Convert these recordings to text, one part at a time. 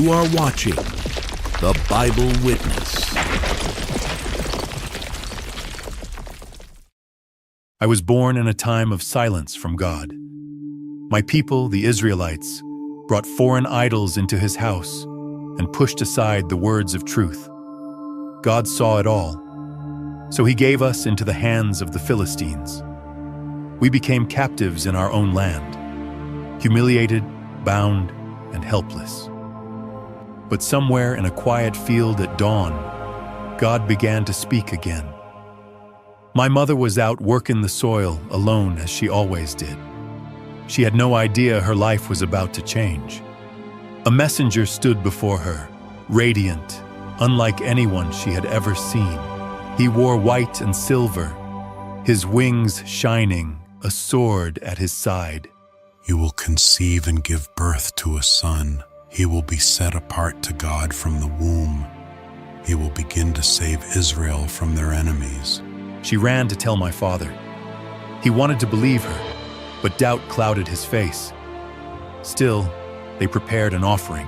You are watching The Bible Witness. I was born in a time of silence from God. My people, the Israelites, brought foreign idols into his house and pushed aside the words of truth. God saw it all, so he gave us into the hands of the Philistines. We became captives in our own land, humiliated, bound, and helpless. But somewhere in a quiet field at dawn, God began to speak again. My mother was out working the soil alone as she always did. She had no idea her life was about to change. A messenger stood before her, radiant, unlike anyone she had ever seen. He wore white and silver, his wings shining, a sword at his side. You will conceive and give birth to a son. He will be set apart to God from the womb. He will begin to save Israel from their enemies. She ran to tell my father. He wanted to believe her, but doubt clouded his face. Still, they prepared an offering.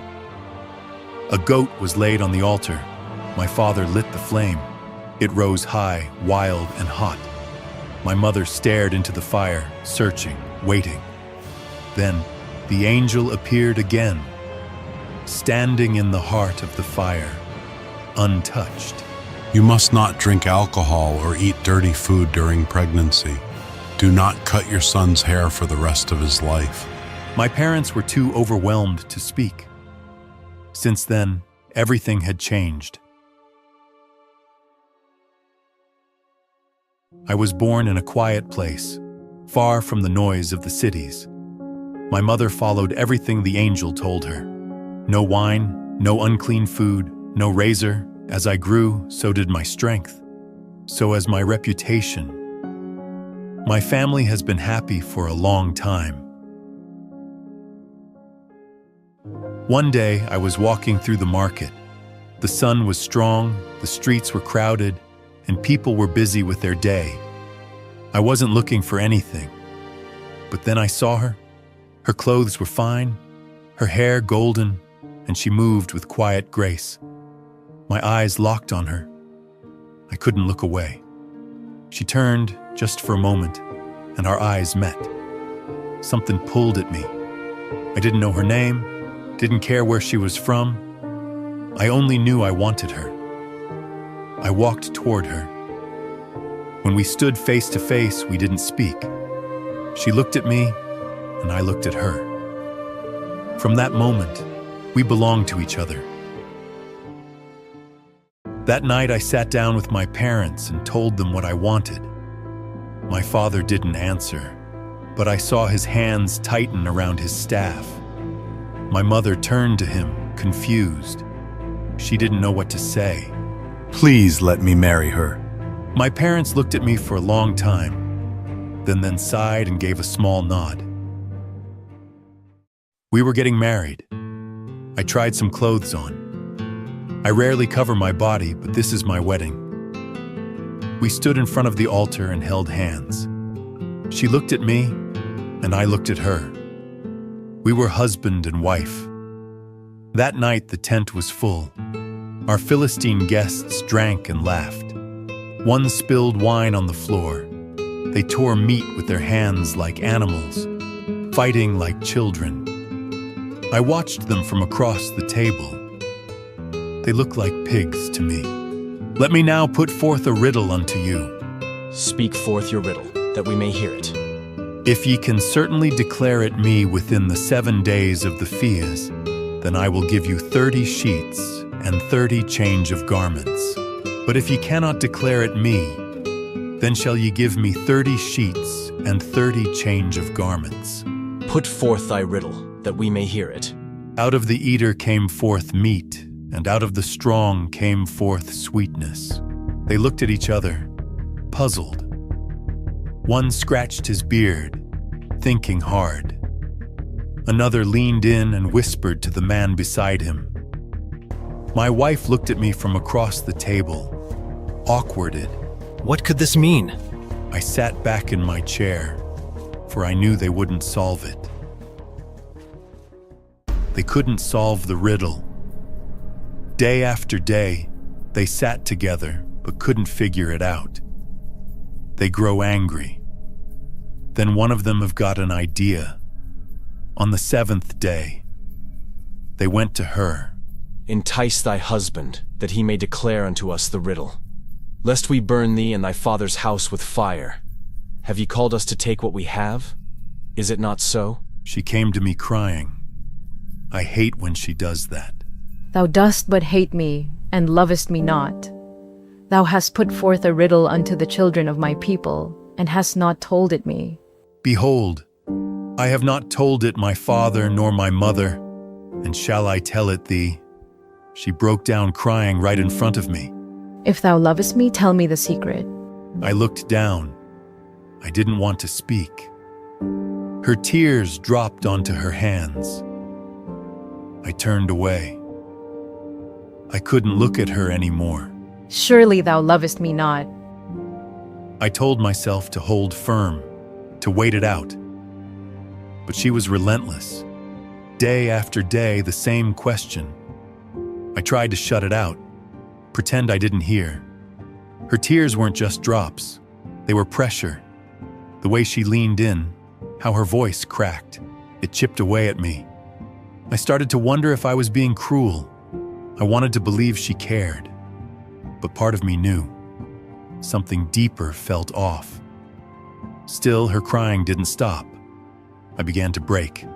A goat was laid on the altar. My father lit the flame. It rose high, wild, and hot. My mother stared into the fire, searching, waiting. Then, the angel appeared again, standing in the heart of the fire, untouched. You must not drink alcohol or eat dirty food during pregnancy. Do not cut your son's hair for the rest of his life. My parents were too overwhelmed to speak. Since then, everything had changed. I was born in a quiet place, far from the noise of the cities. My mother followed everything the angel told her. No wine, no unclean food, no razor. As I grew, so did my strength. So as my reputation. My family has been happy for a long time. One day, I was walking through the market. The sun was strong, the streets were crowded, and people were busy with their day. I wasn't looking for anything. But then I saw her. Her clothes were fine, her hair golden, and she moved with quiet grace. My eyes locked on her. I couldn't look away. She turned just for a moment, and our eyes met. Something pulled at me. I didn't know her name, didn't care where she was from. I only knew I wanted her. I walked toward her. When we stood face to face, we didn't speak. She looked at me, and I looked at her. From that moment, we belonged to each other. That night, I sat down with my parents and told them what I wanted. My father didn't answer, but I saw his hands tighten around his staff. My mother turned to him, confused. She didn't know what to say. Please let me marry her. My parents looked at me for a long time, then sighed and gave a small nod. We were getting married. I tried some clothes on. I rarely cover my body, but this is my wedding. We stood in front of the altar and held hands. She looked at me, and I looked at her. We were husband and wife. That night, the tent was full. Our Philistine guests drank and laughed. One spilled wine on the floor. They tore meat with their hands like animals, fighting like children. I watched them from across the table. They looked like pigs to me. Let me now put forth a riddle unto you. Speak forth your riddle, that we may hear it. If ye can certainly declare it me within the 7 days of the feas, then I will give you 30 sheets and 30 change of garments. But if ye cannot declare it me, then shall ye give me 30 sheets and 30 change of garments. Put forth thy riddle, that we may hear it. Out of the eater came forth meat, and out of the strong came forth sweetness. They looked at each other, puzzled. One scratched his beard, thinking hard. Another leaned in and whispered to the man beside him. My wife looked at me from across the table, awkwarded. What could this mean? I sat back in my chair, for I knew they wouldn't solve it. They couldn't solve the riddle. Day after day, they sat together but couldn't figure it out. They grow angry. Then one of them have got an idea. On the 7th day, they went to her. Entice thy husband, that he may declare unto us the riddle. Lest we burn thee and thy father's house with fire. Have ye called us to take what we have? Is it not so? She came to me crying. I hate when she does that. Thou dost but hate me, and lovest me not. Thou hast put forth a riddle unto the children of my people, and hast not told it me. Behold, I have not told it my father nor my mother, and shall I tell it thee? She broke down crying right in front of me. If thou lovest me, tell me the secret. I looked down. I didn't want to speak. Her tears dropped onto her hands. I turned away. I couldn't look at her anymore. Surely thou lovest me not. I told myself to hold firm, to wait it out. But she was relentless. Day after day, the same question. I tried to shut it out, pretend I didn't hear. Her tears weren't just drops. They were pressure. The way she leaned in, how her voice cracked, it chipped away at me. I started to wonder if I was being cruel. I wanted to believe she cared. But part of me knew. Something deeper felt off. Still, her crying didn't stop. I began to break.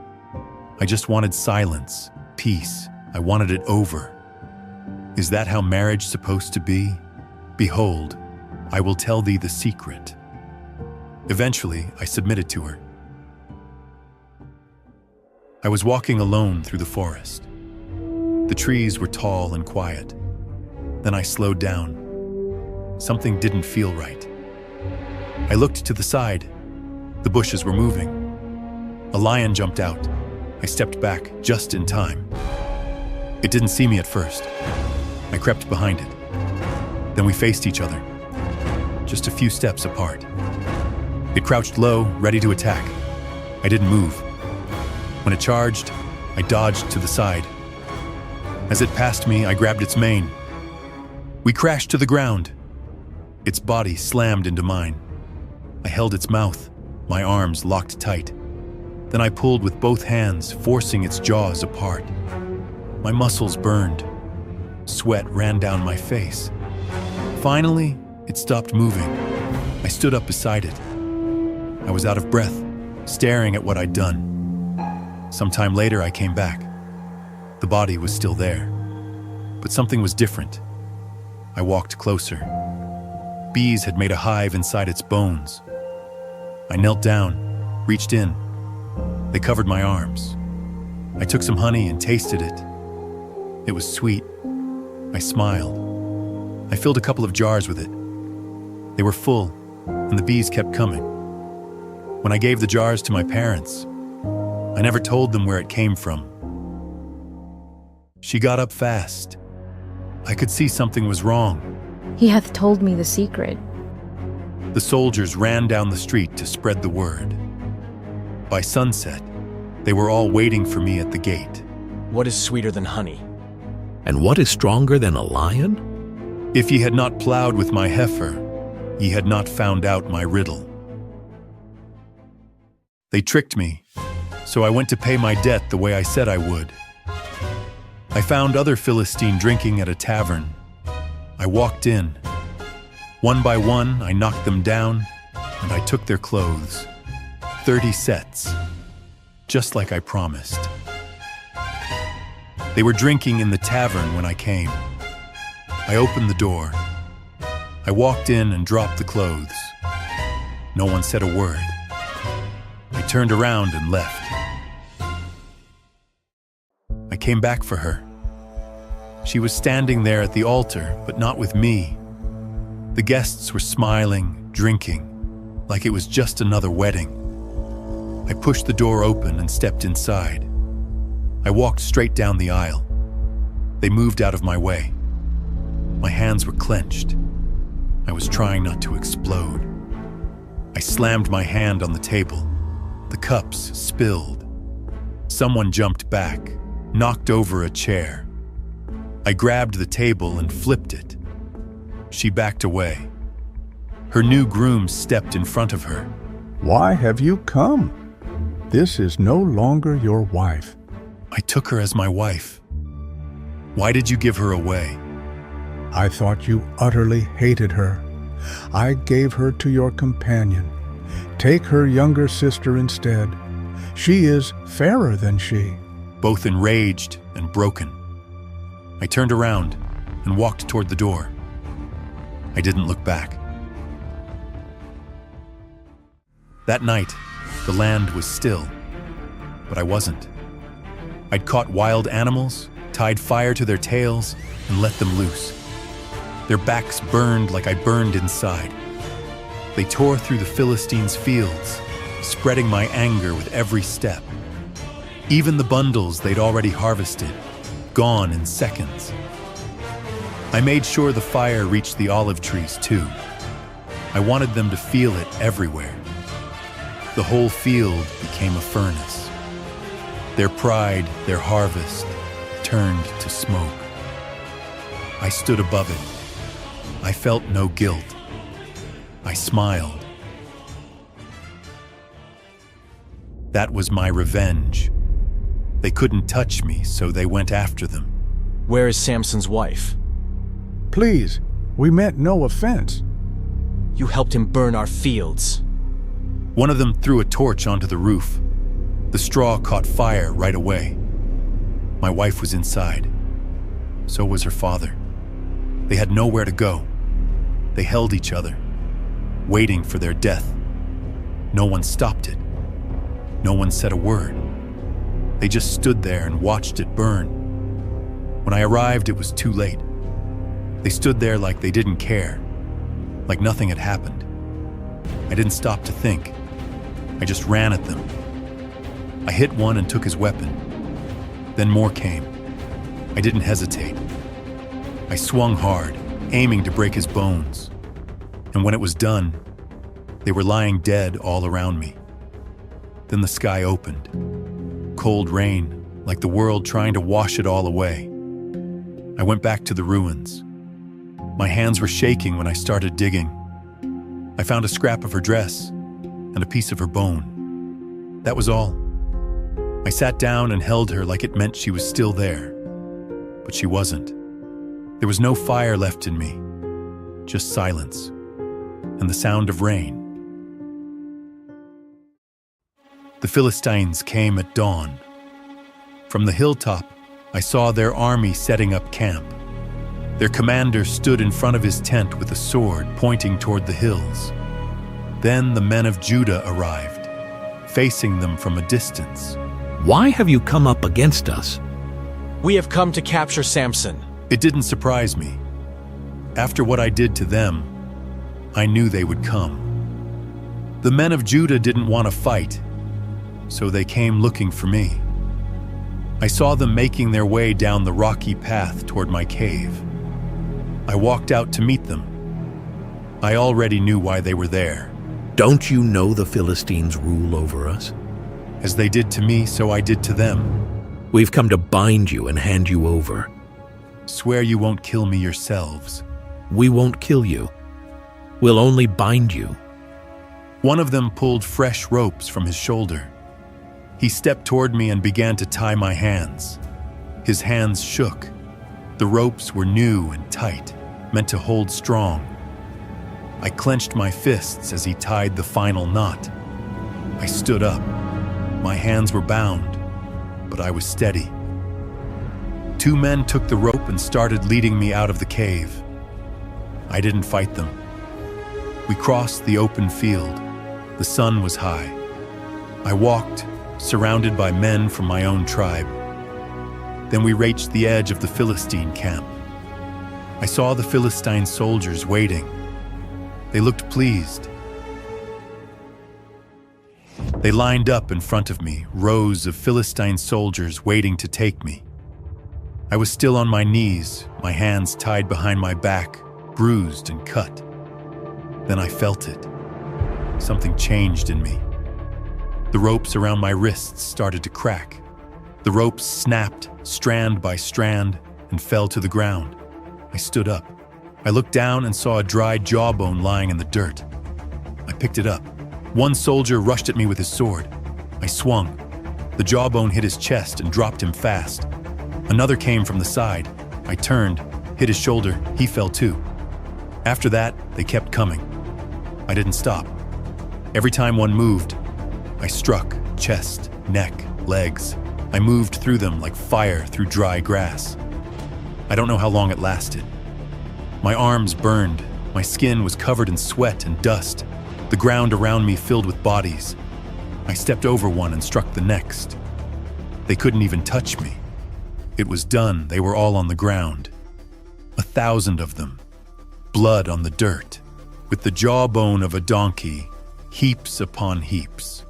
I just wanted silence, peace. I wanted it over. Is that how marriage supposed to be? Behold, I will tell thee the secret. Eventually, I submitted to her. I was walking alone through the forest. The trees were tall and quiet. Then I slowed down. Something didn't feel right. I looked to the side. The bushes were moving. A lion jumped out. I stepped back just in time. It didn't see me at first. I crept behind it. Then we faced each other, just a few steps apart. It crouched low, ready to attack. I didn't move. When it charged, I dodged to the side. As it passed me, I grabbed its mane. We crashed to the ground. Its body slammed into mine. I held its mouth, my arms locked tight. Then I pulled with both hands, forcing its jaws apart. My muscles burned. Sweat ran down my face. Finally, it stopped moving. I stood up beside it. I was out of breath, staring at what I'd done. Sometime later, I came back. The body was still there, but something was different. I walked closer. Bees had made a hive inside its bones. I knelt down, reached in. They covered my arms. I took some honey and tasted it. It was sweet. I smiled. I filled a couple of jars with it. They were full, and the bees kept coming. When I gave the jars to my parents, I never told them where it came from. She got up fast. I could see something was wrong. He hath told me the secret. The soldiers ran down the street to spread the word. By sunset, they were all waiting for me at the gate. What is sweeter than honey? And what is stronger than a lion? If ye had not plowed with my heifer, ye had not found out my riddle. They tricked me, so I went to pay my debt the way I said I would. I found other Philistine drinking at a tavern. I walked in. One by one, I knocked them down, and I took their clothes. 30 sets, just like I promised. They were drinking in the tavern when I came. I opened the door. I walked in and dropped the clothes. No one said a word. I turned around and left. I came back for her. She was standing there at the altar, but not with me. The guests were smiling, drinking, like it was just another wedding. I pushed the door open and stepped inside. I walked straight down the aisle. They moved out of my way. My hands were clenched. I was trying not to explode. I slammed my hand on the table. The cups spilled. Someone jumped back, knocked over a chair. I grabbed the table and flipped it. She backed away. Her new groom stepped in front of her. Why have you come? This is no longer your wife. I took her as my wife. Why did you give her away? I thought you utterly hated her. I gave her to your companion. Take her younger sister instead. She is fairer than she. Both enraged and broken. I turned around and walked toward the door. I didn't look back. That night, the land was still, but I wasn't. I'd caught wild animals, tied fire to their tails, and let them loose. Their backs burned like I burned inside. They tore through the Philistines' fields, spreading my anger with every step. Even the bundles they'd already harvested, gone in seconds. I made sure the fire reached the olive trees too. I wanted them to feel it everywhere. The whole field became a furnace. Their pride, their harvest, turned to smoke. I stood above it. I felt no guilt. I smiled. That was my revenge. They couldn't touch me, so they went after them. Where is Samson's wife? Please, we meant no offense. You helped him burn our fields. One of them threw a torch onto the roof. The straw caught fire right away. My wife was inside. So was her father. They had nowhere to go. They held each other, waiting for their death. No one stopped it. No one said a word. They just stood there and watched it burn. When I arrived, it was too late. They stood there like they didn't care, like nothing had happened. I didn't stop to think. I just ran at them. I hit one and took his weapon. Then more came. I didn't hesitate. I swung hard, aiming to break his bones. And when it was done, they were lying dead all around me. Then the sky opened. Cold rain, like the world trying to wash it all away. I went back to the ruins. My hands were shaking when I started digging. I found a scrap of her dress and a piece of her bone. That was all. I sat down and held her like it meant she was still there. But she wasn't. There was no fire left in me, just silence and the sound of rain. The Philistines came at dawn. From the hilltop, I saw their army setting up camp. Their commander stood in front of his tent with a sword pointing toward the hills. Then the men of Judah arrived, facing them from a distance. Why have you come up against us? We have come to capture Samson. It didn't surprise me. After what I did to them, I knew they would come. The men of Judah didn't want to fight, so they came looking for me. I saw them making their way down the rocky path toward my cave. I walked out to meet them. I already knew why they were there. Don't you know the Philistines rule over us? As they did to me, so I did to them. We've come to bind you and hand you over. Swear you won't kill me yourselves. We won't kill you. We'll only bind you. One of them pulled fresh ropes from his shoulder. He stepped toward me and began to tie my hands. His hands shook. The ropes were new and tight, meant to hold strong. I clenched my fists as he tied the final knot. I stood up. My hands were bound, but I was steady. Two men took the rope and started leading me out of the cave. I didn't fight them. We crossed the open field. The sun was high. I walked, surrounded by men from my own tribe. Then we reached the edge of the Philistine camp. I saw the Philistine soldiers waiting. They looked pleased. They lined up in front of me, rows of Philistine soldiers waiting to take me. I was still on my knees, my hands tied behind my back, bruised and cut. Then I felt it. Something changed in me. The ropes around my wrists started to crack. The ropes snapped, strand by strand, and fell to the ground. I stood up. I looked down and saw a dry jawbone lying in the dirt. I picked it up. One soldier rushed at me with his sword. I swung. The jawbone hit his chest and dropped him fast. Another came from the side. I turned, hit his shoulder. He fell too. After that, they kept coming. I didn't stop. Every time one moved, I struck chest, neck, legs. I moved through them like fire through dry grass. I don't know how long it lasted. My arms burned. My skin was covered in sweat and dust. The ground around me filled with bodies. I stepped over one and struck the next. They couldn't even touch me. It was done. They were all on the ground. 1,000 of them. Blood on the dirt. With the jawbone of a donkey, heaps upon heaps.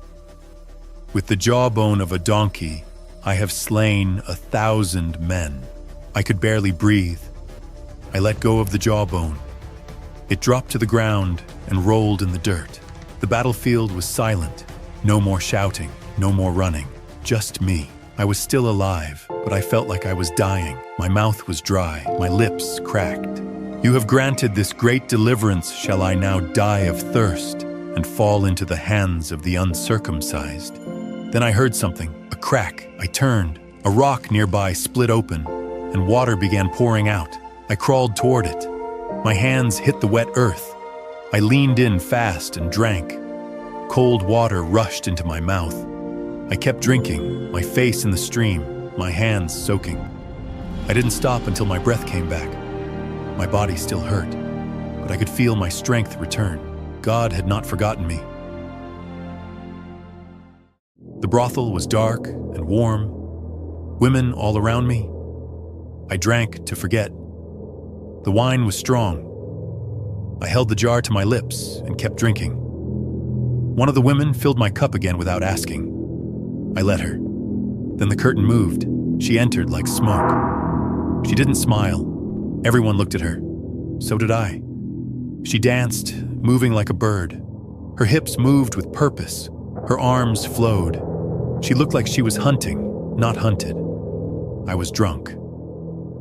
With the jawbone of a donkey, I have slain 1,000 men. I could barely breathe. I let go of the jawbone. It dropped to the ground and rolled in the dirt. The battlefield was silent. No more shouting, no more running. Just me. I was still alive, but I felt like I was dying. My mouth was dry, my lips cracked. You have granted this great deliverance. Shall I now die of thirst and fall into the hands of the uncircumcised? Then I heard something, a crack. I turned. A rock nearby split open, and water began pouring out. I crawled toward it. My hands hit the wet earth. I leaned in fast and drank. Cold water rushed into my mouth. I kept drinking, my face in the stream, my hands soaking. I didn't stop until my breath came back. My body still hurt, but I could feel my strength return. God had not forgotten me. The brothel was dark and warm. Women all around me. I drank to forget. The wine was strong. I held the jar to my lips and kept drinking. One of the women filled my cup again without asking. I let her. Then the curtain moved. She entered like smoke. She didn't smile. Everyone looked at her. So did I. She danced, moving like a bird. Her hips moved with purpose. Her arms flowed. She looked like she was hunting, not hunted. I was drunk.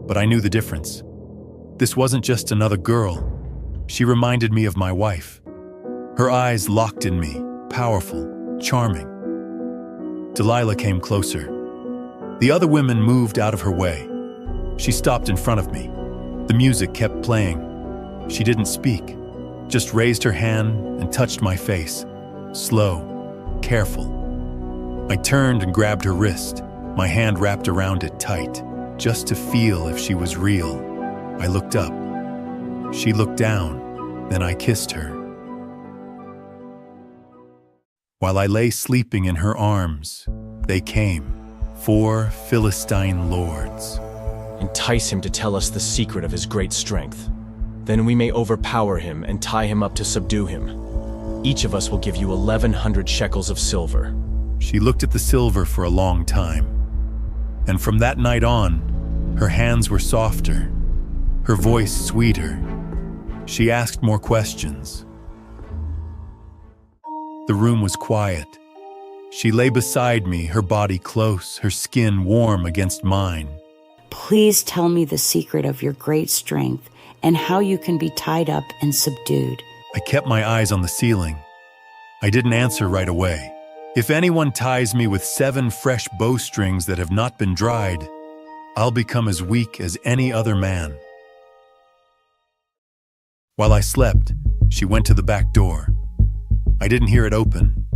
But I knew the difference. This wasn't just another girl. She reminded me of my wife. Her eyes locked in me, powerful, charming. Delilah came closer. The other women moved out of her way. She stopped in front of me. The music kept playing. She didn't speak, just raised her hand and touched my face. Slow, careful. I turned and grabbed her wrist, my hand wrapped around it tight, just to feel if she was real. I looked up. She looked down, then I kissed her. While I lay sleeping in her arms, they came, 4 Philistine lords. Entice him to tell us the secret of his great strength. Then we may overpower him and tie him up to subdue him. Each of us will give you 1,100 shekels of silver. She looked at the silver for a long time. And from that night on, her hands were softer, her voice sweeter. She asked more questions. The room was quiet. She lay beside me, her body close, her skin warm against mine. Please tell me the secret of your great strength and how you can be tied up and subdued. I kept my eyes on the ceiling. I didn't answer right away. If anyone ties me with 7 fresh bowstrings that have not been dried, I'll become as weak as any other man. While I slept, she went to the back door. I didn't hear it open.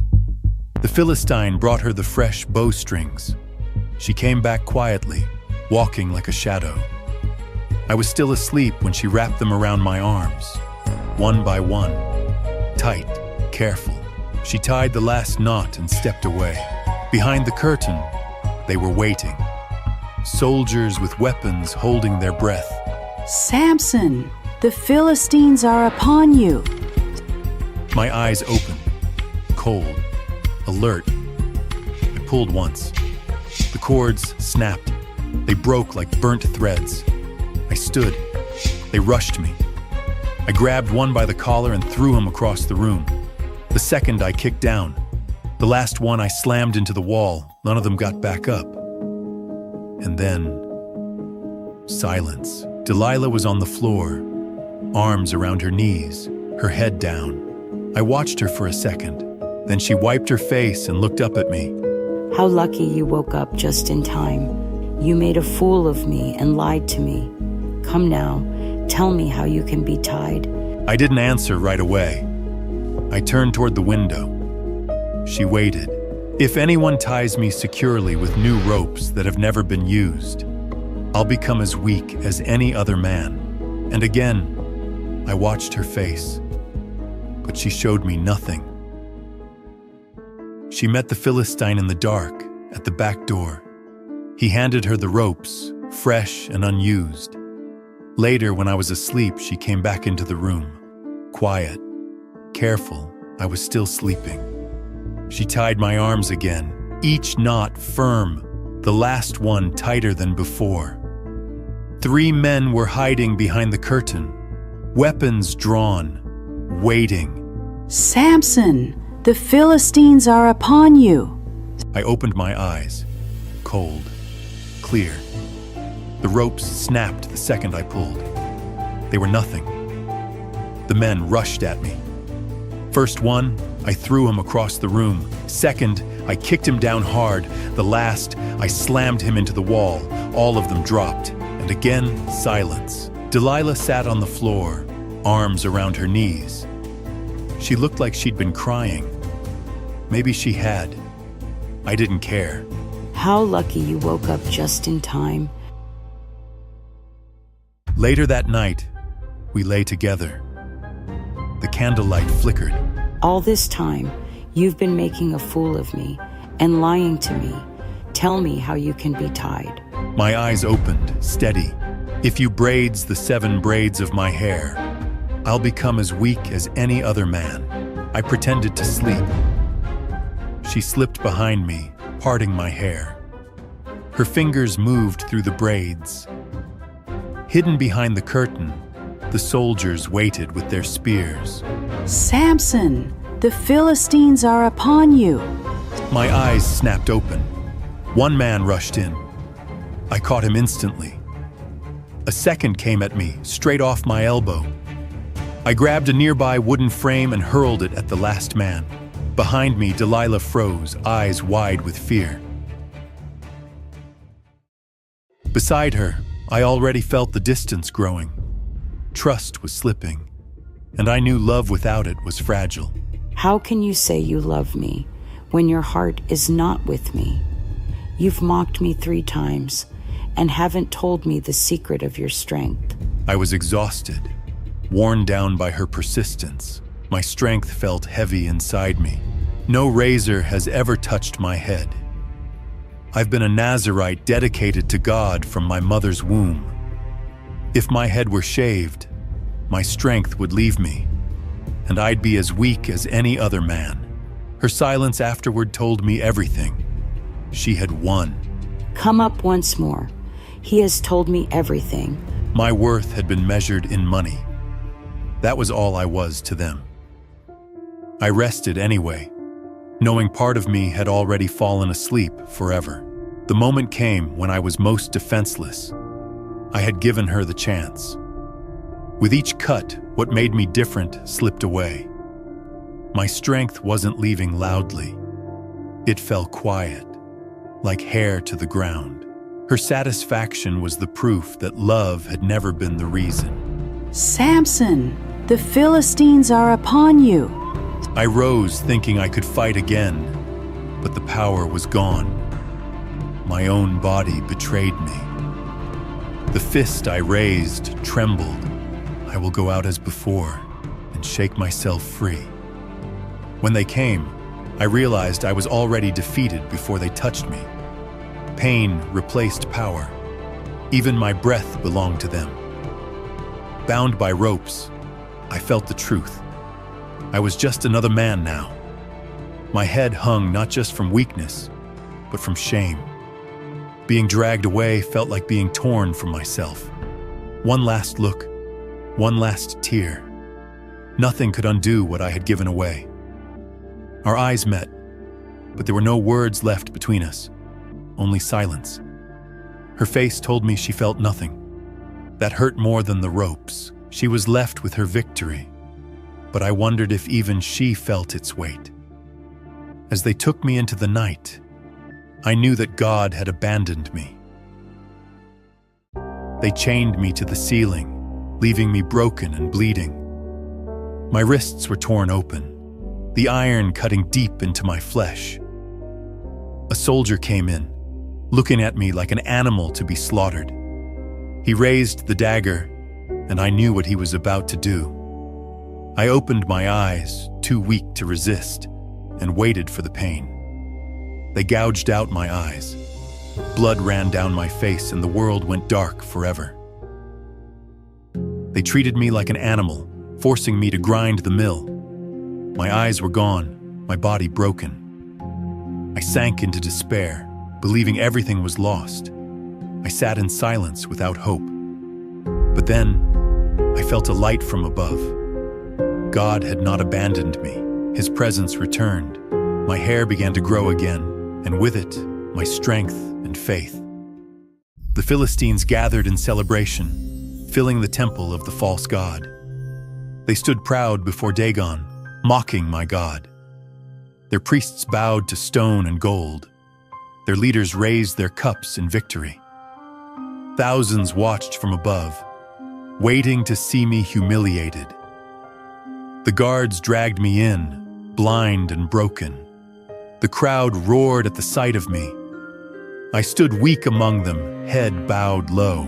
The Philistine brought her the fresh bowstrings. She came back quietly, walking like a shadow. I was still asleep when she wrapped them around my arms, one by one, tight, careful. She tied the last knot and stepped away. Behind the curtain, they were waiting. Soldiers with weapons holding their breath. Samson, the Philistines are upon you. My eyes opened, cold, alert. I pulled once. The cords snapped. They broke like burnt threads. I stood. They rushed me. I grabbed one by the collar and threw him across the room. The second I kicked down. The last one I slammed into the wall. None of them got back up. And then Silence. Delilah was on the floor, arms around her knees, her head down. I watched her for a second. Then she wiped her face and looked up at me. How lucky you woke up just in time. You made a fool of me and lied to me. Come now, tell me how you can be tied. I didn't answer right away. I turned toward the window. She waited. If anyone ties me securely with new ropes that have never been used, I'll become as weak as any other man. And again, I watched her face, but she showed me nothing. She met the Philistine in the dark at the back door. He handed her the ropes, fresh and unused. Later, when I was asleep, she came back into the room. Quiet, careful, I was still sleeping. She tied my arms again, each knot firm, the last one tighter than before. 3 men were hiding behind the curtain, weapons drawn, waiting. Samson, the Philistines are upon you. I opened my eyes, cold, clear. The ropes snapped the second I pulled. They were nothing. The men rushed at me. First one, I threw him across the room. Second, I kicked him down hard. The last, I slammed him into the wall. All of them dropped. And again, silence. Delilah sat on the floor, arms around her knees. She looked like she'd been crying. Maybe she had. I didn't care. How lucky you woke up just in time. Later that night, we lay together. The candlelight flickered. All this time, you've been making a fool of me and lying to me. Tell me how you can be tied. My eyes opened, steady. If you braids the 7 braids of my hair, I'll become as weak as any other man. I pretended to sleep. She slipped behind me, parting my hair. Her fingers moved through the braids. Hidden behind the curtain, the soldiers waited with their spears. Samson, the Philistines are upon you. My eyes snapped open. One man rushed in. I caught him instantly. A second came at me, straight off my elbow. I grabbed a nearby wooden frame and hurled it at the last man. Behind me, Delilah froze, eyes wide with fear. Beside her, I already felt the distance growing. Trust was slipping, and I knew love without it was fragile. How can you say you love me when your heart is not with me? You've mocked me 3 times and haven't told me the secret of your strength. I was exhausted, worn down by her persistence. My strength felt heavy inside me. No razor has ever touched my head. I've been a Nazirite dedicated to God from my mother's womb. If my head were shaved, my strength would leave me, and I'd be as weak as any other man. Her silence afterward told me everything. She had won. Come up once more. He has told me everything. My worth had been measured in money. That was all I was to them. I rested anyway, knowing part of me had already fallen asleep forever. The moment came when I was most defenseless. I had given her the chance. With each cut, what made me different slipped away. My strength wasn't leaving loudly. It fell quiet, like hair to the ground. Her satisfaction was the proof that love had never been the reason. Samson, the Philistines are upon you. I rose thinking I could fight again, but the power was gone. My own body betrayed me. The fist I raised trembled. I will go out as before and shake myself free. When they came, I realized I was already defeated before they touched me. Pain replaced power. Even my breath belonged to them. Bound by ropes, I felt the truth. I was just another man now. My head hung not just from weakness, but from shame. Being dragged away felt like being torn from myself. One last look, one last tear. Nothing could undo what I had given away. Our eyes met, but there were no words left between us, only silence. Her face told me she felt nothing. That hurt more than the ropes. She was left with her victory, but I wondered if even she felt its weight. As they took me into the night, I knew that God had abandoned me. They chained me to the ceiling, leaving me broken and bleeding. My wrists were torn open, the iron cutting deep into my flesh. A soldier came in, looking at me like an animal to be slaughtered. He raised the dagger, and I knew what he was about to do. I opened my eyes, too weak to resist, and waited for the pain. They gouged out my eyes. Blood ran down my face, and the world went dark forever. They treated me like an animal, forcing me to grind the mill. My eyes were gone, my body broken. I sank into despair, believing everything was lost. I sat in silence without hope. But then, I felt a light from above. God had not abandoned me. His presence returned. My hair began to grow again, and with it, my strength and faith. The Philistines gathered in celebration, filling the temple of the false god. They stood proud before Dagon, mocking my God. Their priests bowed to stone and gold. Their leaders raised their cups in victory. Thousands watched from above, waiting to see me humiliated. The guards dragged me in, blind and broken. The crowd roared at the sight of me. I stood weak among them, head bowed low.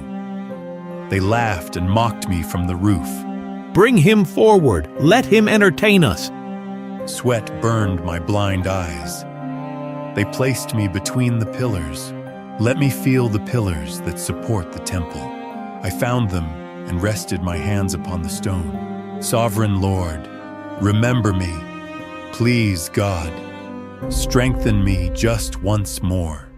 They laughed and mocked me from the roof. Bring him forward. Let him entertain us. Sweat burned my blind eyes. They placed me between the pillars. Let me feel the pillars that support the temple. I found them and rested my hands upon the stone. Sovereign Lord, remember me. Please, God, strengthen me just once more.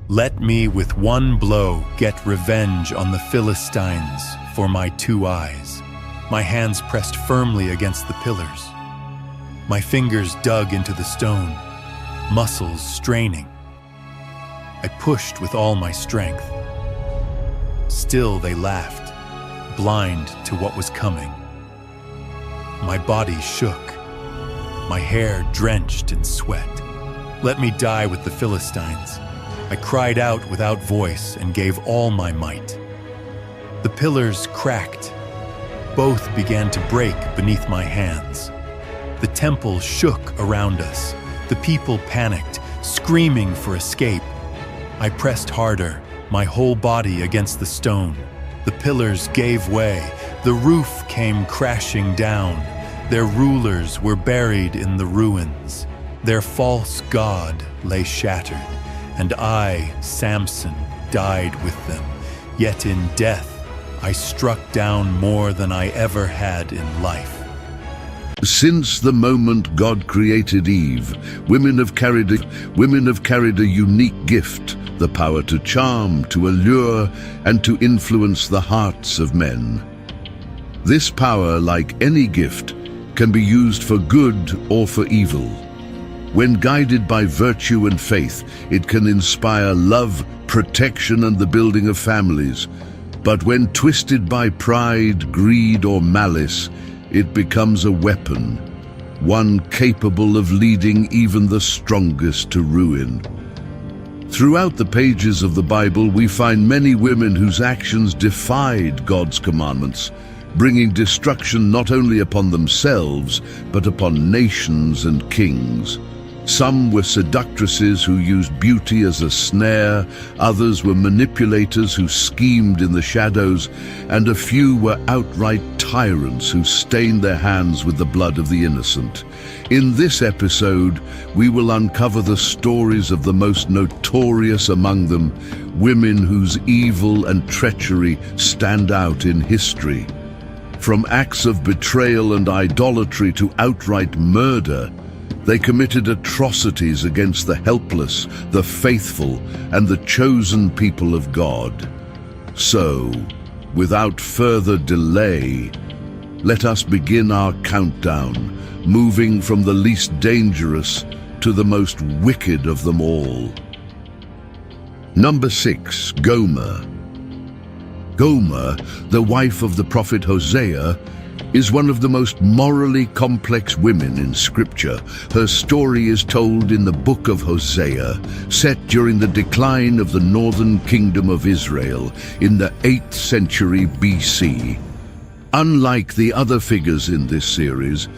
Let me with one blow get revenge on the Philistines for my 2 eyes. My hands pressed firmly against the pillars. My fingers dug into the stone, muscles straining. I pushed with all my strength. Still they laughed, blind to what was coming. My body shook, my hair drenched in sweat. Let me die with the Philistines. I cried out without voice and gave all my might. The pillars cracked. Both began to break beneath my hands. The temple shook around us. The people panicked, screaming for escape. I pressed harder, my whole body against the stone. The pillars gave way. The roof came crashing down. Their rulers were buried in the ruins. Their false god lay shattered, and I, Samson, died with them. Yet in death, I struck down more than I ever had in life. Since the moment God created Eve, women have carried a unique gift, the power to charm, to allure, and to influence the hearts of men. This power, like any gift, can be used for good or for evil. When guided by virtue and faith, it can inspire love, protection, and the building of families. But when twisted by pride, greed, or malice, it becomes a weapon, one capable of leading even the strongest to ruin. Throughout the pages of the Bible, we find many women whose actions defied God's commandments, bringing destruction not only upon themselves, but upon nations and kings. Some were seductresses who used beauty as a snare, others were manipulators who schemed in the shadows, and a few were outright tyrants who stained their hands with the blood of the innocent. In this episode, we will uncover the stories of the most notorious among them, women whose evil and treachery stand out in history. From acts of betrayal and idolatry to outright murder, they committed atrocities against the helpless, the faithful, and the chosen people of God. So, without further delay, let us begin our countdown, moving from the least dangerous to the most wicked of them all. Number 6, Gomer. Gomer, the wife of the prophet Hosea, is one of the most morally complex women in Scripture. Her story is told in the book of Hosea, set during the decline of the northern kingdom of Israel in the 8th century BC. Unlike the other figures in this series,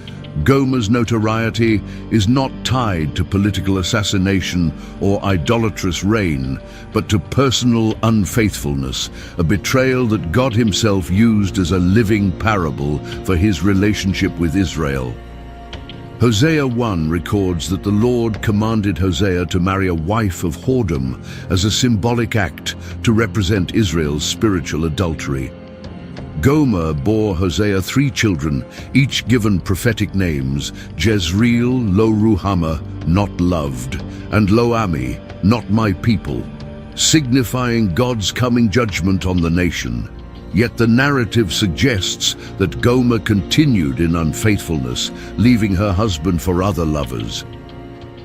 Gomer's notoriety is not tied to political assassination or idolatrous reign, but to personal unfaithfulness, a betrayal that God himself used as a living parable for his relationship with Israel. Hosea 1 records that the Lord commanded Hosea to marry a wife of whoredom as a symbolic act to represent Israel's spiritual adultery. Gomer bore Hosea 3 children, each given prophetic names: Jezreel, Lo-ruhamah, not loved, and Lo-ami, not my people, signifying God's coming judgment on the nation. Yet the narrative suggests that Gomer continued in unfaithfulness, leaving her husband for other lovers.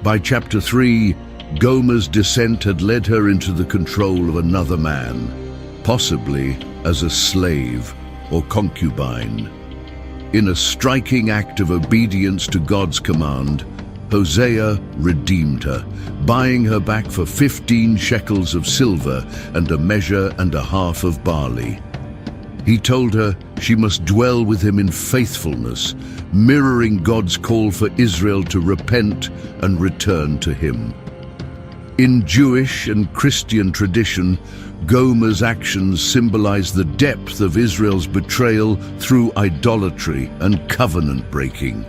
By chapter 3, Gomer's descent had led her into the control of another man, possibly as a slave or concubine. In a striking act of obedience to God's command, Hosea redeemed her, buying her back for 15 shekels of silver and a measure and a half of barley. He told her she must dwell with him in faithfulness, mirroring God's call for Israel to repent and return to him. In Jewish and Christian tradition, Gomer's actions symbolize the depth of Israel's betrayal through idolatry and covenant breaking.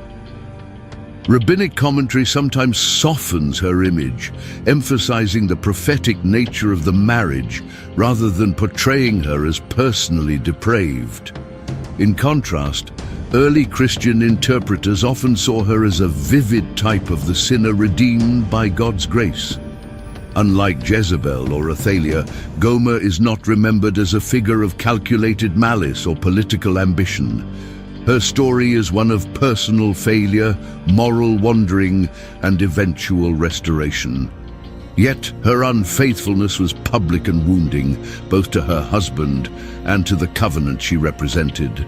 Rabbinic commentary sometimes softens her image, emphasizing the prophetic nature of the marriage rather than portraying her as personally depraved. In contrast, early Christian interpreters often saw her as a vivid type of the sinner redeemed by God's grace. Unlike Jezebel or Athalia, Gomer is not remembered as a figure of calculated malice or political ambition. Her story is one of personal failure, moral wandering, and eventual restoration. Yet her unfaithfulness was public and wounding, both to her husband and to the covenant she represented.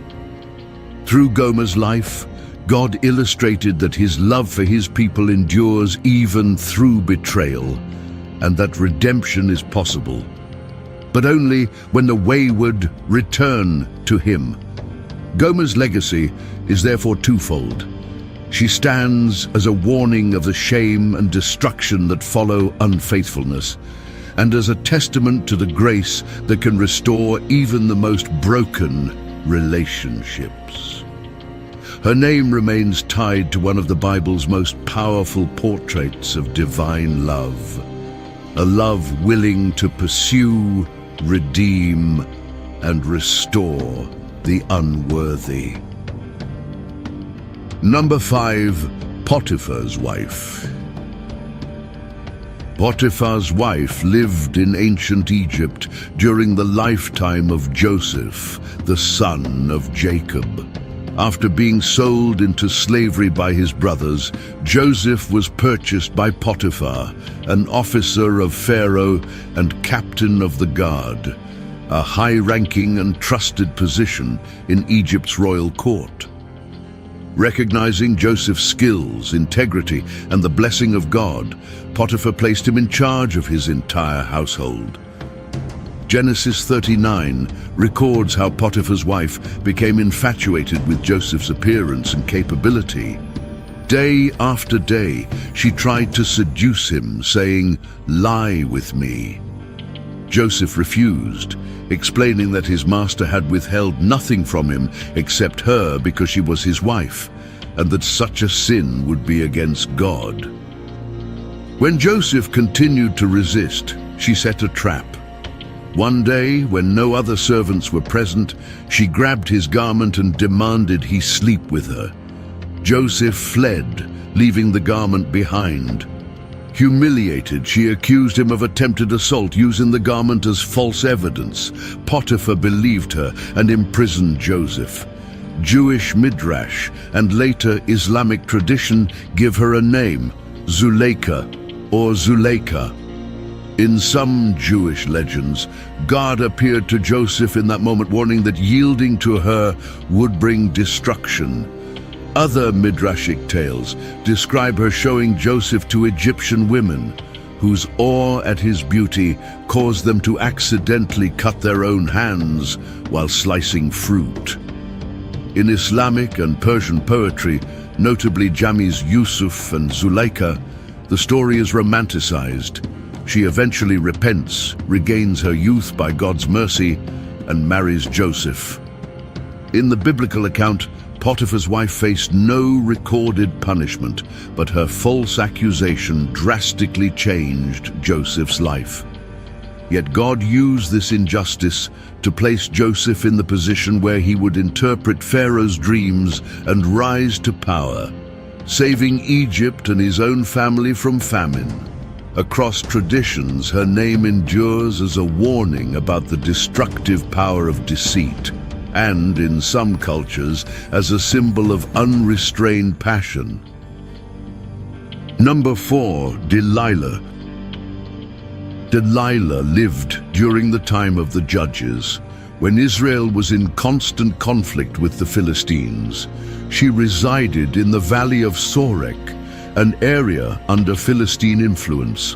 Through Gomer's life, God illustrated that his love for his people endures even through betrayal, and that redemption is possible, but only when the wayward return to him. Gomer's legacy is therefore twofold. She stands as a warning of the shame and destruction that follow unfaithfulness, and as a testament to the grace that can restore even the most broken relationships. Her name remains tied to one of the Bible's most powerful portraits of divine love. A love willing to pursue, redeem, and restore the unworthy. Number 5, Potiphar's wife. Potiphar's wife lived in ancient Egypt during the lifetime of Joseph, the son of Jacob. After being sold into slavery by his brothers, Joseph was purchased by Potiphar, an officer of Pharaoh and captain of the guard, a high-ranking and trusted position in Egypt's royal court. Recognizing Joseph's skills, integrity, and the blessing of God, Potiphar placed him in charge of his entire household. Genesis 39 records how Potiphar's wife became infatuated with Joseph's appearance and capability. Day after day, she tried to seduce him, saying, "Lie with me." Joseph refused, explaining that his master had withheld nothing from him except her because she was his wife, and that such a sin would be against God. When Joseph continued to resist, she set a trap. One day, when no other servants were present, she grabbed his garment and demanded he sleep with her. Joseph fled, leaving the garment behind. Humiliated, she accused him of attempted assault using the garment as false evidence. Potiphar believed her and imprisoned Joseph. Jewish midrash and later Islamic tradition give her a name, Zuleika or Zuleika. In some Jewish legends, God appeared to Joseph in that moment, warning that yielding to her would bring destruction. Other Midrashic tales describe her showing Joseph to Egyptian women, whose awe at his beauty caused them to accidentally cut their own hands while slicing fruit. In Islamic and Persian poetry, notably Jami's Yusuf and Zuleika, the story is romanticized. She eventually repents, regains her youth by God's mercy, and marries Joseph. In the biblical account, Potiphar's wife faced no recorded punishment, but her false accusation drastically changed Joseph's life. Yet God used this injustice to place Joseph in the position where he would interpret Pharaoh's dreams and rise to power, saving Egypt and his own family from famine. Across traditions, her name endures as a warning about the destructive power of deceit, and in some cultures, as a symbol of unrestrained passion. Number 4, Delilah. Delilah lived during the time of the Judges, when Israel was in constant conflict with the Philistines. She resided in the valley of Sorek, an area under Philistine influence.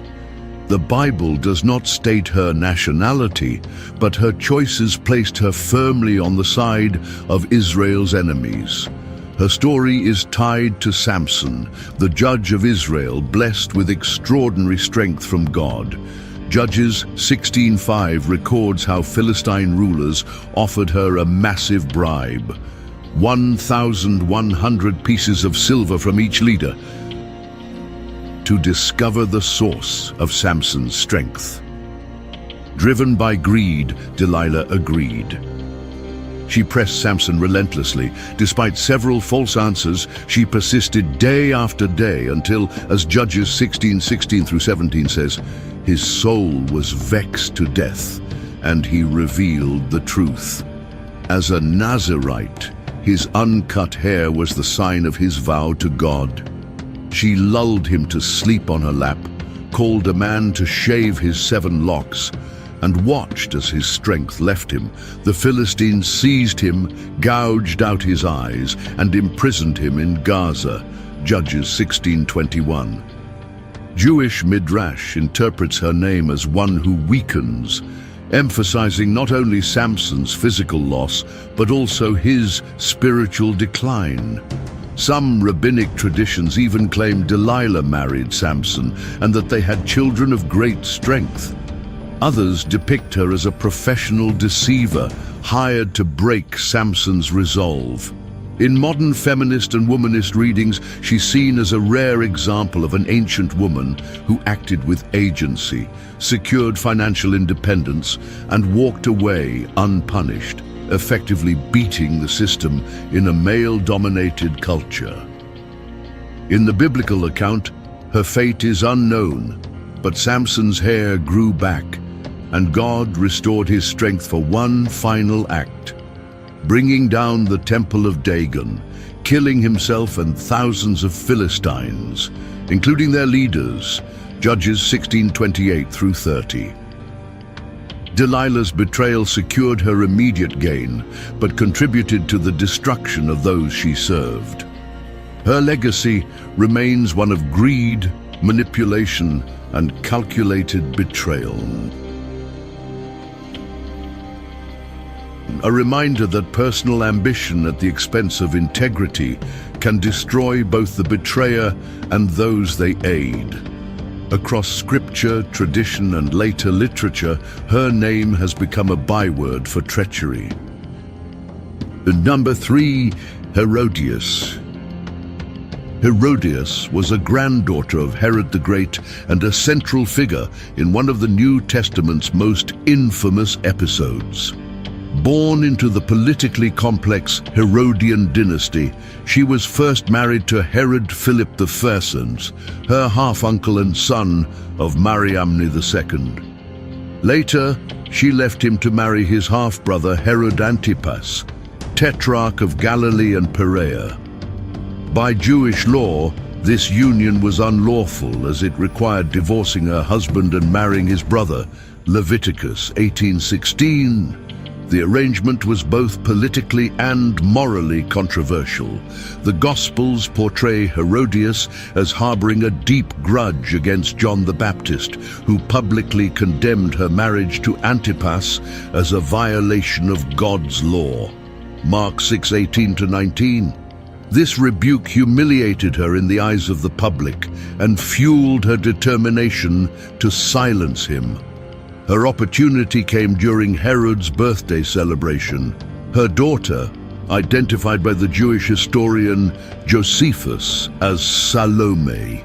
The Bible does not state her nationality, but her choices placed her firmly on the side of Israel's enemies. Her story is tied to Samson, the judge of Israel, blessed with extraordinary strength from God. Judges 16:5 records how Philistine rulers offered her a massive bribe, 1,100 pieces of silver from each leader, to discover the source of Samson's strength. Driven by greed, Delilah agreed. She pressed Samson relentlessly. Despite several false answers, she persisted day after day until, as Judges 16:16 through 17 says, his soul was vexed to death, and he revealed the truth. As a Nazirite, his uncut hair was the sign of his vow to God. She lulled him to sleep on her lap, called a man to shave his 7 locks, and watched as his strength left him. The Philistines seized him, gouged out his eyes, and imprisoned him in Gaza. Judges 16:21. Jewish Midrash interprets her name as one who weakens, emphasizing not only Samson's physical loss, but also his spiritual decline. Some rabbinic traditions even claim Delilah married Samson and that they had children of great strength. Others depict her as a professional deceiver, hired to break Samson's resolve. In modern feminist and womanist readings, she's seen as a rare example of an ancient woman who acted with agency, secured financial independence, and walked away unpunished, effectively beating the system in a male-dominated culture. In the biblical account, her fate is unknown, but Samson's hair grew back, and God restored his strength for one final act, bringing down the temple of Dagon, killing himself and thousands of Philistines, including their leaders, Judges 16:28 through 30. Delilah's betrayal secured her immediate gain, but contributed to the destruction of those she served. Her legacy remains one of greed, manipulation, and calculated betrayal. A reminder that personal ambition at the expense of integrity can destroy both the betrayer and those they aid. Across scripture, tradition, and later literature, her name has become a byword for treachery. Number 3, Herodias. Herodias was a granddaughter of Herod the Great and a central figure in one of the New Testament's most infamous episodes. Born into the politically complex Herodian dynasty, she was first married to Herod Philip I, her half-uncle and son of Mariamne II. Later, she left him to marry his half-brother Herod Antipas, Tetrarch of Galilee and Perea. By Jewish law, This union was unlawful as it required divorcing her husband and marrying his brother, Leviticus 18:16. The arrangement was both politically and morally controversial. The Gospels portray Herodias as harboring a deep grudge against John the Baptist, who publicly condemned her marriage to Antipas as a violation of God's law. Mark 6:18-19. This rebuke humiliated her in the eyes of the public and fueled her determination to silence him. Her opportunity came during Herod's birthday celebration. Her daughter, identified by the Jewish historian Josephus as Salome,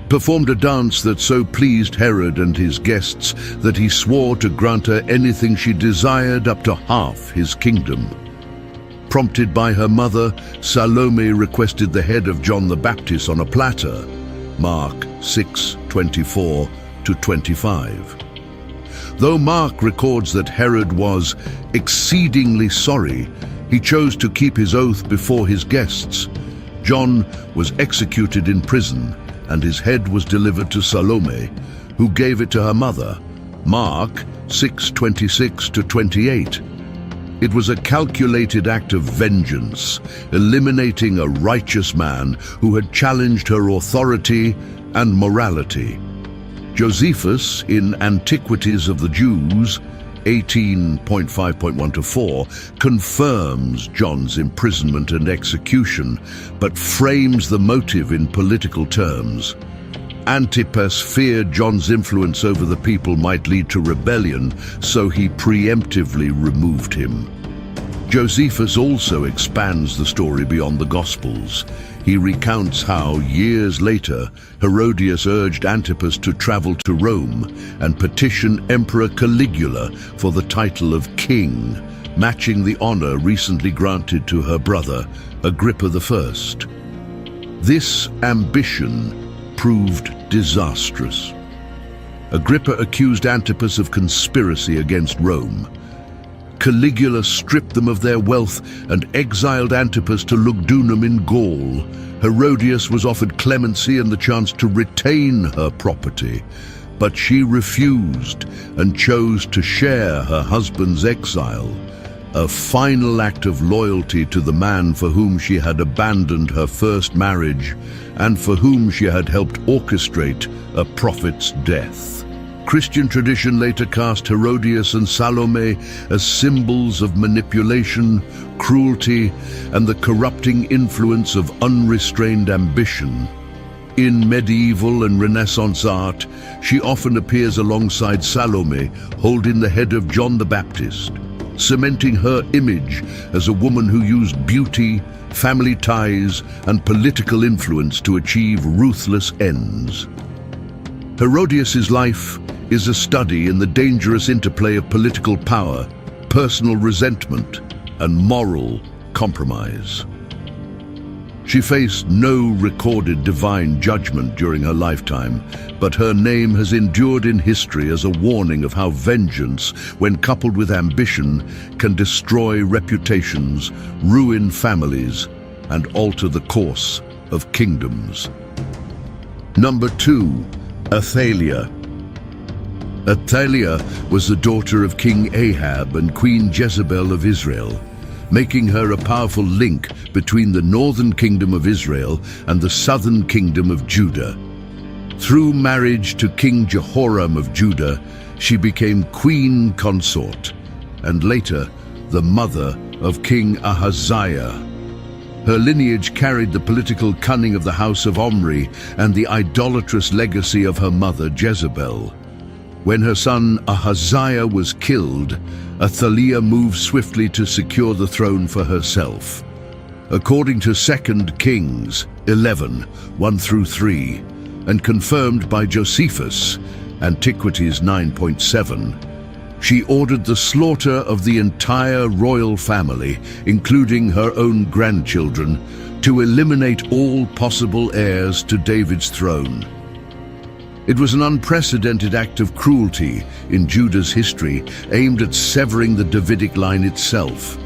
performed a dance that so pleased Herod and his guests that he swore to grant her anything she desired, up to half his kingdom. Prompted by her mother, Salome requested the head of John the Baptist on a platter. Mark 6:24-25. Though Mark records that Herod was exceedingly sorry, he chose to keep his oath before his guests. John was executed in prison, and his head was delivered to Salome, who gave it to her mother. Mark 6:26-28. It was a calculated act of vengeance, eliminating a righteous man who had challenged her authority and morality. Josephus, in Antiquities of the Jews, 18.5.1-4, confirms John's imprisonment and execution, but frames the motive in political terms. Antipas feared John's influence over the people might lead to rebellion, so he preemptively removed him. Josephus also expands the story beyond the Gospels. He recounts how, years later, Herodias urged Antipas to travel to Rome and petition Emperor Caligula for the title of king, matching the honor recently granted to her brother, Agrippa I. This ambition proved disastrous. Agrippa accused Antipas of conspiracy against Rome. Caligula stripped them of their wealth and exiled Antipas to Lugdunum in Gaul. Herodias was offered clemency and the chance to retain her property, but she refused and chose to share her husband's exile, a final act of loyalty to the man for whom she had abandoned her first marriage and for whom she had helped orchestrate a prophet's death. Christian tradition later cast Herodias and Salome as symbols of manipulation, cruelty, and the corrupting influence of unrestrained ambition. In medieval and Renaissance art, she often appears alongside Salome, holding the head of John the Baptist, cementing her image as a woman who used beauty, family ties, and political influence to achieve ruthless ends. Herodias' life is a study in the dangerous interplay of political power, personal resentment, and moral compromise. She faced no recorded divine judgment during her lifetime, but her name has endured in history as a warning of how vengeance, when coupled with ambition, can destroy reputations, ruin families, and alter the course of kingdoms. Number 2, Athalia. Athalia was the daughter of King Ahab and Queen Jezebel of Israel, making her a powerful link between the northern kingdom of Israel and the southern kingdom of Judah. Through marriage to King Jehoram of Judah, she became queen consort, and later the mother of King Ahaziah. Her lineage carried the political cunning of the house of Omri and the idolatrous legacy of her mother Jezebel. When her son Ahaziah was killed, Athalia moved swiftly to secure the throne for herself. According to 2 Kings 11:1-3, and confirmed by Josephus, Antiquities 9.7, she ordered the slaughter of the entire royal family, including her own grandchildren, to eliminate all possible heirs to David's throne. It was an unprecedented act of cruelty in Judah's history, aimed at severing the Davidic line itself.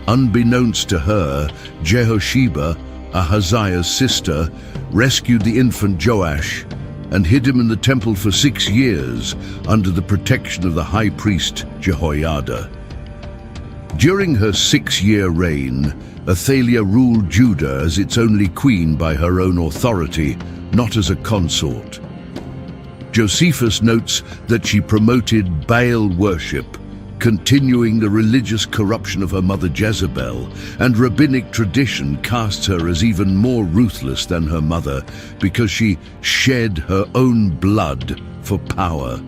Unbeknownst to her, Jehosheba, Ahaziah's sister, rescued the infant Joash and hid him in the temple for 6 years under the protection of the high priest Jehoiada. During her 6-year reign, Athalia ruled Judah as its only queen by her own authority, not as a consort. Josephus notes that she promoted Baal worship, continuing the religious corruption of her mother Jezebel, and rabbinic tradition casts her as even more ruthless than her mother because she shed her own blood for power.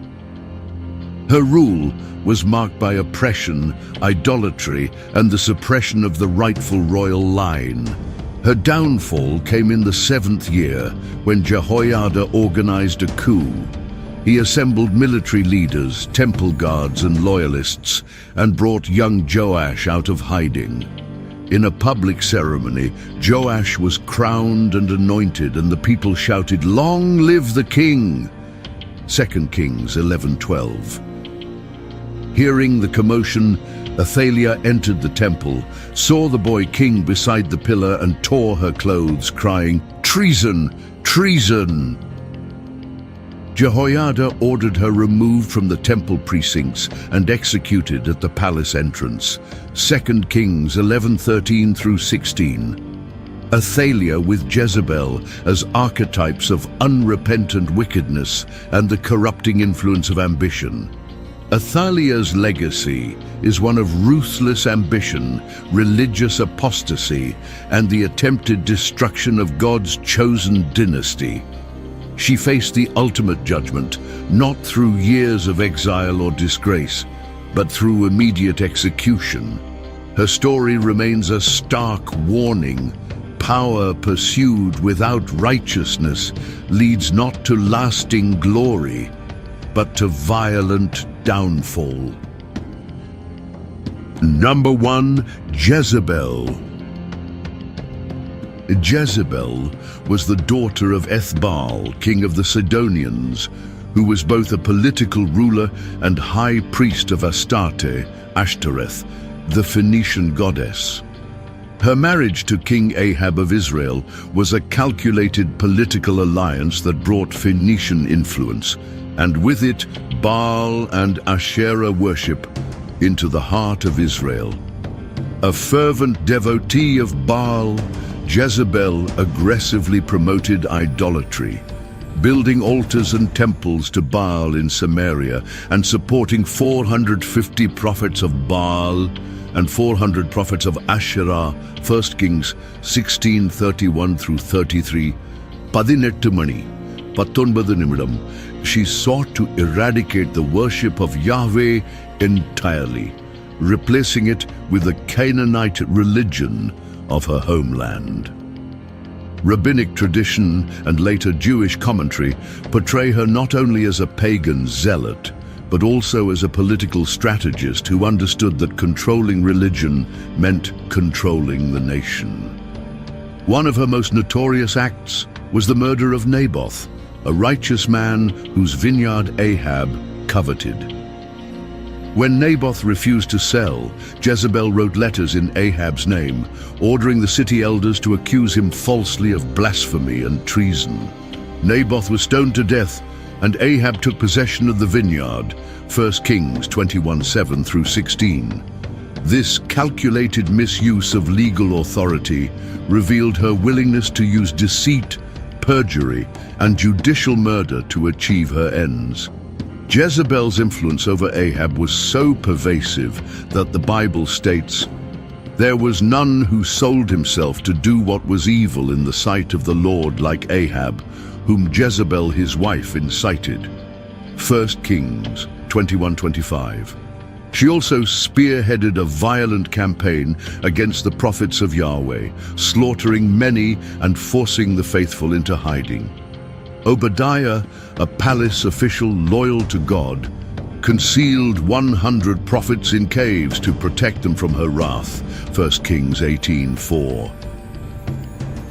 Her rule was marked by oppression, idolatry, and the suppression of the rightful royal line. Her downfall came in the 7th year when Jehoiada organized a coup. He assembled military leaders, temple guards, and loyalists, and brought young Joash out of hiding. In a public ceremony, Joash was crowned and anointed, and the people shouted, "Long live the king!" 2 Kings 11:12. Hearing the commotion, Athalia entered the temple, saw the boy king beside the pillar, and tore her clothes, crying, "Treason! Treason!" Jehoiada ordered her removed from the temple precincts and executed at the palace entrance. 2 Kings 11:13 through 16. Athalia with Jezebel as archetypes of unrepentant wickedness and the corrupting influence of ambition. Athalia's legacy is one of ruthless ambition, religious apostasy, and the attempted destruction of God's chosen dynasty. She faced the ultimate judgment, not through years of exile or disgrace, but through immediate execution. Her story remains a stark warning. Power pursued without righteousness leads not to lasting glory, but to violent downfall. Number 1. Jezebel. Jezebel was the daughter of Ethbaal, king of the Sidonians, who was both a political ruler and high priest of Astarte, Ashtoreth, the Phoenician goddess. Her marriage to King Ahab of Israel was a calculated political alliance that brought Phoenician influence, and with it Baal and Asherah worship, into the heart of Israel. A fervent devotee of Baal, Jezebel aggressively promoted idolatry, building altars and temples to Baal in Samaria and supporting 450 prophets of Baal and 400 prophets of Asherah. 1 Kings 16:31 through 33. 18 மணி 19 நிமிடம். She sought to eradicate the worship of Yahweh entirely, replacing it with the Canaanite religion of her homeland. Rabbinic tradition and later Jewish commentary portray her not only as a pagan zealot, but also as a political strategist who understood that controlling religion meant controlling the nation. One of her most notorious acts was the murder of Naboth, a righteous man whose vineyard Ahab coveted. When Naboth refused to sell, Jezebel wrote letters in Ahab's name, ordering the city elders to accuse him falsely of blasphemy and treason. Naboth was stoned to death, and Ahab took possession of the vineyard. 1 Kings 21:7 through 16. This calculated misuse of legal authority revealed her willingness to use deceit, perjury, and judicial murder to achieve her ends. Jezebel's influence over Ahab was so pervasive that the Bible states, "There was none who sold himself to do what was evil in the sight of the Lord like Ahab, whom Jezebel his wife incited." 1 Kings 21:25. She also spearheaded a violent campaign against the prophets of Yahweh, slaughtering many and forcing the faithful into hiding. Obadiah, a palace official loyal to God, concealed 100 prophets in caves to protect them from her wrath. 1 Kings 18:4.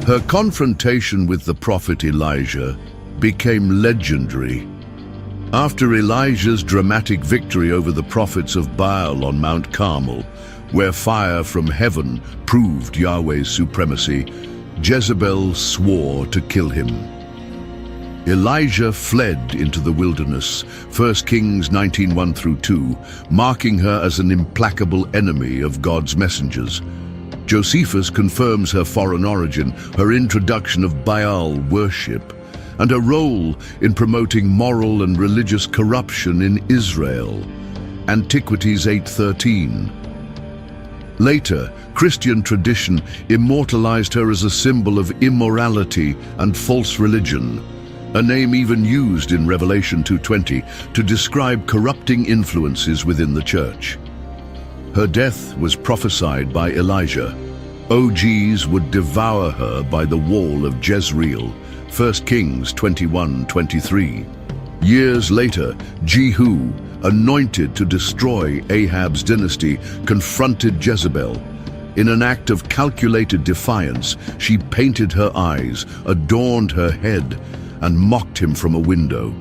Her confrontation with the prophet Elijah became legendary. After Elijah's dramatic victory over the prophets of Baal on Mount Carmel, where fire from heaven proved Yahweh's supremacy, Jezebel swore to kill him. Elijah fled into the wilderness, 1 Kings 19:1-2, marking her as an implacable enemy of God's messengers. Josephus confirms her foreign origin, her introduction of Baal worship, and her role in promoting moral and religious corruption in Israel. Antiquities 8:13. Later, Christian tradition immortalized her as a symbol of immorality and false religion, a name even used in Revelation 2:20 to describe corrupting influences within the church. Her death was prophesied by Elijah. OGs would devour her by the wall of Jezreel, 1 Kings 21:23. Years later, Jehu, anointed to destroy Ahab's dynasty, confronted Jezebel. In an act of calculated defiance, she painted her eyes, adorned her head, and mocked him from a window.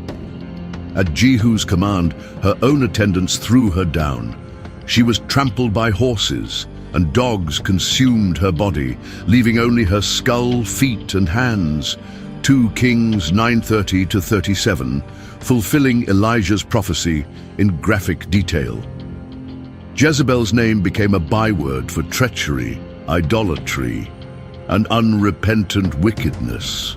At Jehu's command, her own attendants threw her down. She was trampled by horses, and dogs consumed her body, leaving only her skull, feet, and hands. 2 Kings 9:30-37, fulfilling Elijah's prophecy in graphic detail. Jezebel's name became a byword for treachery, idolatry, and unrepentant wickedness.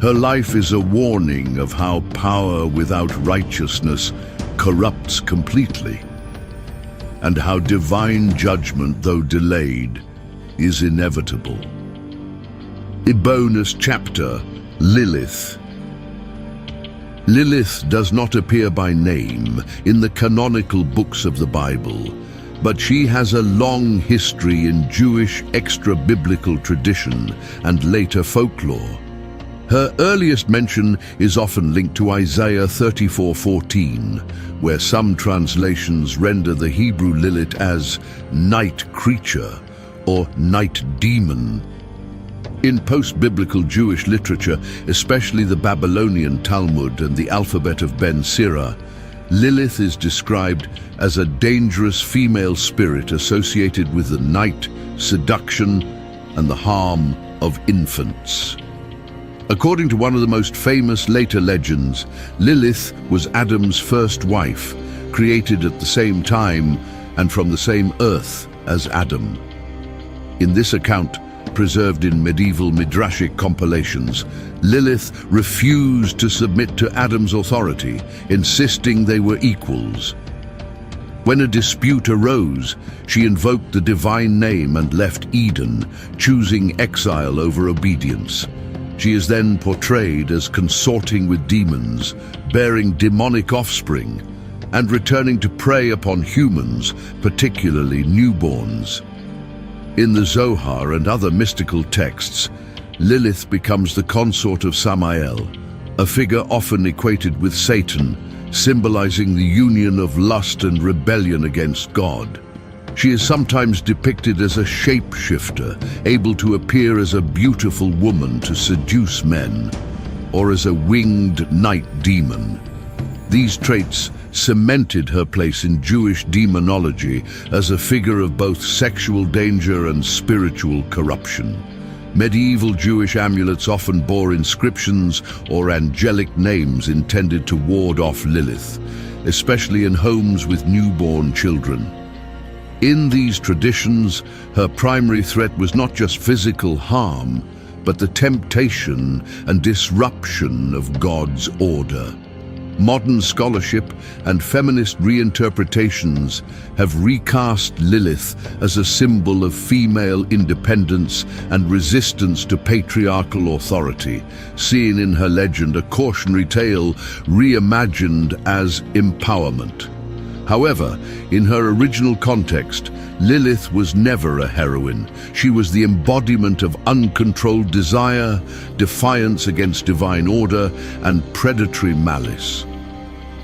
Her life is a warning of how power without righteousness corrupts completely, and how divine judgment, though delayed, is inevitable. A bonus chapter, Lilith. Lilith does not appear by name in the canonical books of the Bible, but she has a long history in Jewish extra-biblical tradition and later folklore. Her earliest mention is often linked to Isaiah 34:14, where some translations render the Hebrew Lilith as night creature or night demon. In post-biblical Jewish literature, especially the Babylonian Talmud and the alphabet of Ben Sira, Lilith is described as a dangerous female spirit associated with the night, seduction, and the harm of infants. According to one of the most famous later legends, Lilith was Adam's first wife, created at the same time and from the same earth as Adam. In this account, preserved in medieval midrashic compilations, Lilith refused to submit to Adam's authority, insisting they were equals. When a dispute arose, she invoked the divine name and left Eden, choosing exile over obedience. She is then portrayed as consorting with demons, bearing demonic offspring, and returning to prey upon humans, particularly newborns. In the Zohar and other mystical texts, Lilith becomes the consort of Samael, a figure often equated with Satan, symbolizing the union of lust and rebellion against God. She is sometimes depicted as a shapeshifter, able to appear as a beautiful woman to seduce men, or as a winged night demon. These traits cemented her place in Jewish demonology as a figure of both sexual danger and spiritual corruption. Medieval Jewish amulets often bore inscriptions or angelic names intended to ward off Lilith, especially in homes with newborn children. In these traditions, her primary threat was not just physical harm, but the temptation and disruption of God's order. Modern scholarship and feminist reinterpretations have recast Lilith as a symbol of female independence and resistance to patriarchal authority, seeing in her legend a cautionary tale reimagined as empowerment. However, in her original context, Lilith was never a heroine. She was the embodiment of uncontrolled desire, defiance against divine order, and predatory malice.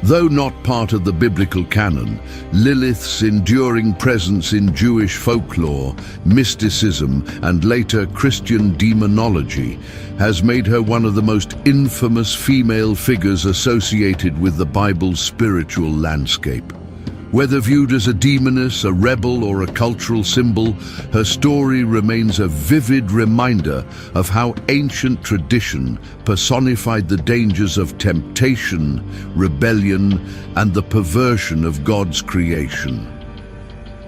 Though not part of the biblical canon, Lilith's enduring presence in Jewish folklore, mysticism, and later Christian demonology has made her one of the most infamous female figures associated with the Bible's spiritual landscape. Whether viewed as a demoness, a rebel, or a cultural symbol, her story remains a vivid reminder of how ancient tradition personified the dangers of temptation, rebellion, and the perversion of God's creation.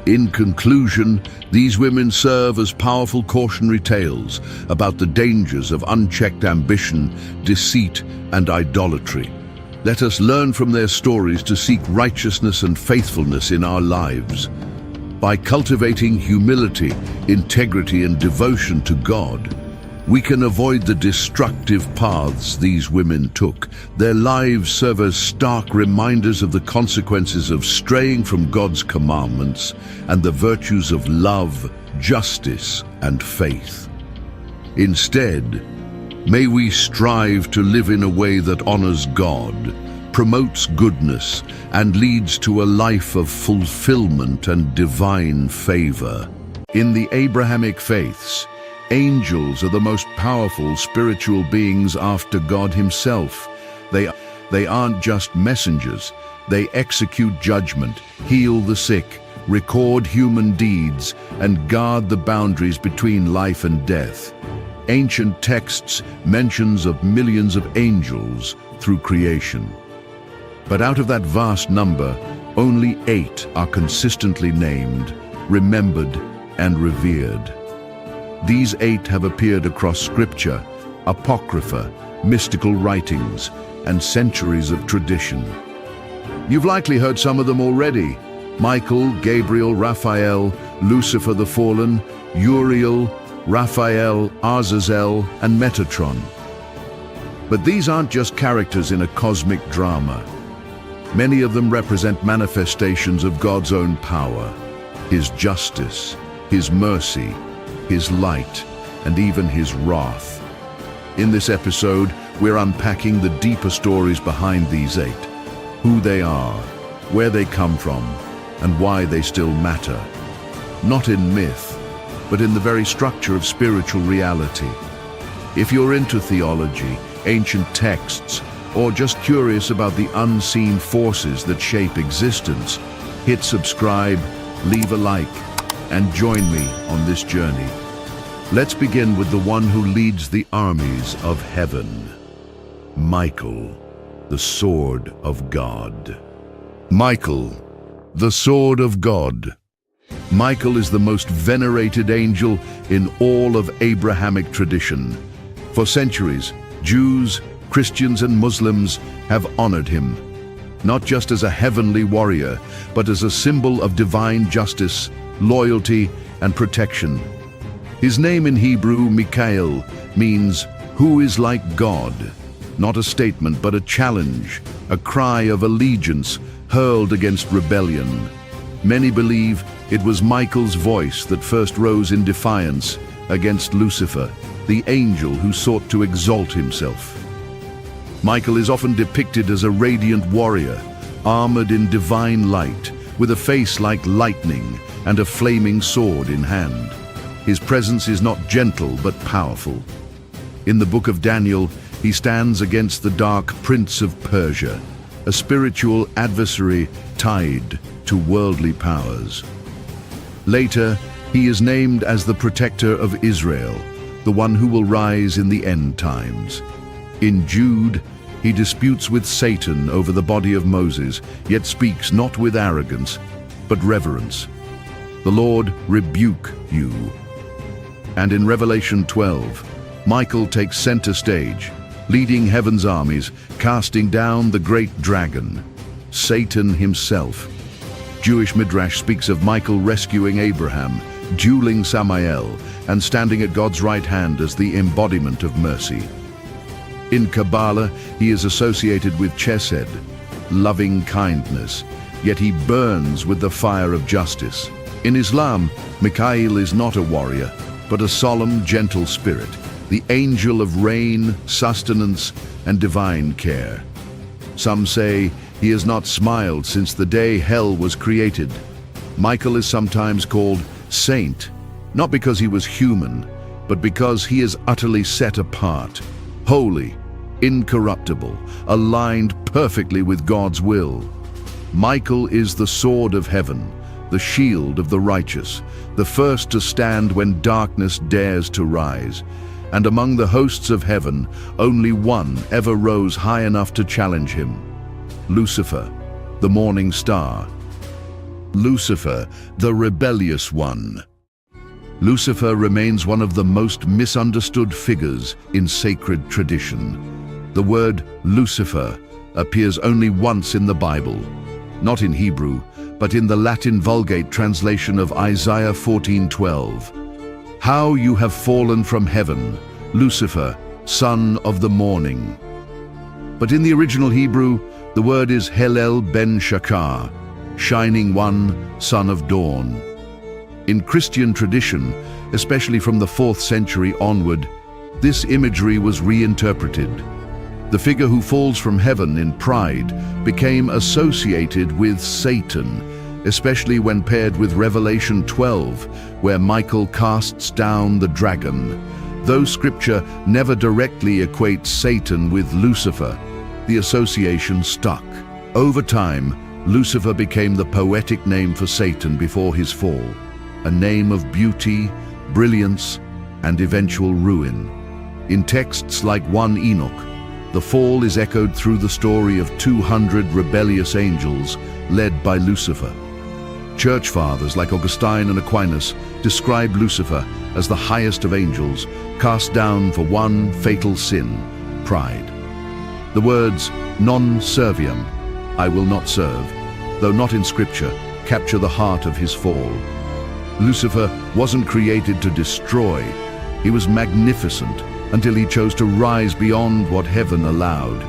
In conclusion, these women serve as powerful cautionary tales about the dangers of unchecked ambition, deceit, and idolatry. Let us learn from their stories to seek righteousness and faithfulness in our lives. By cultivating humility, integrity, and devotion to God, we can avoid the destructive paths these women took. Their lives serve as stark reminders of the consequences of straying from God's commandments and the virtues of love, justice, and faith. Instead, may we strive to live in a way that honors God, promotes goodness, and leads to a life of fulfillment and divine favor. In the Abrahamic faiths, angels are the most powerful spiritual beings after God himself. They aren't just messengers. They execute judgment, heal the sick, record human deeds, and guard the boundaries between life and death. Ancient texts mentions of millions of angels through creation. But out of that vast number, only 8 are consistently named, remembered, and revered. These 8 have appeared across scripture, apocrypha, mystical writings, and centuries of tradition. You've likely heard some of them already: Michael, Gabriel, Raphael, Lucifer the Fallen, Uriel, Raphael, Azrael, and Metatron. But these aren't just characters in a cosmic drama. Many of them represent manifestations of God's own power, his justice, his mercy, his light, and even his wrath. In this episode, we're unpacking the deeper stories behind these 8, who they are, where they come from, and why they still matter. Not in myth, but in the very structure of spiritual reality. If you're into theology, ancient texts, or just curious about the unseen forces that shape existence, hit subscribe, leave a like, and join me on this journey. Let's begin with the one who leads the armies of heaven, Michael, the sword of God. Michael, the sword of God. Michael is the most venerated angel in all of Abrahamic tradition. For centuries, Jews, Christians, and Muslims have honored him, not just as a heavenly warrior, but as a symbol of divine justice, loyalty, and protection. His name in Hebrew, Michael, means "who is like God," not a statement but a challenge, a cry of allegiance hurled against rebellion. Many believe it was Michael's voice that first rose in defiance against Lucifer, the angel who sought to exalt himself. Michael is often depicted as a radiant warrior, armored in divine light, with a face like lightning and a flaming sword in hand. His presence is not gentle but powerful. In the book of Daniel, he stands against the dark prince of Persia, a spiritual adversary tied to worldly powers. Later, he is named as the protector of Israel, the one who will rise in the end times. In Jude, he disputes with Satan over the body of Moses, yet speaks not with arrogance, but reverence. The Lord rebuke you. And in Revelation 12, Michael takes center stage, leading heaven's armies, casting down the great dragon, Satan himself. Jewish Midrash speaks of Michael rescuing Abraham, dueling Samael, and standing at God's right hand as the embodiment of mercy. In Kabbalah, he is associated with Chesed, loving kindness, yet he burns with the fire of justice. In Islam, Michael is not a warrior, but a solemn, gentle spirit, the angel of rain, sustenance, and divine care. Some say he has not smiled since the day hell was created. Michael is sometimes called saint, not because he was human, but because he is utterly set apart, holy, incorruptible, aligned perfectly with God's will. Michael is the sword of heaven, the shield of the righteous, the first to stand when darkness dares to rise. And among the hosts of heaven, only one ever rose high enough to challenge him: Lucifer, the morning star. Lucifer, the rebellious one. Lucifer remains one of the most misunderstood figures in sacred tradition. The word Lucifer appears only once in the Bible, not in Hebrew, but in the Latin Vulgate translation of Isaiah 14:12. How you have fallen from heaven, Lucifer, son of the morning. But in the original Hebrew, the word is Hillel ben Shakar, shining one, son of dawn. In Christian tradition, especially from the 4th century onward, this imagery was reinterpreted. The figure who falls from heaven in pride became associated with Satan, especially when paired with Revelation 12, where Michael casts down the dragon. Though Scripture never directly equates Satan with Lucifer, the association stuck. Over time, Lucifer became the poetic name for Satan before his fall, a name of beauty, brilliance, and eventual ruin. In texts like 1 Enoch, the fall is echoed through the story of 200 rebellious angels led by Lucifer. Church fathers like Augustine and Aquinas describe Lucifer as the highest of angels, cast down for one fatal sin: pride. The words non serviam, I will not serve, though not in Scripture, capture the heart of his fall. Lucifer wasn't created to destroy. He was magnificent until he chose to rise beyond what heaven allowed.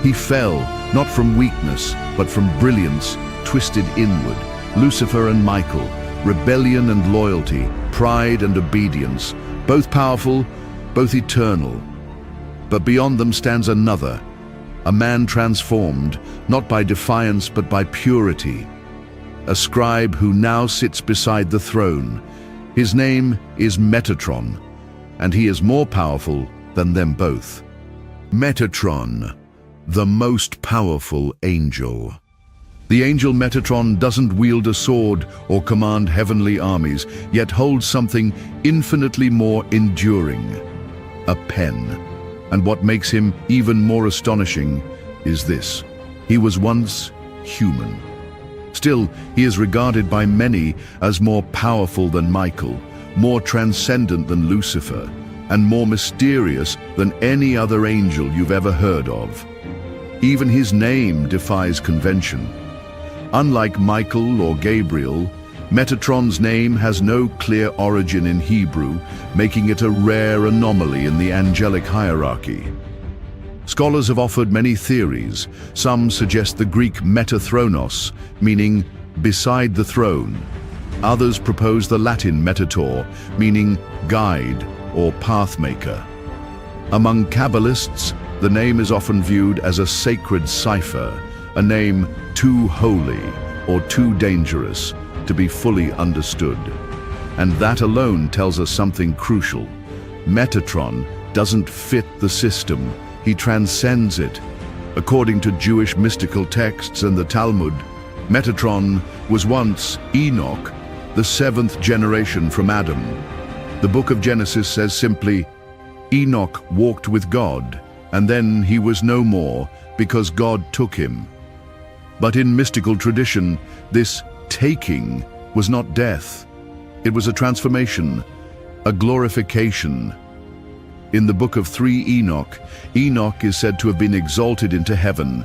He fell, not from weakness, but from brilliance, twisted inward. Lucifer and Michael, rebellion and loyalty, pride and obedience, both powerful, both eternal. But beyond them stands another, a man transformed, not by defiance but by purity. A scribe who now sits beside the throne. His name is Metatron, and he is more powerful than them both. Metatron, the most powerful angel. The angel Metatron doesn't wield a sword or command heavenly armies, yet holds something infinitely more enduring: a pen. And what makes him even more astonishing is this: he was once human. Still, he is regarded by many as more powerful than Michael, more transcendent than Lucifer, and more mysterious than any other angel you've ever heard of. Even his name defies convention. Unlike Michael or Gabriel, Metatron's name has no clear origin in Hebrew, making it a rare anomaly in the angelic hierarchy. Scholars have offered many theories. Some suggest the Greek metathronos, meaning beside the throne. Others propose the Latin metator, meaning guide or pathmaker. Among Kabbalists, the name is often viewed as a sacred cipher, a name too holy or too dangerous to be fully understood. And that alone tells us something crucial. Metatron doesn't fit the system, he transcends it. According to Jewish mystical texts and the Talmud, Metatron was once Enoch, the 7th generation from Adam. The book of Genesis says simply, Enoch walked with God, and then he was no more because God took him. But in mystical tradition, this taking was not death. It was a transformation, a glorification. In the book of 3 Enoch, Enoch is said to have been exalted into heaven,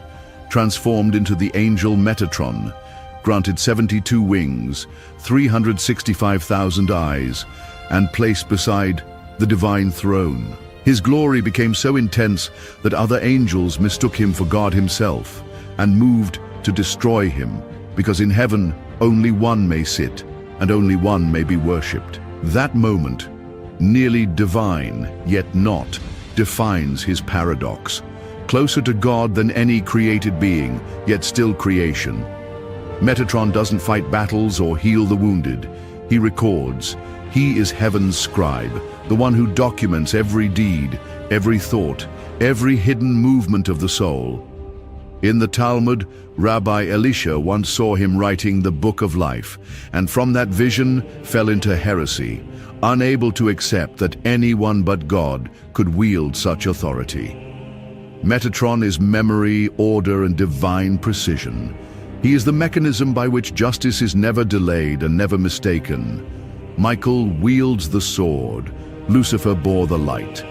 transformed into the angel Metatron, granted 72 wings, 365,000 eyes, and placed beside the divine throne. His glory became so intense that other angels mistook him for God himself and moved to destroy him, because in heaven only one may sit and only one may be worshipped. That moment, nearly divine yet not, defines his paradox. Closer to God than any created being, yet still creation. Metatron doesn't fight battles or heal the wounded. He records. He is heaven's scribe, the one who documents every deed, every thought, every hidden movement of the soul. In the Talmud, Rabbi Elisha once saw him writing the Book of Life, and from that vision fell into heresy, unable to accept that anyone but God could wield such authority. Metatron is memory, order, and divine precision. He is the mechanism by which justice is never delayed and never mistaken. Michael wields the sword, Lucifer bore the light.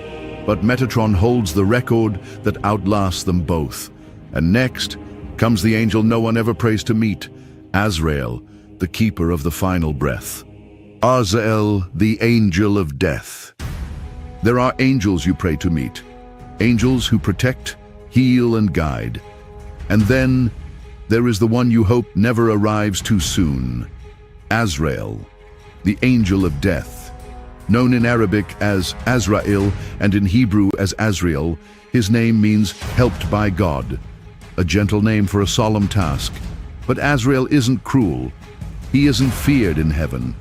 But Metatron holds the record that outlasts them both. And next comes the angel no one ever prays to meet, Azrael, the keeper of the final breath. Azrael, the angel of death. There are angels you pray to meet, angels who protect, heal, and guide. And then there is the one you hope never arrives too soon, Azrael, the angel of death. Known in Arabic as Azrael and in Hebrew as Azrael, his name means helped by God, a gentle name for a solemn task. But Azrael isn't cruel. He isn't feared in heaven.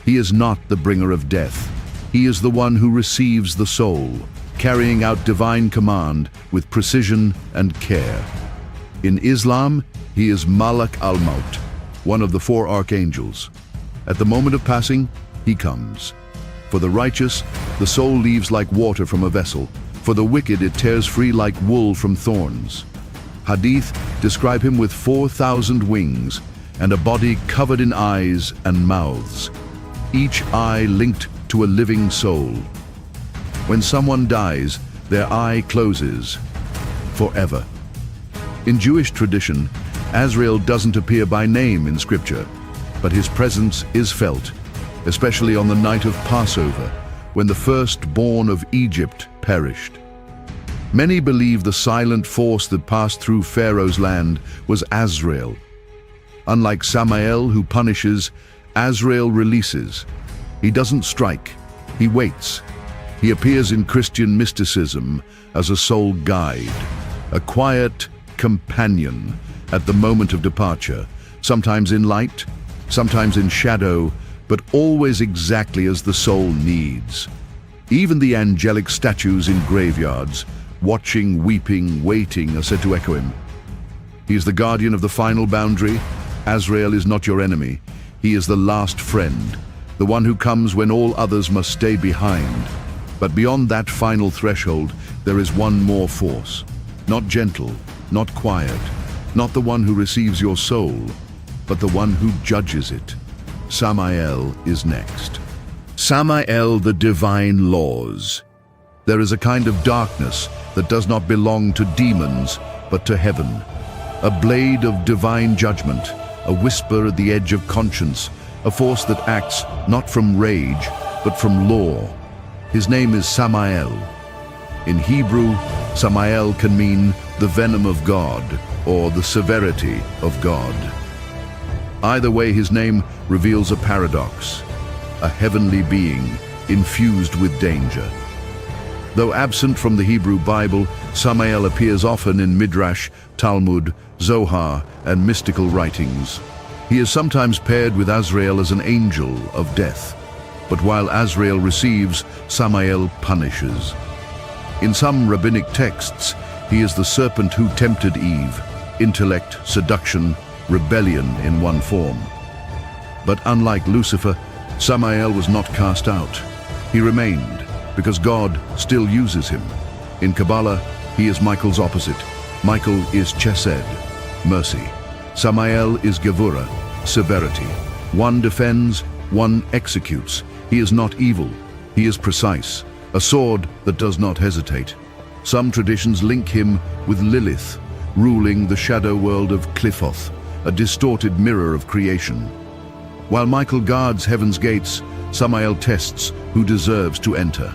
He is not the bringer of death. He is the one who receives the soul, carrying out divine command with precision and care. In Islam, he is Malak al-Maut, one of the 4 archangels. At the moment of passing, he comes. For the righteous, the soul leaves like water from a vessel. For the wicked, it tears free like wool from thorns. Hadith describe him with 4,000 wings and a body covered in eyes and mouths, each eye linked to a living soul. When someone dies, their eye closes forever. In Jewish tradition, Azrael doesn't appear by name in Scripture, but his presence is felt, especially on the night of Passover, when the firstborn of Egypt perished. Many believe the silent force that passed through Pharaoh's land was Azrael. Unlike Samael, who punishes, Azrael releases. He doesn't strike, he waits. He appears in Christian mysticism as a soul guide, a quiet companion at the moment of departure, sometimes in light, sometimes in shadow, but always exactly as the soul needs. Even the angelic statues in graveyards, watching, weeping, waiting, are said to echo him. He is the guardian of the final boundary. Azrael is not your enemy. He is the last friend, the one who comes when all others must stay behind. But beyond that final threshold, there is one more force. Not gentle, not quiet, not the one who receives your soul, but the one who judges it. Samael is next. Samael, the divine laws. There is a kind of darkness that does not belong to demons, but to heaven. A blade of divine judgment, a whisper at the edge of conscience, a force that acts not from rage, but from law. His name is Samael. In Hebrew, Samael can mean the venom of God or the severity of God. Either way, his name reveals a paradox, a heavenly being infused with danger. Though absent from the Hebrew Bible, Samael appears often in Midrash, Talmud, Zohar, and mystical writings. He is sometimes paired with Azrael as an angel of death. But while Azrael receives, Samael punishes. In some rabbinic texts, he is the serpent who tempted Eve, intellect, seduction, rebellion in one form. But unlike Lucifer, Samael was not cast out. He remained, because God still uses him. In Kabbalah, he is Michael's opposite. Michael is Chesed, mercy. Samael is Gevurah, severity. One defends, one executes. He is not evil, he is precise, a sword that does not hesitate. Some traditions link him with Lilith, ruling the shadow world of Qliphoth, a distorted mirror of creation. While Michael guards heaven's gates, Samael tests who deserves to enter.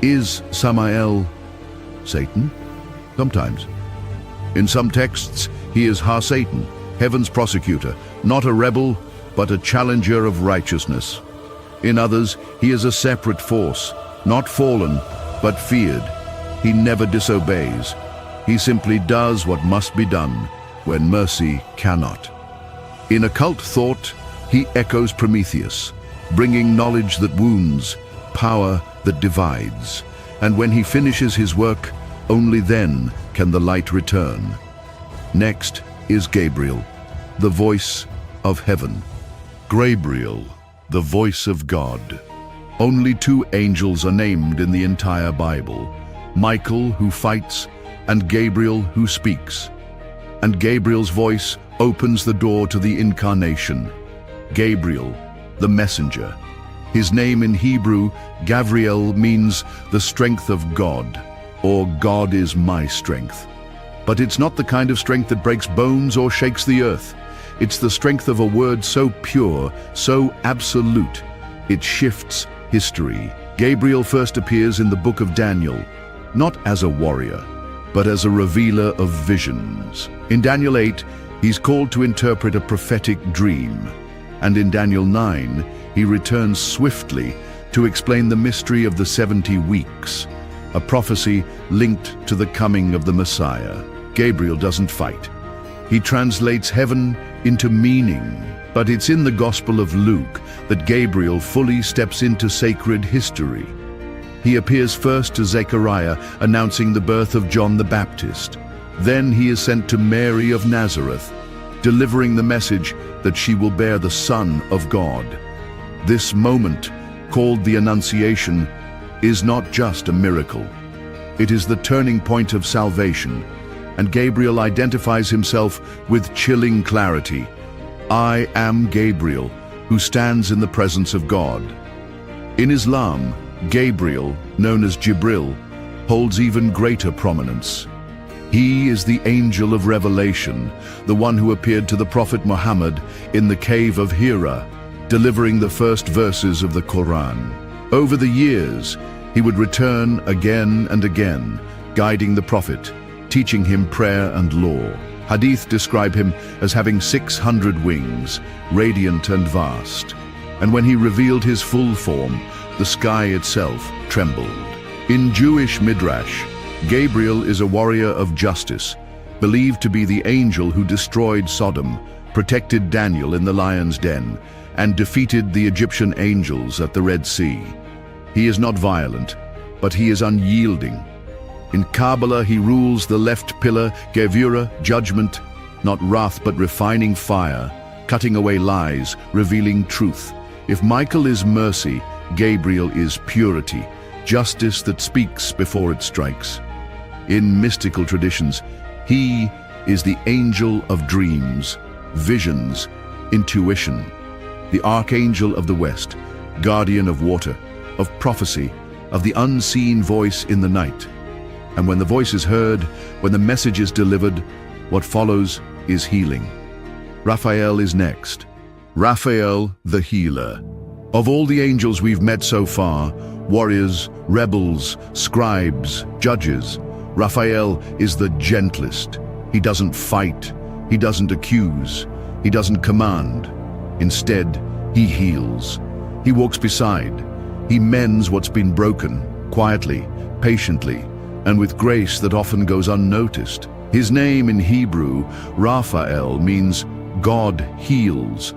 Is Samael Satan? Sometimes. In some texts, he is Ha-Satan, heaven's prosecutor, not a rebel, but a challenger of righteousness. In others, he is a separate force, not fallen, but feared. He never disobeys. He simply does what must be done when mercy cannot. In occult thought, he echoes Prometheus, bringing knowledge that wounds, power that divides. And when he finishes his work, only then can the light return. Next is Gabriel, the voice of heaven. Gabriel, the voice of God. Only 2 angels are named in the entire Bible: Michael, who fights, and Gabriel, who speaks. And Gabriel's voice opens the door to the incarnation. Gabriel, the messenger. His name in Hebrew, Gabriel, means the strength of God, or God is my strength. But it's not the kind of strength that breaks bones or shakes the earth. It's the strength of a word so pure, so absolute, it shifts history. Gabriel first appears in the book of Daniel, not as a warrior, but as a revealer of visions. In Daniel 8, he's called to interpret a prophetic dream. And in Daniel 9, he returns swiftly to explain the mystery of the 70 weeks, a prophecy linked to the coming of the Messiah. Gabriel doesn't fight. He translates heaven into meaning. But it's in the Gospel of Luke that Gabriel fully steps into sacred history. He appears first to Zechariah, announcing the birth of John the Baptist. Then he is sent to Mary of Nazareth, delivering the message that she will bear the Son of God. This moment, called the Annunciation, is not just a miracle. It is the turning point of salvation, and Gabriel identifies himself with chilling clarity. I am Gabriel, who stands in the presence of God. In Islam, Gabriel, known as Jibril, holds even greater prominence. He is the angel of revelation, the one who appeared to the Prophet Muhammad in the cave of Hira, delivering the first verses of the Quran. Over the years, he would return again and again, guiding the Prophet, teaching him prayer and law. Hadith describe him as having 600 wings, radiant and vast. And when he revealed his full form, the sky itself trembled. In Jewish Midrash, Gabriel is a warrior of justice, believed to be the angel who destroyed Sodom, protected Daniel in the lion's den, and defeated the Egyptian angels at the Red Sea. He is not violent, but he is unyielding. In Kabbalah, he rules the left pillar, Gevurah, judgment, not wrath but refining fire, cutting away lies, revealing truth. If Michael is mercy, Gabriel is purity, justice that speaks before it strikes. In mystical traditions, he is the angel of dreams, visions, intuition, the archangel of the West, guardian of water, of prophecy, of the unseen voice in the night. And when the voice is heard, when the message is delivered, what follows is healing. Raphael is next. Raphael, the healer. Of all the angels we've met so far, warriors, rebels, scribes, judges, Raphael is the gentlest. He doesn't fight, he doesn't accuse, he doesn't command. Instead, he heals. He walks beside. He mends what's been broken, quietly, patiently, and with grace that often goes unnoticed. His name in Hebrew, Raphael, means God heals.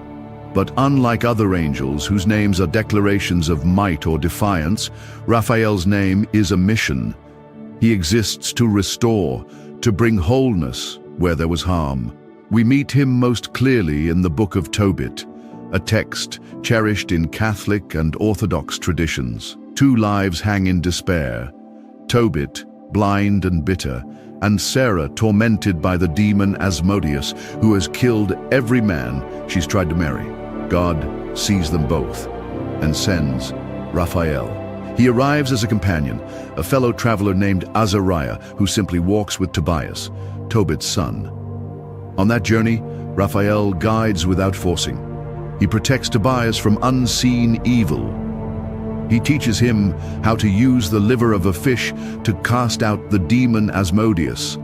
But unlike other angels whose names are declarations of might or defiance, Raphael's name is a mission. He exists to restore, to bring wholeness where there was harm. We meet him most clearly in the Book of Tobit, a text cherished in Catholic and Orthodox traditions. 2 lives hang in despair: Tobit, blind and bitter, and Sarah, tormented by the demon Asmodeus, who has killed every man she's tried to marry. God sees them both and sends Raphael. He arrives as a companion, a fellow traveler named Azrael, who simply walks with Tobias, Tobit's son. On that journey, Raphael guides without forcing. He protects Tobias from unseen evil. He teaches him how to use the liver of a fish to cast out the demon Asmodeus,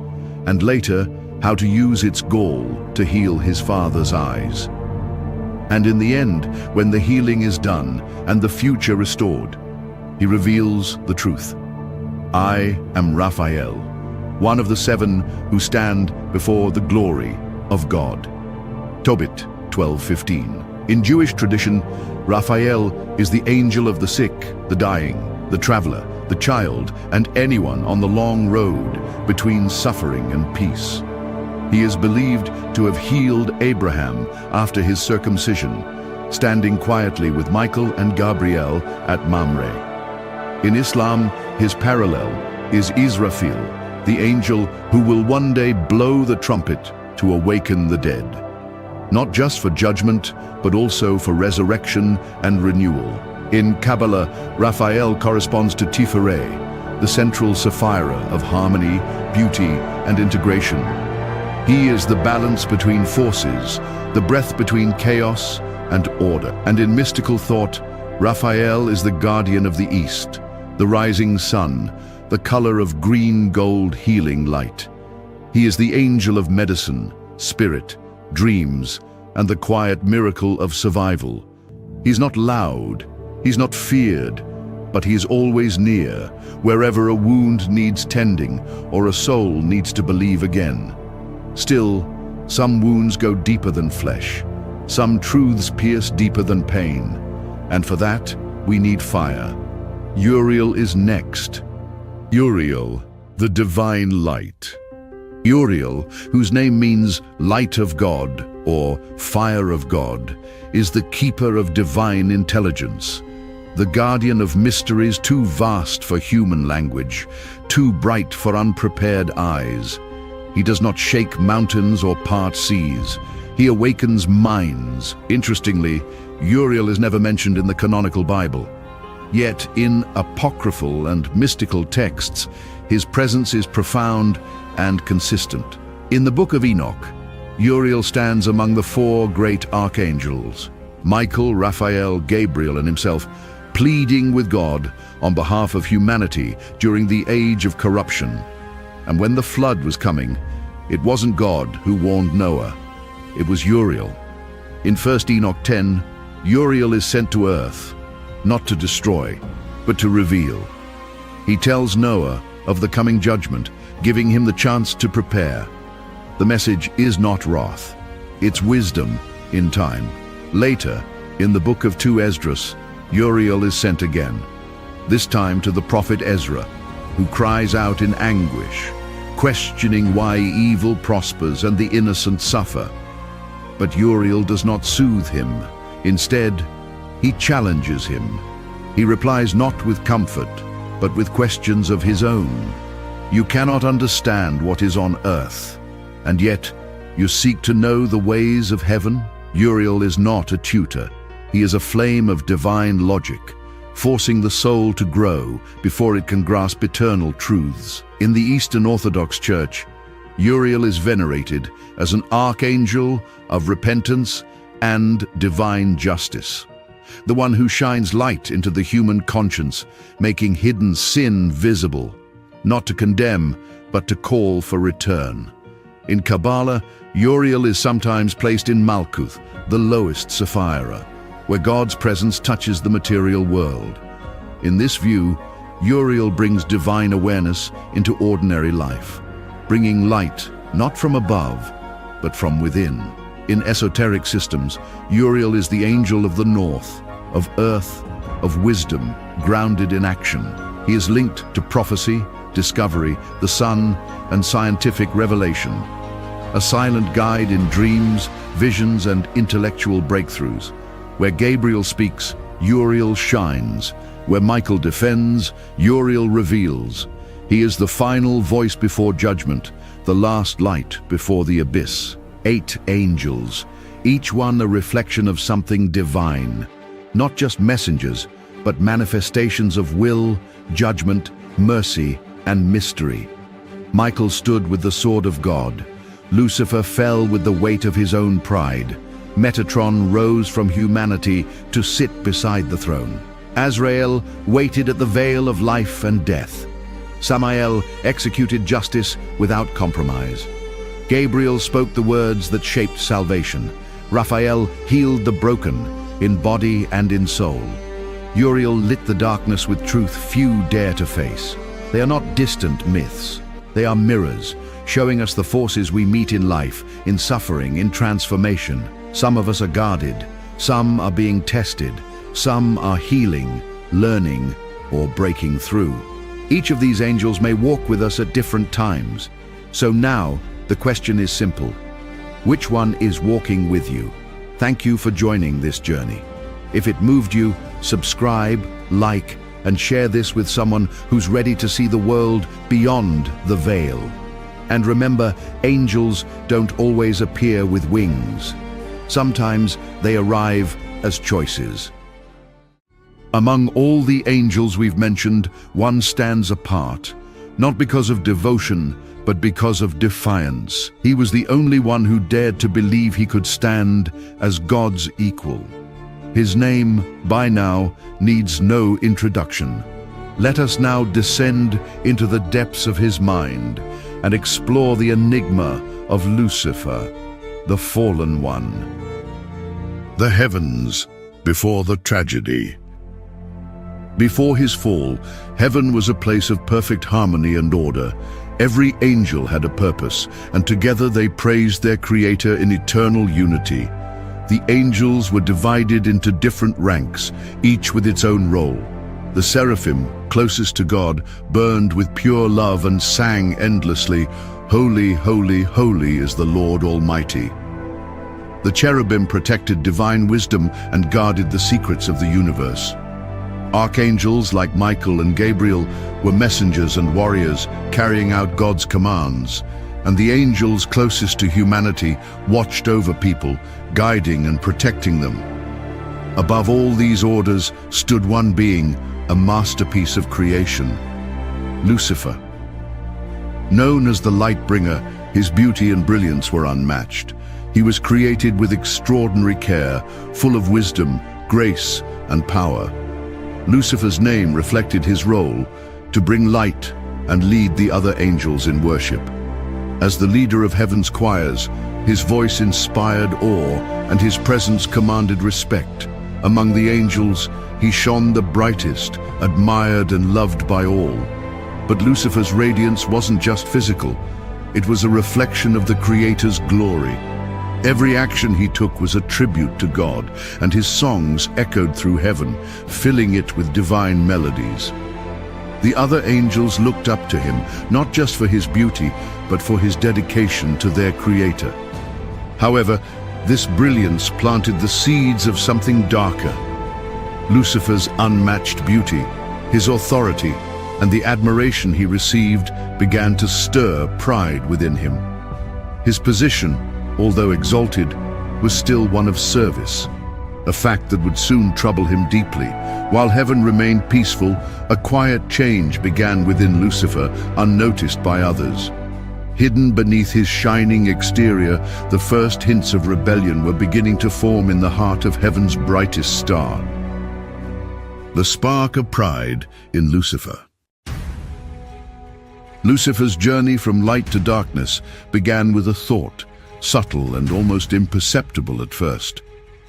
and later how to use its gall to heal his father's eyes. And in the end, when the healing is done and the future restored, he reveals the truth. I am Raphael, one of the 7 who stand before the glory of God. Tobit 12:15. In Jewish tradition, Raphael is the angel of the sick, the dying, the traveler, the child, and anyone on the long road between suffering and peace. He is believed to have healed Abraham after his circumcision, standing quietly with Michael and Gabriel at Mamre. In Islam, his parallel is Israfil, the angel who will one day blow the trumpet to awaken the dead, not just for judgment, but also for resurrection and renewal. In Kabbalah, Raphael corresponds to Tiferet, the central Sapphira of harmony, beauty, and integration. He is the balance between forces, the breath between chaos and order. And in mystical thought, Raphael is the guardian of the East, the rising sun, the color of green-gold healing light. He is the angel of medicine, spirit, dreams, and the quiet miracle of survival. He's not loud, he's not feared, but he is always near, wherever a wound needs tending or a soul needs to believe again. Still, some wounds go deeper than flesh, some truths pierce deeper than pain, and for that, we need fire. Uriel is next. Uriel, the divine light. Uriel, whose name means light of God or fire of God, is the keeper of divine intelligence, the guardian of mysteries too vast for human language, too bright for unprepared eyes. He does not shake mountains or part seas. He awakens minds. Interestingly, Uriel is never mentioned in the canonical Bible. Yet, in apocryphal and mystical texts, his presence is profound and consistent. In the book of Enoch, Uriel stands among the four great archangels, Michael, Raphael, Gabriel, and himself, pleading with God on behalf of humanity during the age of corruption. And when the flood was coming, it wasn't God who warned Noah, it was Uriel. In 1 Enoch 10, Uriel is sent to earth, not to destroy, but to reveal. He tells Noah of the coming judgment, giving him the chance to prepare. The message is not wrath, it's wisdom in time. Later, in the book of 2 Esdras, Uriel is sent again, this time to the prophet Ezra, who cries out in anguish, questioning why evil prospers and the innocent suffer. But Uriel does not soothe him. Instead, he challenges him. He replies not with comfort, but with questions of his own. You cannot understand what is on earth, and yet you seek to know the ways of heaven? Uriel is not a tutor. He is a flame of divine logic, forcing the soul to grow before it can grasp eternal truths. In the Eastern Orthodox Church, Uriel is venerated as an archangel of repentance and divine justice, the one who shines light into the human conscience, making hidden sin visible, not to condemn, but to call for return. In Kabbalah, Uriel is sometimes placed in Malkuth, the lowest Sapphira, where God's presence touches the material world. In this view, Uriel brings divine awareness into ordinary life, bringing light not from above, but from within. In esoteric systems, Uriel is the angel of the north, of earth, of wisdom, grounded in action. He is linked to prophecy, discovery, the sun, and scientific revelation, a silent guide in dreams, visions, and intellectual breakthroughs. Where Gabriel speaks, Uriel shines. Where Michael defends, Uriel reveals. He is the final voice before judgment, the last light before the abyss. 8 angels, each one a reflection of something divine. Not just messengers, but manifestations of will, judgment, mercy, and mystery. Michael stood with the sword of God. Lucifer fell with the weight of his own pride. Metatron rose from humanity to sit beside the throne. Azrael waited at the veil of life and death. Samael executed justice without compromise. Gabriel spoke the words that shaped salvation. Raphael healed the broken in body and in soul. Uriel lit the darkness with truth few dare to face. They are not distant myths. They are mirrors, showing us the forces we meet in life, in suffering, in transformation. Some of us are guarded, some are being tested, some are healing, learning, or breaking through. Each of these angels may walk with us at different times. So now, The question is simple. Which one is walking with you? Thank you for joining this journey. If it moved you, subscribe, like, and share this with someone who's ready to see the world beyond the veil. And remember, angels don't always appear with wings. Sometimes they arrive as choices. Among all the angels we've mentioned, one stands apart, not because of devotion, but because of defiance. He was the only one who dared to believe he could stand as God's equal. His name, by now, needs no introduction. Let us now descend into the depths of his mind and explore the enigma of Lucifer, the fallen one. The heavens before the tragedy. Before his fall, heaven was a place of perfect harmony and order. Every angel had a purpose, and together they praised their Creator in eternal unity. The angels were divided into different ranks, each with its own role. The seraphim, closest to God, burned with pure love and sang endlessly, "Holy, holy, holy is the Lord Almighty." The cherubim protected divine wisdom and guarded the secrets of the universe. Archangels like Michael and Gabriel were messengers and warriors carrying out God's commands, and the angels closest to humanity watched over people, guiding and protecting them. Above all these orders stood one being, a masterpiece of creation, Lucifer. Known as the light bringer, his beauty and brilliance were unmatched. He was created with extraordinary care, full of wisdom, grace, and power. Lucifer's name reflected his role to bring light and lead the other angels in worship. As the leader of heaven's choirs, his voice inspired awe and his presence commanded respect. Among the angels, he shone the brightest, admired and loved by all. But Lucifer's radiance wasn't just physical. It was a reflection of the Creator's glory. Every action he took was a tribute to God, and his songs echoed through heaven, filling it with divine melodies. The other angels looked up to him, not just for his beauty, but for his dedication to their Creator. However, this brilliance planted the seeds of something darker. Lucifer's unmatched beauty, his authority, and the admiration he received began to stir pride within him. His position, although exalted, was still one of service, a fact that would soon trouble him deeply. While heaven remained peaceful, a quiet change began within Lucifer, unnoticed by others. Hidden beneath his shining exterior, the first hints of rebellion were beginning to form in the heart of heaven's brightest star. The spark of pride in Lucifer. Lucifer's journey from light to darkness began with a thought, subtle and almost imperceptible at first.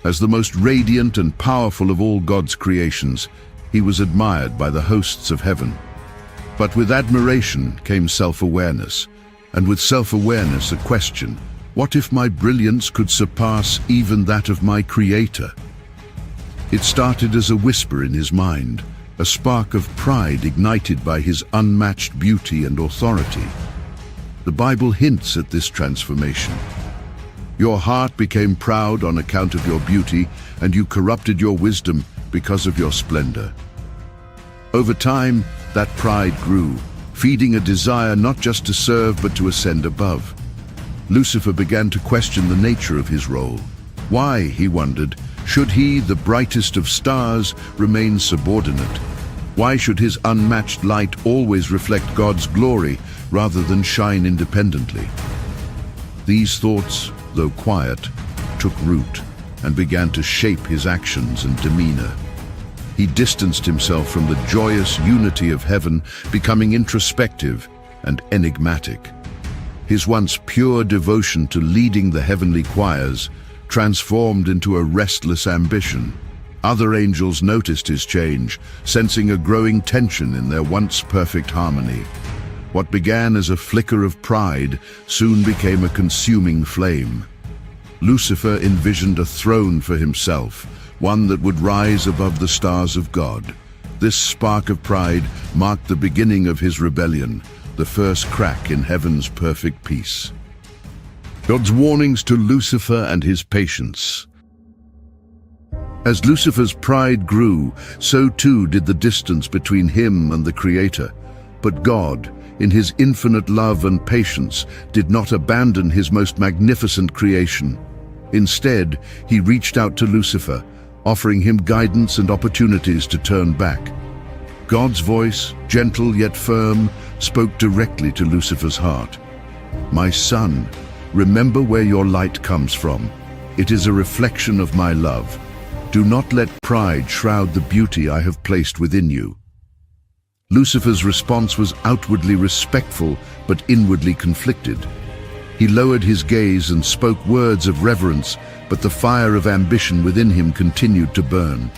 As the most radiant and powerful of all God's creations, he was admired by the hosts of heaven. But with admiration came self-awareness, and with self-awareness a question: what if my brilliance could surpass even that of my Creator? It started as a whisper in his mind, a spark of pride ignited by his unmatched beauty and authority. The Bible hints at this transformation. Your heart became proud on account of your beauty, and you corrupted your wisdom because of your splendor. Over time, that pride grew, feeding a desire not just to serve but to ascend above. Lucifer began to question the nature of his role. Why, he wondered, should he, the brightest of stars, remain subordinate? Why should his unmatched light always reflect God's glory rather than shine independently? These thoughts, though quiet, took root and began to shape his actions and demeanor. He distanced himself from the joyous unity of heaven, becoming introspective and enigmatic. His once pure devotion to leading the heavenly choirs transformed into a restless ambition. Other angels noticed his change, sensing a growing tension in their once perfect harmony. What began as a flicker of pride soon became a consuming flame. Lucifer envisioned a throne for himself, one that would rise above the stars of God. This spark of pride marked the beginning of his rebellion, the first crack in heaven's perfect peace. God's warnings to Lucifer and his patience. As Lucifer's pride grew, so too did the distance between him and the Creator. But God, in his infinite love and patience, did not abandon his most magnificent creation. Instead, he reached out to Lucifer, offering him guidance and opportunities to turn back. God's voice, gentle yet firm, spoke directly to Lucifer's heart. "My son, remember where your light comes from. It is a reflection of my love. Do not let pride shroud the beauty I have placed within you." Lucifer's response was outwardly respectful but inwardly conflicted. He lowered his gaze and spoke words of reverence, but the fire of ambition within him continued to burn.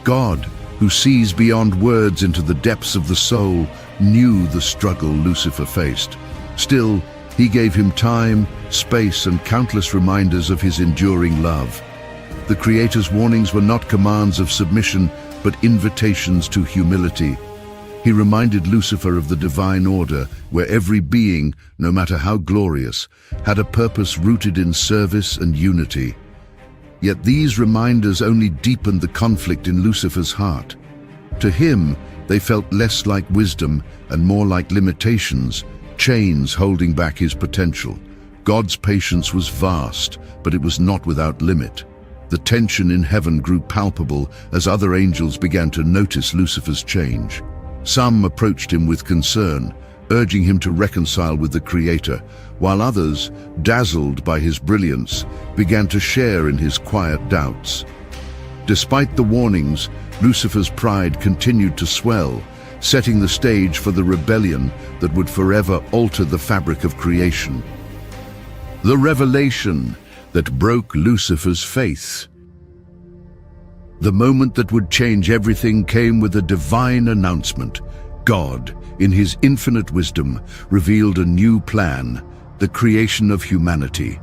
God, who sees beyond words into the depths of the soul, knew the struggle Lucifer faced. Still, he gave him time, space, and countless reminders of his enduring love. The Creator's warnings were not commands of submission, but invitations to humility. He reminded Lucifer of the divine order, where every being, no matter how glorious, had a purpose rooted in service and unity. Yet these reminders only deepened the conflict in Lucifer's heart. To him, they felt less like wisdom and more like limitations, chains holding back his potential. God's patience was vast, but it was not without limit. The tension in heaven grew palpable as other angels began to notice Lucifer's change. Some approached him with concern, urging him to reconcile with the Creator, while others, dazzled by his brilliance, began to share in his quiet doubts. Despite the warnings, Lucifer's pride continued to swell, setting the stage for the rebellion that would forever alter the fabric of creation. The revelation that broke Lucifer's faith. The moment that would change everything came with a divine announcement. God, in his infinite wisdom, revealed a new plan, the creation of humanity.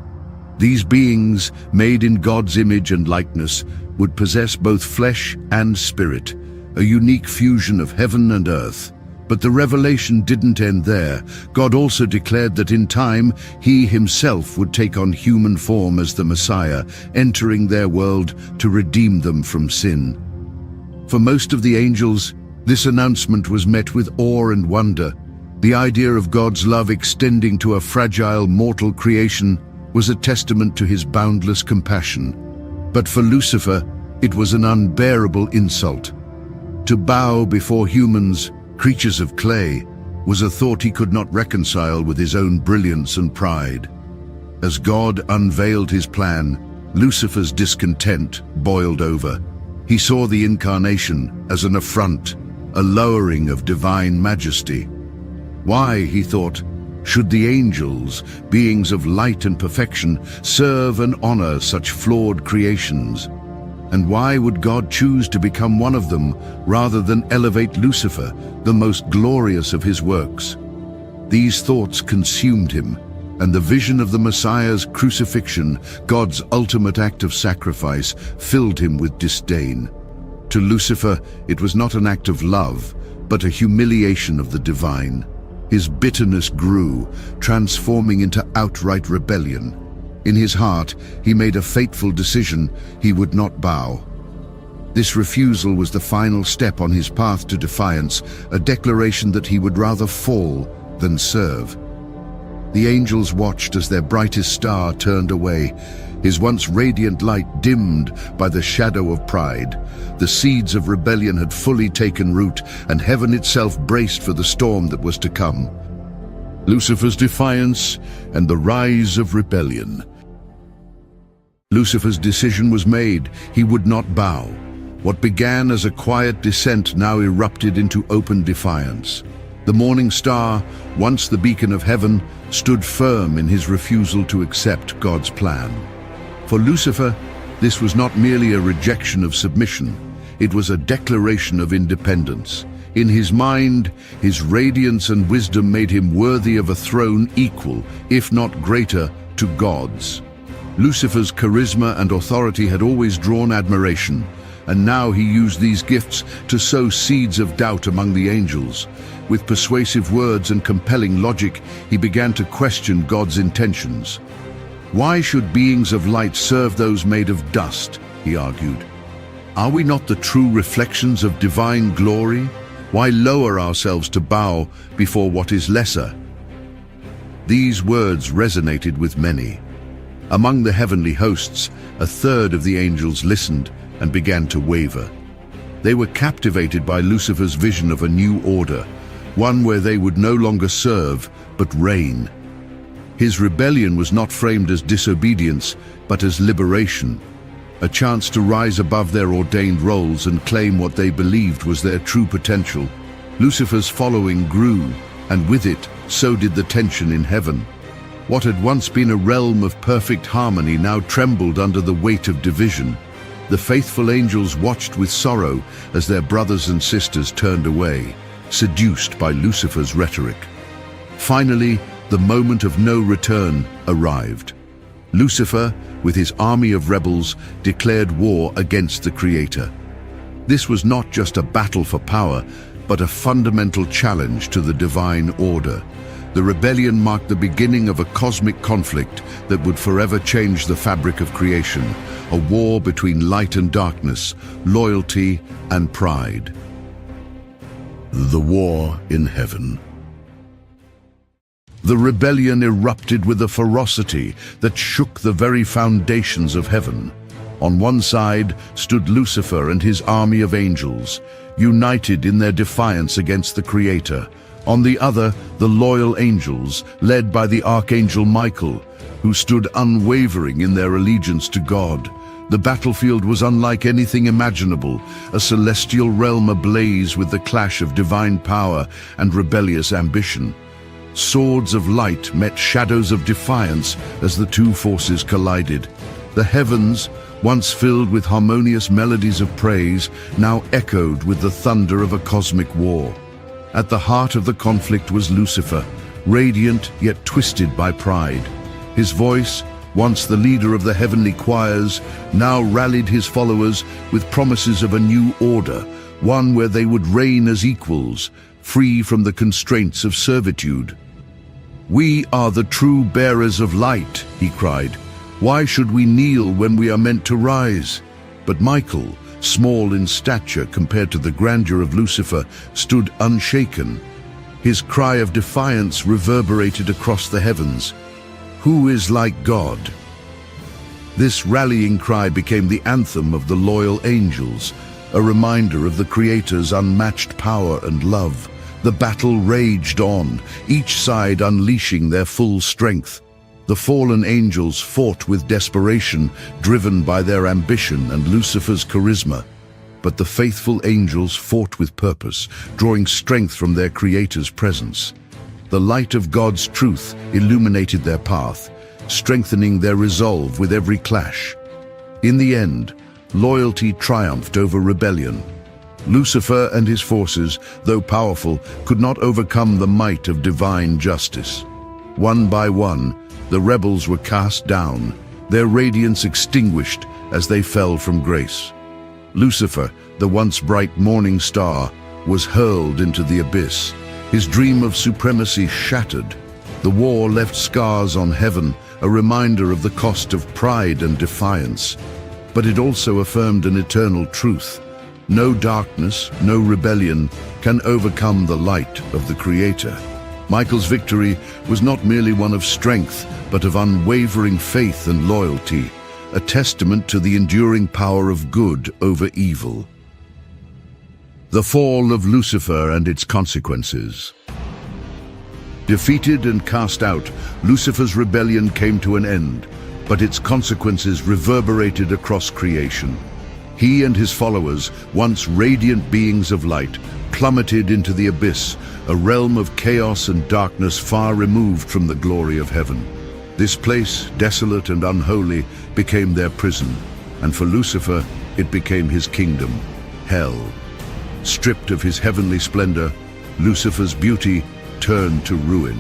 These beings, made in God's image and likeness, would possess both flesh and spirit, a unique fusion of heaven and earth. But the revelation didn't end there. God also declared that in time, he himself would take on human form as the Messiah, entering their world to redeem them from sin. For most of the angels, this announcement was met with awe and wonder. The idea of God's love extending to a fragile, mortal creation was a testament to his boundless compassion. But for Lucifer, it was an unbearable insult. To bow before humans, creatures of clay, was a thought he could not reconcile with his own brilliance and pride. As God unveiled his plan, Lucifer's discontent boiled over. He saw the incarnation as an affront, a lowering of divine majesty. Why, he thought, should the angels, beings of light and perfection, serve and honor such flawed creations? And why would God choose to become one of them rather than elevate Lucifer, the most glorious of his works? These thoughts consumed him, and the vision of the Messiah's crucifixion, God's ultimate act of sacrifice, filled him with disdain. To Lucifer, it was not an act of love, but a humiliation of the divine. His bitterness grew, transforming into outright rebellion. In his heart, he made a fateful decision: he would not bow. This refusal was the final step on his path to defiance, a declaration that he would rather fall than serve. The angels watched as their brightest star turned away, his once radiant light dimmed by the shadow of pride. The seeds of rebellion had fully taken root, and heaven itself braced for the storm that was to come. Lucifer's defiance and the rise of rebellion. Lucifer's decision was made. He would not bow. What began as a quiet dissent now erupted into open defiance. The morning star, once the beacon of heaven, stood firm in his refusal to accept God's plan. For Lucifer, this was not merely a rejection of submission. It was a declaration of independence. In his mind, his radiance and wisdom made him worthy of a throne equal, if not greater, to God's. Lucifer's charisma and authority had always drawn admiration, and now he used these gifts to sow seeds of doubt among the angels. With persuasive words and compelling logic, he began to question God's intentions. Why should beings of light serve those made of dust? He argued. Are we not the true reflections of divine glory? Why lower ourselves to bow before what is lesser? These words resonated with many. Among the heavenly hosts, a third of the angels listened and began to waver. They were captivated by Lucifer's vision of a new order, one where they would no longer serve, but reign. His rebellion was not framed as disobedience, but as liberation, a chance to rise above their ordained roles and claim what they believed was their true potential. Lucifer's following grew, and with it, so did the tension in heaven. What had once been a realm of perfect harmony now trembled under the weight of division. The faithful angels watched with sorrow as their brothers and sisters turned away, seduced by Lucifer's rhetoric. Finally, the moment of no return arrived. Lucifer, with his army of rebels, declared war against the Creator. This was not just a battle for power, but a fundamental challenge to the divine order. The rebellion marked the beginning of a cosmic conflict that would forever change the fabric of creation, a war between light and darkness, loyalty and pride. The war in heaven. The rebellion erupted with a ferocity that shook the very foundations of heaven. On one side stood Lucifer and his army of angels, united in their defiance against the Creator. On the other, the loyal angels, led by the archangel Michael, who stood unwavering in their allegiance to God. The battlefield was unlike anything imaginable, a celestial realm ablaze with the clash of divine power and rebellious ambition. Swords of light met shadows of defiance as the two forces collided. The heavens, once filled with harmonious melodies of praise, now echoed with the thunder of a cosmic war. At the heart of the conflict was Lucifer, radiant yet twisted by pride. His voice, once the leader of the heavenly choirs, now rallied his followers with promises of a new order, one where they would reign as equals, free from the constraints of servitude. "We are the true bearers of light," he cried. "Why should we kneel when we are meant to rise?" But Michael, small in stature compared to the grandeur of Lucifer, stood unshaken. His cry of defiance reverberated across the heavens. "Who is like God?" This rallying cry became the anthem of the loyal angels, a reminder of the Creator's unmatched power and love. The battle raged on, each side unleashing their full strength. The fallen angels fought with desperation, driven by their ambition and Lucifer's charisma. But the faithful angels fought with purpose, drawing strength from their Creator's presence. The light of God's truth illuminated their path, strengthening their resolve with every clash. In the end, loyalty triumphed over rebellion. Lucifer and his forces, though powerful, could not overcome the might of divine justice. One by one, the rebels were cast down, their radiance extinguished as they fell from grace. Lucifer, the once bright morning star, was hurled into the abyss, his dream of supremacy shattered. The war left scars on heaven, a reminder of the cost of pride and defiance. But it also affirmed an eternal truth. No darkness, no rebellion can overcome the light of the Creator. Michael's victory was not merely one of strength, but of unwavering faith and loyalty, a testament to the enduring power of good over evil. The fall of Lucifer and its consequences. Defeated and cast out, Lucifer's rebellion came to an end, but its consequences reverberated across creation. He and his followers, once radiant beings of light, plummeted into the abyss, a realm of chaos and darkness far removed from the glory of heaven. This place, desolate and unholy, became their prison, and for Lucifer, it became his kingdom, hell. Stripped of his heavenly splendor, Lucifer's beauty turned to ruin.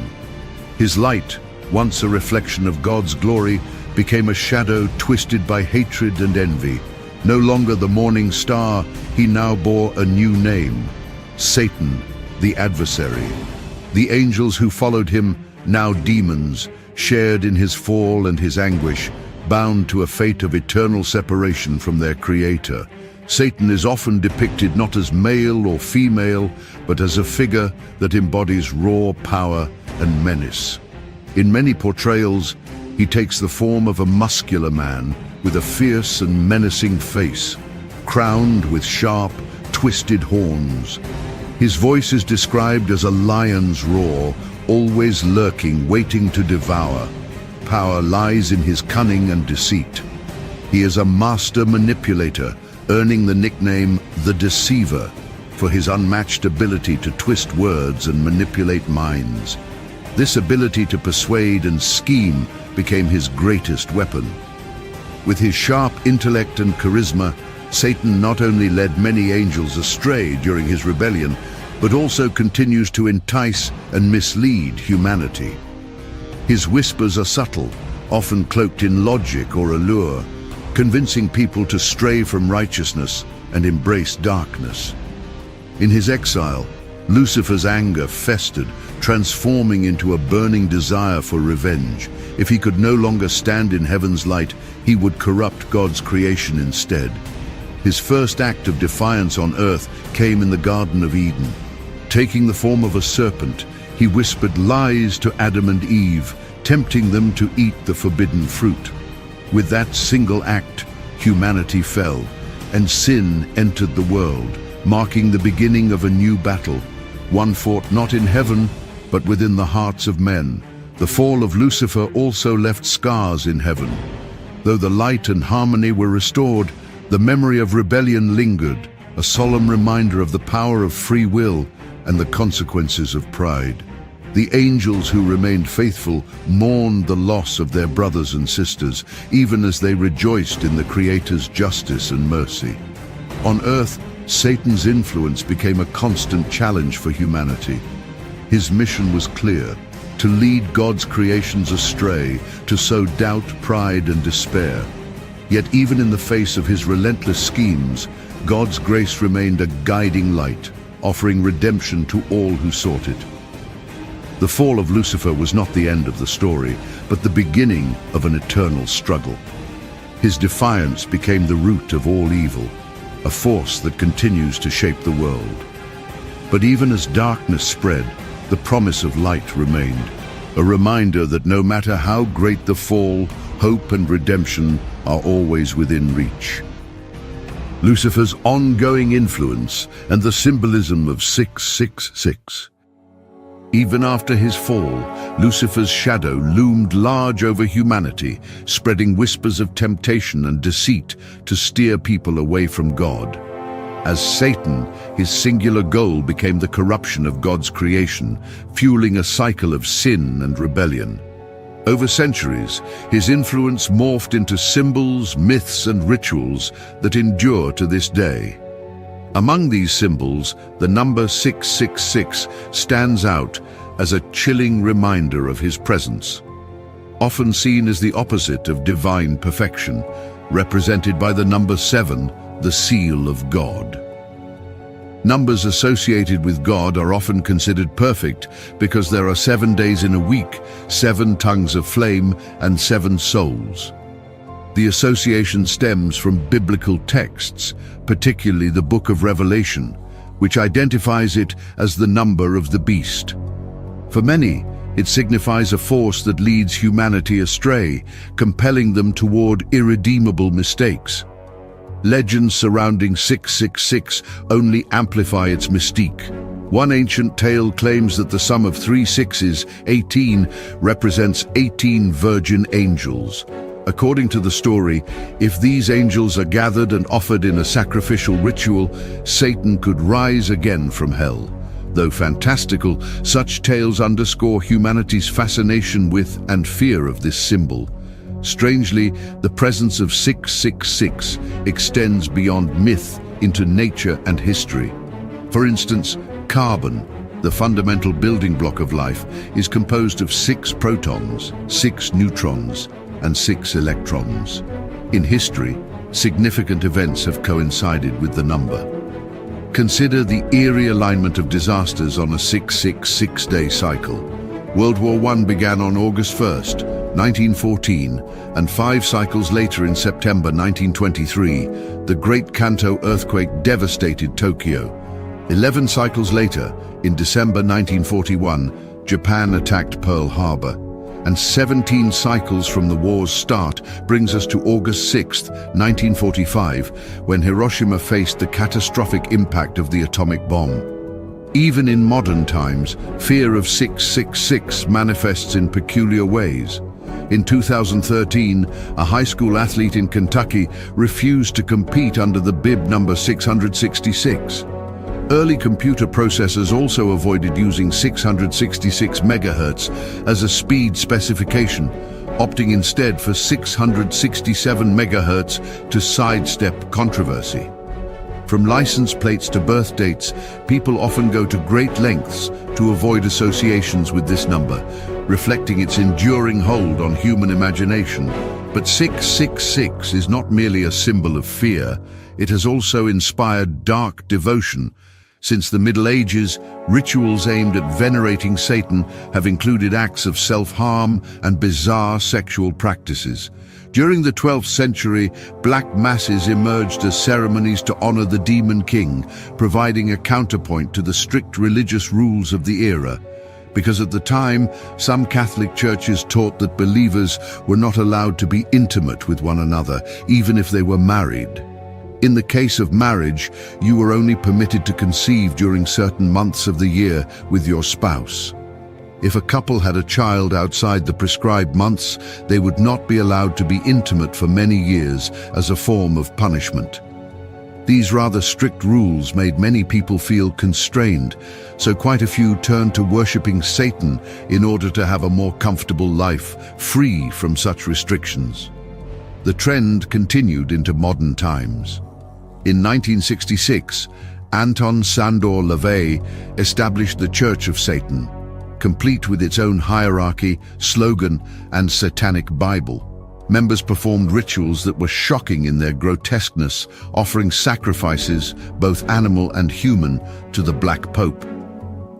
His light, once a reflection of God's glory, became a shadow twisted by hatred and envy. No longer the morning star, he now bore a new name, Satan, the adversary. The angels who followed him, now demons, shared in his fall and his anguish, bound to a fate of eternal separation from their Creator. Satan is often depicted not as male or female, but as a figure that embodies raw power and menace. In many portrayals, he takes the form of a muscular man with a fierce and menacing face, crowned with sharp, twisted horns. His voice is described as a lion's roar, always lurking, waiting to devour. Power lies in his cunning and deceit. He is a master manipulator, earning the nickname the Deceiver for his unmatched ability to twist words and manipulate minds. This ability to persuade and scheme became his greatest weapon. With his sharp intellect and charisma, Satan not only led many angels astray during his rebellion, but also continues to entice and mislead humanity. His whispers are subtle, often cloaked in logic or allure, convincing people to stray from righteousness and embrace darkness. In his exile, Lucifer's anger festered, transforming into a burning desire for revenge. If he could no longer stand in heaven's light, he would corrupt God's creation instead. His first act of defiance on earth came in the Garden of Eden. Taking the form of a serpent, he whispered lies to Adam and Eve, tempting them to eat the forbidden fruit. With that single act, humanity fell, and sin entered the world, marking the beginning of a new battle, one fought not in heaven, but within the hearts of men. The fall of Lucifer also left scars in heaven. Though the light and harmony were restored, the memory of rebellion lingered, a solemn reminder of the power of free will and the consequences of pride. The angels who remained faithful mourned the loss of their brothers and sisters, even as they rejoiced in the Creator's justice and mercy. On earth, Satan's influence became a constant challenge for humanity. His mission was clear: to lead God's creations astray, to sow doubt, pride, and despair. Yet even in the face of his relentless schemes, God's grace remained a guiding light, offering redemption to all who sought it. The fall of Lucifer was not the end of the story, but the beginning of an eternal struggle. His defiance became the root of all evil, a force that continues to shape the world. But even as darkness spread, the promise of light remained, a reminder that no matter how great the fall, hope and redemption are always within reach. Lucifer's ongoing influence and the symbolism of 666. Even after his fall, Lucifer's shadow loomed large over humanity, spreading whispers of temptation and deceit to steer people away from God. As Satan, his singular goal became the corruption of God's creation, fueling a cycle of sin and rebellion. Over centuries, his influence morphed into symbols, myths, and rituals that endure to this day. Among these symbols, the number 666 stands out as a chilling reminder of his presence. Often seen as the opposite of divine perfection, represented by the number 7, the seal of God. Numbers associated with God are often considered perfect because there are 7 days in a week, 7 tongues of flame, and 7 souls. The association stems from biblical texts, particularly the Book of Revelation, which identifies it as the number of the beast. For many, it signifies a force that leads humanity astray, compelling them toward irredeemable mistakes. Legends surrounding 666 only amplify its mystique. One ancient tale claims that the sum of 3 sixes, 18, represents 18 virgin angels. According to the story, if these angels are gathered and offered in a sacrificial ritual, Satan could rise again from hell. Though fantastical, such tales underscore humanity's fascination with and fear of this symbol. Strangely, the presence of 666 extends beyond myth into nature and history. For instance, carbon, the fundamental building block of life, is composed of 6 protons, 6 neutrons, and 6 electrons. In history, significant events have coincided with the number. Consider the eerie alignment of disasters on a 666-day cycle. World War I began on August 1st, 1914, and 5 cycles later in September 1923, the Great Kanto earthquake devastated Tokyo. 11 cycles later, in December 1941, Japan attacked Pearl Harbor. And 17 cycles from the war's start brings us to August 6, 1945, when Hiroshima faced the catastrophic impact of the atomic bomb. Even in modern times, fear of 666 manifests in peculiar ways. In 2013, a high school athlete in Kentucky refused to compete under the bib number 666. Early computer processors also avoided using 666 MHz as a speed specification, opting instead for 667 MHz to sidestep controversy. From license plates to birth dates, people often go to great lengths to avoid associations with this number, reflecting its enduring hold on human imagination. But 666 is not merely a symbol of fear, it has also inspired dark devotion. Since the Middle Ages, rituals aimed at venerating Satan have included acts of self-harm and bizarre sexual practices. During the 12th century, black masses emerged as ceremonies to honor the demon king, providing a counterpoint to the strict religious rules of the era. Because at the time, some Catholic churches taught that believers were not allowed to be intimate with one another, even if they were married. In the case of marriage, you were only permitted to conceive during certain months of the year with your spouse. If a couple had a child outside the prescribed months, they would not be allowed to be intimate for many years as a form of punishment. These rather strict rules made many people feel constrained, so quite a few turned to worshipping Satan in order to have a more comfortable life, free from such restrictions. The trend continued into modern times. In 1966, Anton Sandor Lavey established the Church of Satan, complete with its own hierarchy, slogan, and satanic Bible. Members performed rituals that were shocking in their grotesqueness, offering sacrifices, both animal and human, to the Black Pope.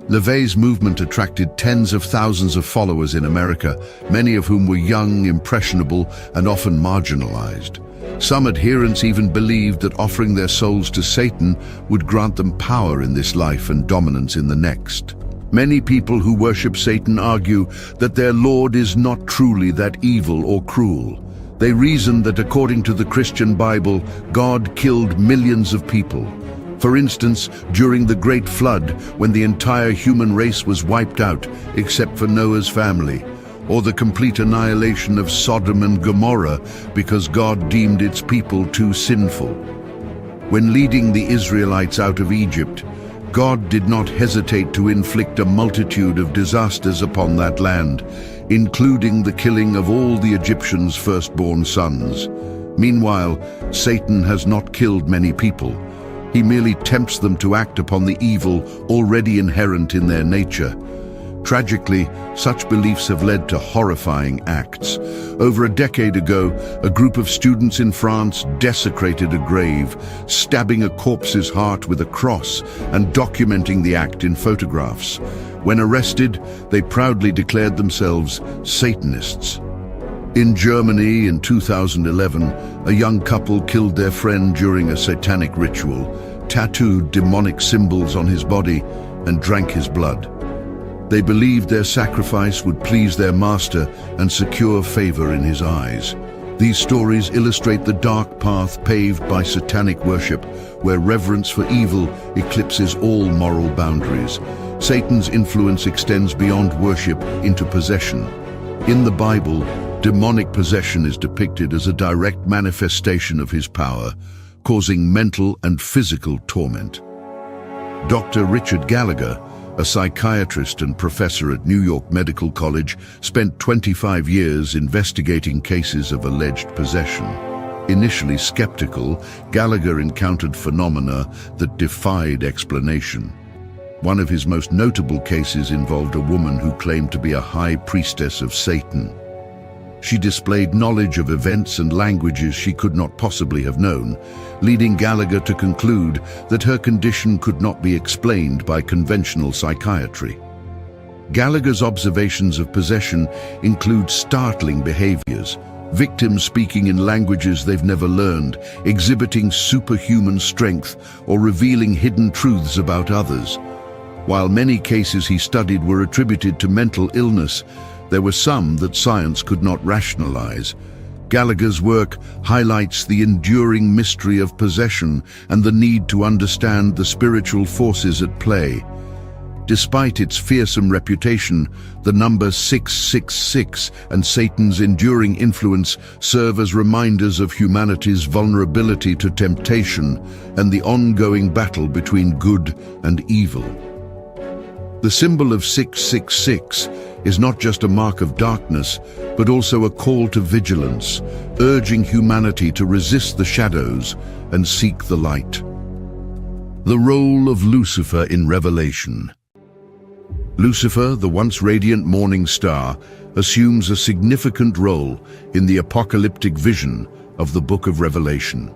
Lavey's movement attracted tens of thousands of followers in America, many of whom were young, impressionable, and often marginalized. Some adherents even believed that offering their souls to Satan would grant them power in this life and dominance in the next. Many people who worship Satan argue that their Lord is not truly that evil or cruel. They reason that according to the Christian Bible, God killed millions of people. For instance, during the Great Flood, when the entire human race was wiped out, except for Noah's family, or the complete annihilation of Sodom and Gomorrah because God deemed its people too sinful. When leading the Israelites out of Egypt, God did not hesitate to inflict a multitude of disasters upon that land, including the killing of all the Egyptians' firstborn sons. Meanwhile, Satan has not killed many people. He merely tempts them to act upon the evil already inherent in their nature. Tragically, such beliefs have led to horrifying acts. Over a decade ago, a group of students in France desecrated a grave, stabbing a corpse's heart with a cross and documenting the act in photographs. When arrested, they proudly declared themselves Satanists. In Germany in 2011, a young couple killed their friend during a satanic ritual, tattooed demonic symbols on his body, and drank his blood. They believed their sacrifice would please their master and secure favor in his eyes. These stories illustrate the dark path paved by satanic worship, where reverence for evil eclipses all moral boundaries. Satan's influence extends beyond worship into possession. In the Bible, demonic possession is depicted as a direct manifestation of his power, causing mental and physical torment. Dr. Richard Gallagher, a psychiatrist and professor at New York Medical College, spent 25 years investigating cases of alleged possession. Initially skeptical, Gallagher encountered phenomena that defied explanation. One of his most notable cases involved a woman who claimed to be a high priestess of Satan. She displayed knowledge of events and languages she could not possibly have known, leading Gallagher to conclude that her condition could not be explained by conventional psychiatry. Gallagher's observations of possession include startling behaviors, victims speaking in languages they've never learned, exhibiting superhuman strength, or revealing hidden truths about others. While many cases he studied were attributed to mental illness, there were some that science could not rationalize. Gallagher's work highlights the enduring mystery of possession and the need to understand the spiritual forces at play. Despite its fearsome reputation, the number 666 and Satan's enduring influence serve as reminders of humanity's vulnerability to temptation and the ongoing battle between good and evil. The symbol of 666 is not just a mark of darkness, but also a call to vigilance, urging humanity to resist the shadows and seek the light. The role of Lucifer in Revelation. Lucifer, the once radiant morning star, assumes a significant role in the apocalyptic vision of the Book of Revelation.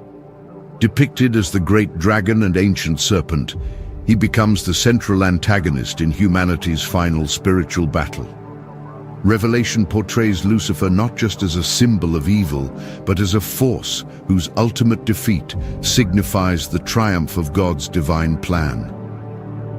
Depicted as the great dragon and ancient serpent, he becomes the central antagonist in humanity's final spiritual battle. Revelation portrays Lucifer not just as a symbol of evil, but as a force whose ultimate defeat signifies the triumph of God's divine plan.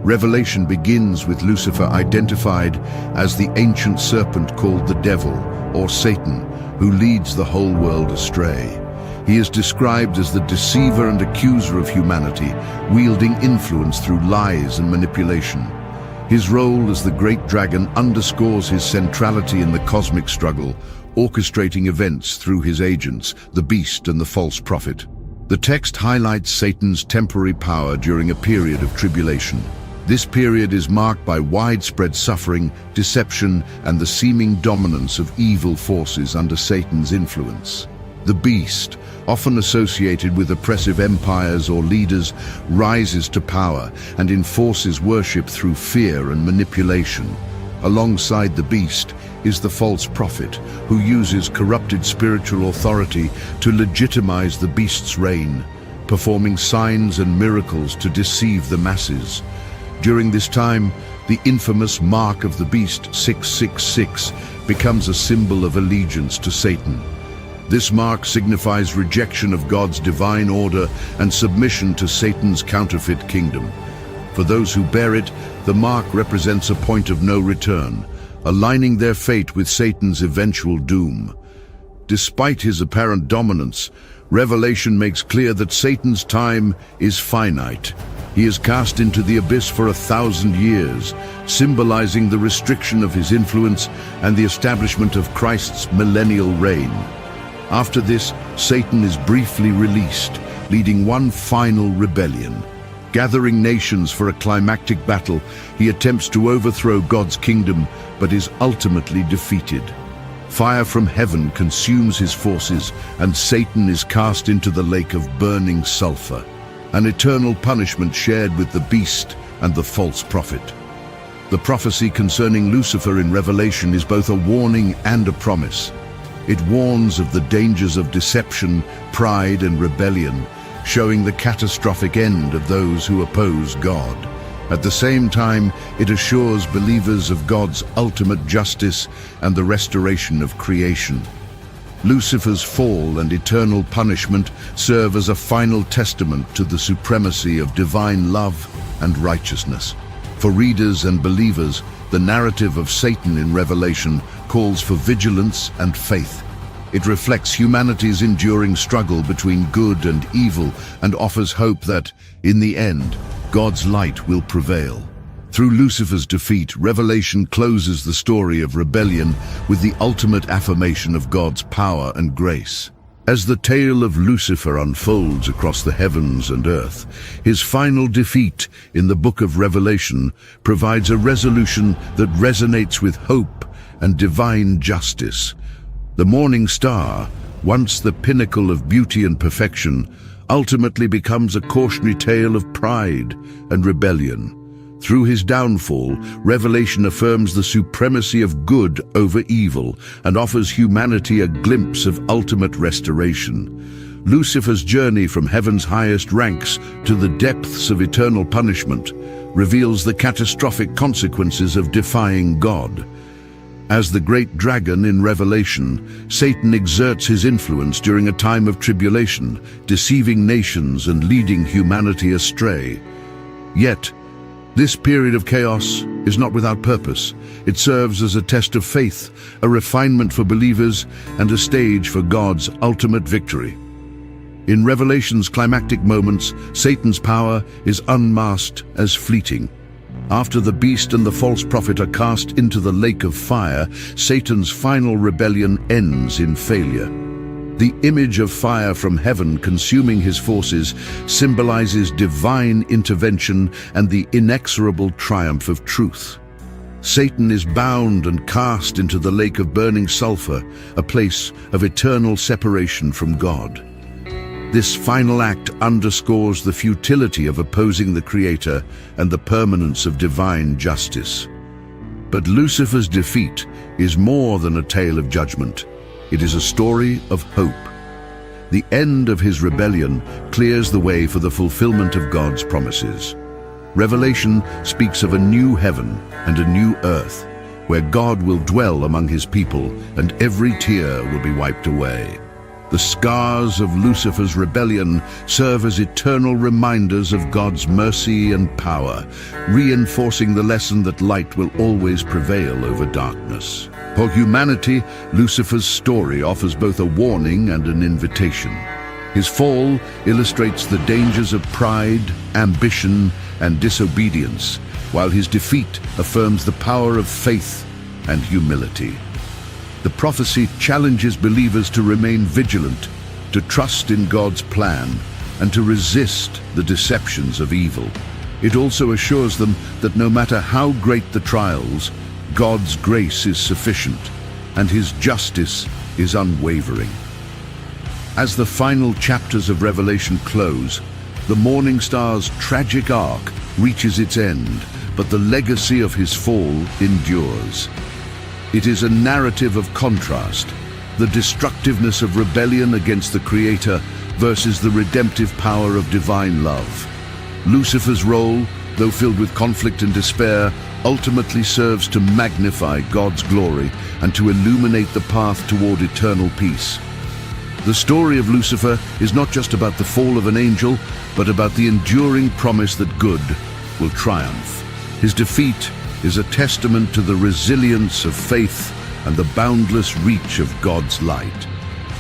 Revelation begins with Lucifer identified as the ancient serpent called the devil, or Satan, who leads the whole world astray. He is described as the deceiver and accuser of humanity, wielding influence through lies and manipulation. His role as the great dragon underscores his centrality in the cosmic struggle, orchestrating events through his agents, the beast and the false prophet. The text highlights Satan's temporary power during a period of tribulation. This period is marked by widespread suffering, deception, and the seeming dominance of evil forces under Satan's influence. The beast, often associated with oppressive empires or leaders, rises to power and enforces worship through fear and manipulation. Alongside the beast is the false prophet, who uses corrupted spiritual authority to legitimize the beast's reign, performing signs and miracles to deceive the masses. During this time, the infamous mark of the beast 666 becomes a symbol of allegiance to Satan. This mark signifies rejection of God's divine order and submission to Satan's counterfeit kingdom. For those who bear it, the mark represents a point of no return, aligning their fate with Satan's eventual doom. Despite his apparent dominance, Revelation makes clear that Satan's time is finite. He is cast into the abyss for 1,000 years, symbolizing the restriction of his influence and the establishment of Christ's millennial reign. After this, Satan is briefly released, leading one final rebellion. Gathering nations for a climactic battle, he attempts to overthrow God's kingdom, but is ultimately defeated. Fire from heaven consumes his forces, and Satan is cast into the lake of burning sulfur, an eternal punishment shared with the beast and the false prophet. The prophecy concerning Lucifer in Revelation is both a warning and a promise. It warns of the dangers of deception, pride, and rebellion, showing the catastrophic end of those who oppose God. At the same time, it assures believers of God's ultimate justice and the restoration of creation. Lucifer's fall and eternal punishment serve as a final testament to the supremacy of divine love and righteousness. For readers and believers, the narrative of Satan in Revelation calls for vigilance and faith. It reflects humanity's enduring struggle between good and evil and offers hope that, in the end, God's light will prevail. Through Lucifer's defeat, Revelation closes the story of rebellion with the ultimate affirmation of God's power and grace. As the tale of Lucifer unfolds across the heavens and earth, his final defeat in the book of Revelation provides a resolution that resonates with hope and divine justice. The morning star, once the pinnacle of beauty and perfection, ultimately becomes a cautionary tale of pride and rebellion. Through his downfall, Revelation affirms the supremacy of good over evil and offers humanity a glimpse of ultimate restoration. Lucifer's journey from heaven's highest ranks to the depths of eternal punishment reveals the catastrophic consequences of defying God. As the great dragon in Revelation, Satan exerts his influence during a time of tribulation, deceiving nations and leading humanity astray. Yet, this period of chaos is not without purpose. It serves as a test of faith, a refinement for believers, and a stage for God's ultimate victory. In Revelation's climactic moments, Satan's power is unmasked as fleeting. After the beast and the false prophet are cast into the lake of fire, Satan's final rebellion ends in failure. The image of fire from heaven consuming his forces symbolizes divine intervention and the inexorable triumph of truth. Satan is bound and cast into the lake of burning sulfur, a place of eternal separation from God. This final act underscores the futility of opposing the Creator and the permanence of divine justice. But Lucifer's defeat is more than a tale of judgment. It is a story of hope. The end of his rebellion clears the way for the fulfillment of God's promises. Revelation speaks of a new heaven and a new earth, where God will dwell among his people and every tear will be wiped away. The scars of Lucifer's rebellion serve as eternal reminders of God's mercy and power, reinforcing the lesson that light will always prevail over darkness. For humanity, Lucifer's story offers both a warning and an invitation. His fall illustrates the dangers of pride, ambition, and disobedience, while his defeat affirms the power of faith and humility. The prophecy challenges believers to remain vigilant, to trust in God's plan, and to resist the deceptions of evil. It also assures them that no matter how great the trials, God's grace is sufficient, and his justice is unwavering. As the final chapters of Revelation close, the morning star's tragic arc reaches its end, but the legacy of his fall endures. It is a narrative of contrast, the destructiveness of rebellion against the Creator versus the redemptive power of divine love. Lucifer's role, though filled with conflict and despair, ultimately serves to magnify God's glory and to illuminate the path toward eternal peace. The story of Lucifer is not just about the fall of an angel, but about the enduring promise that good will triumph. His defeat is a testament to the resilience of faith and the boundless reach of God's light.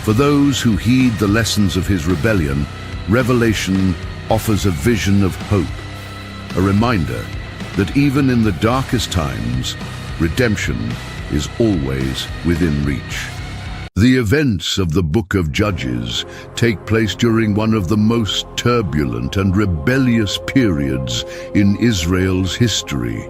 For those who heed the lessons of his rebellion, Revelation offers a vision of hope, a reminder that even in the darkest times, redemption is always within reach. The events of the Book of Judges take place during one of the most turbulent and rebellious periods in Israel's history.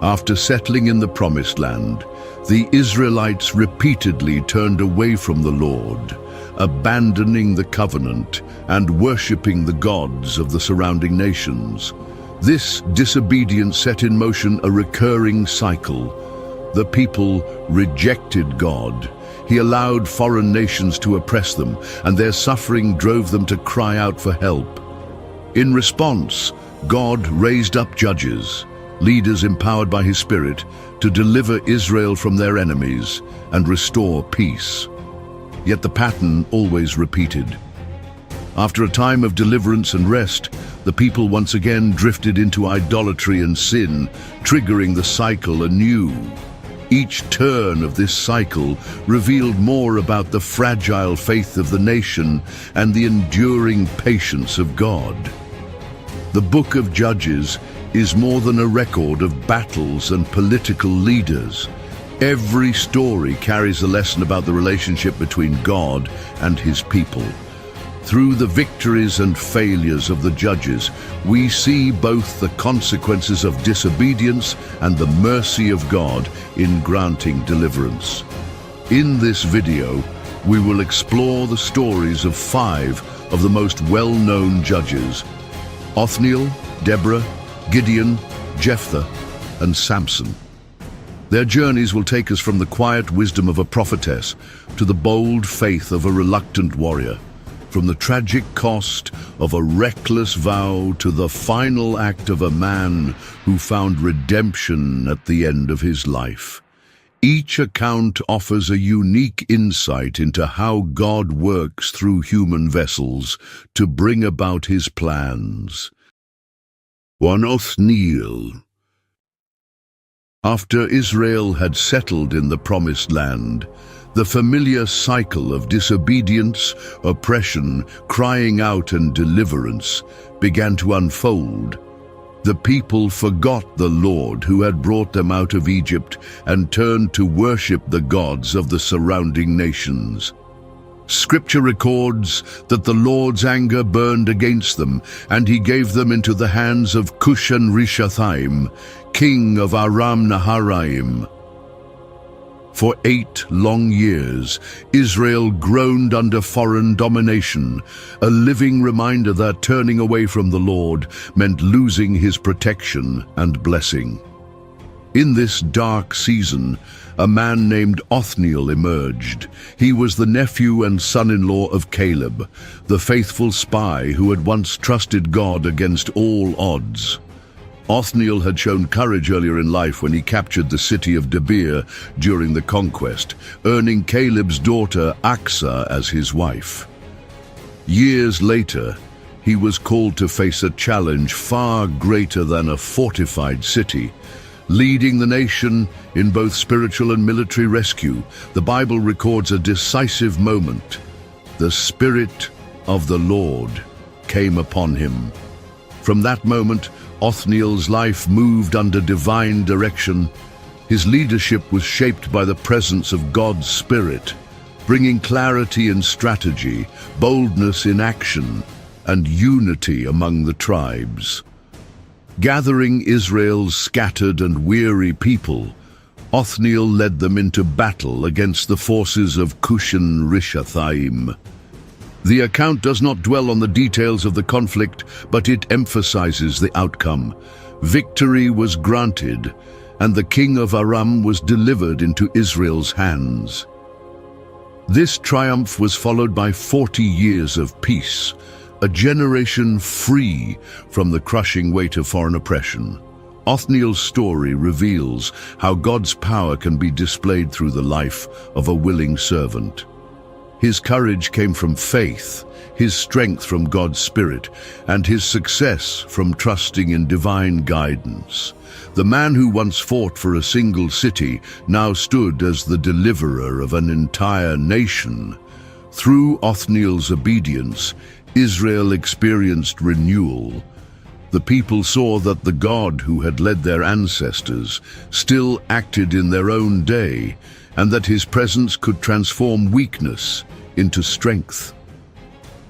After settling in the Promised Land, the Israelites repeatedly turned away from the Lord, abandoning the covenant and worshipping the gods of the surrounding nations. This disobedience set in motion a recurring cycle. The people rejected God. He allowed foreign nations to oppress them, and their suffering drove them to cry out for help. In response, God raised up judges, leaders empowered by his Spirit, to deliver Israel from their enemies and restore peace. Yet the pattern always repeated. After a time of deliverance and rest, the people once again drifted into idolatry and sin, triggering the cycle anew. Each turn of this cycle revealed more about the fragile faith of the nation and the enduring patience of God. The Book of Judges is more than a record of battles and political leaders. Every story carries a lesson about the relationship between God and his people. Through the victories and failures of the judges, we see both the consequences of disobedience and the mercy of God in granting deliverance. In this video, we will explore the stories of 5 of the most well-known judges: Othniel, Deborah, Gideon, Jephthah, and Samson. Their journeys will take us from the quiet wisdom of a prophetess to the bold faith of a reluctant warrior. from the tragic cost of a reckless vow to the final act of a man who found redemption at the end of his life. Each account offers a unique insight into how God works through human vessels to bring about his plans. 1 Othniel. After Israel had settled in the Promised Land, the familiar cycle of disobedience, oppression, crying out and deliverance began to unfold. The people forgot the Lord who had brought them out of Egypt and turned to worship the gods of the surrounding nations. Scripture records that the Lord's anger burned against them, and he gave them into the hands of Cushan-Rishathaim, king of Aram-Naharaim. For 8 long years, Israel groaned under foreign domination, a living reminder that turning away from the Lord meant losing his protection and blessing. In this dark season, a man named Othniel emerged. He was the nephew and son-in-law of Caleb, the faithful spy who had once trusted God against all odds. Othniel had shown courage earlier in life when he captured the city of Deborah during the conquest, earning Caleb's daughter Achsah as his wife. Years later, he was called to face a challenge far greater than a fortified city. Leading the nation in both spiritual and military rescue, the Bible records a decisive moment. The Spirit of the Lord came upon him. From that moment, Othniel's life moved under divine direction. His leadership was shaped by the presence of God's Spirit, bringing clarity in strategy, boldness in action, and unity among the tribes. Gathering Israel's scattered and weary people, Othniel led them into battle against the forces of Cushan-Rishathaim. The account does not dwell on the details of the conflict, but it emphasizes the outcome. Victory was granted, and the king of Aram was delivered into Israel's hands. This triumph was followed by 40 years of peace, a generation free from the crushing weight of foreign oppression. Othniel's story reveals how God's power can be displayed through the life of a willing servant. His courage came from faith, his strength from God's Spirit, and his success from trusting in divine guidance. The man who once fought for a single city now stood as the deliverer of an entire nation. Through Othniel's obedience, Israel experienced renewal. The people saw that the God who had led their ancestors still acted in their own day, and that his presence could transform weakness into strength.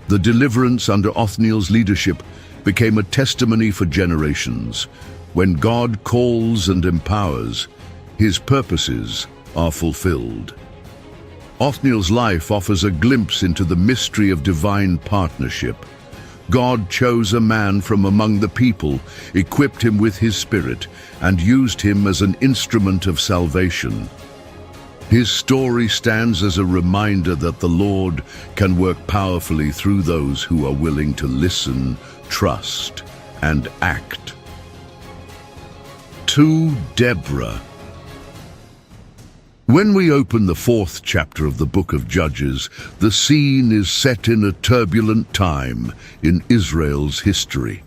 The deliverance under Othniel's leadership became a testimony for generations. When God calls and empowers, his purposes are fulfilled. Othniel's life offers a glimpse into the mystery of divine partnership. God chose a man from among the people, equipped him with his Spirit, and used him as an instrument of salvation. His story stands as a reminder that the Lord can work powerfully through those who are willing to listen, trust, and act. To Deborah. When we open the 4th chapter of the book of Judges, the scene is set in a turbulent time in Israel's history.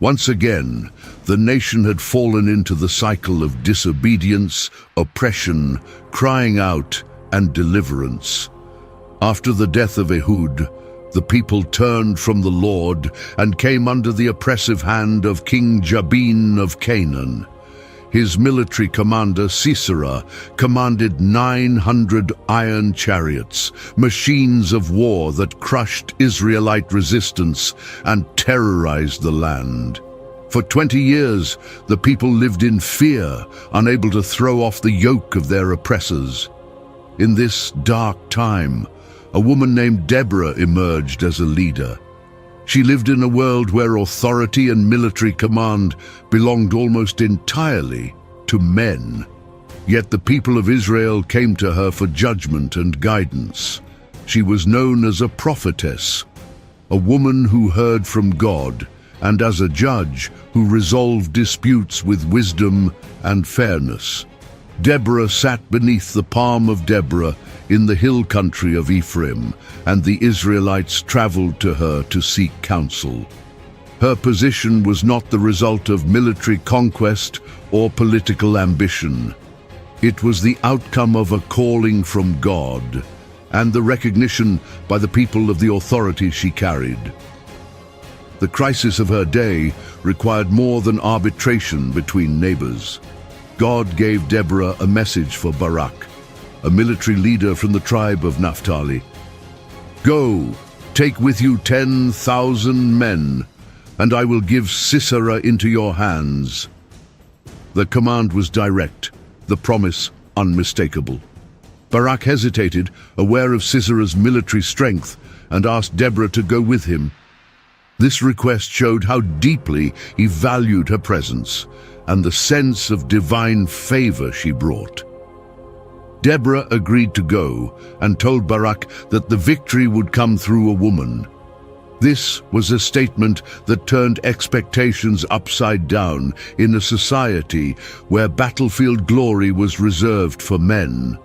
Once again, the nation had fallen into the cycle of disobedience, oppression, crying out, and deliverance. After the death of Ehud, the people turned from the Lord and came under the oppressive hand of King Jabin of Canaan. His military commander Sisera commanded 900 iron chariots, machines of war that crushed Israelite resistance and terrorized the land. For 20 years, the people lived in fear, unable to throw off the yoke of their oppressors. In this dark time, a woman named Deborah emerged as a leader. She lived in a world where authority and military command belonged almost entirely to men. Yet the people of Israel came to her for judgment and guidance. She was known as a prophetess, a woman who heard from God, and as a judge who resolved disputes with wisdom and fairness. Deborah sat beneath the palm of Deborah in the hill country of Ephraim, and the Israelites traveled to her to seek counsel. Her position was not the result of military conquest or political ambition. It was the outcome of a calling from God and the recognition by the people of the authority she carried. The crisis of her day required more than arbitration between neighbors. God gave Deborah a message for Barak, a military leader from the tribe of Naphtali. "Go, take with you 10,000 men, and I will give Sisera into your hands." The command was direct, the promise unmistakable. Barak hesitated, aware of Sisera's military strength, and asked Deborah to go with him. This request showed how deeply he valued her presence and the sense of divine favor she brought. Deborah agreed to go and told Barak that the victory would come through a woman. This was a statement that turned expectations upside down in a society where battlefield glory was reserved for men.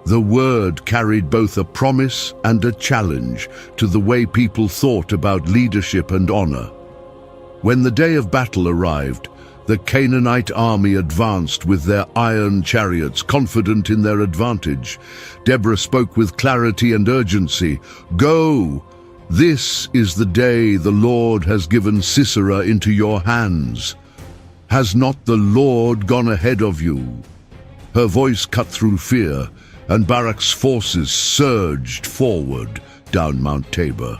The word carried both a promise and a challenge to the way people thought about leadership and honor. When the day of battle arrived, the Canaanite army advanced with their iron chariots, confident in their advantage. Deborah spoke with clarity and urgency. "Go! This is the day the Lord has given Sisera into your hands. Has not the Lord gone ahead of you?" Her voice cut through fear, and Barak's forces surged forward down Mount Tabor.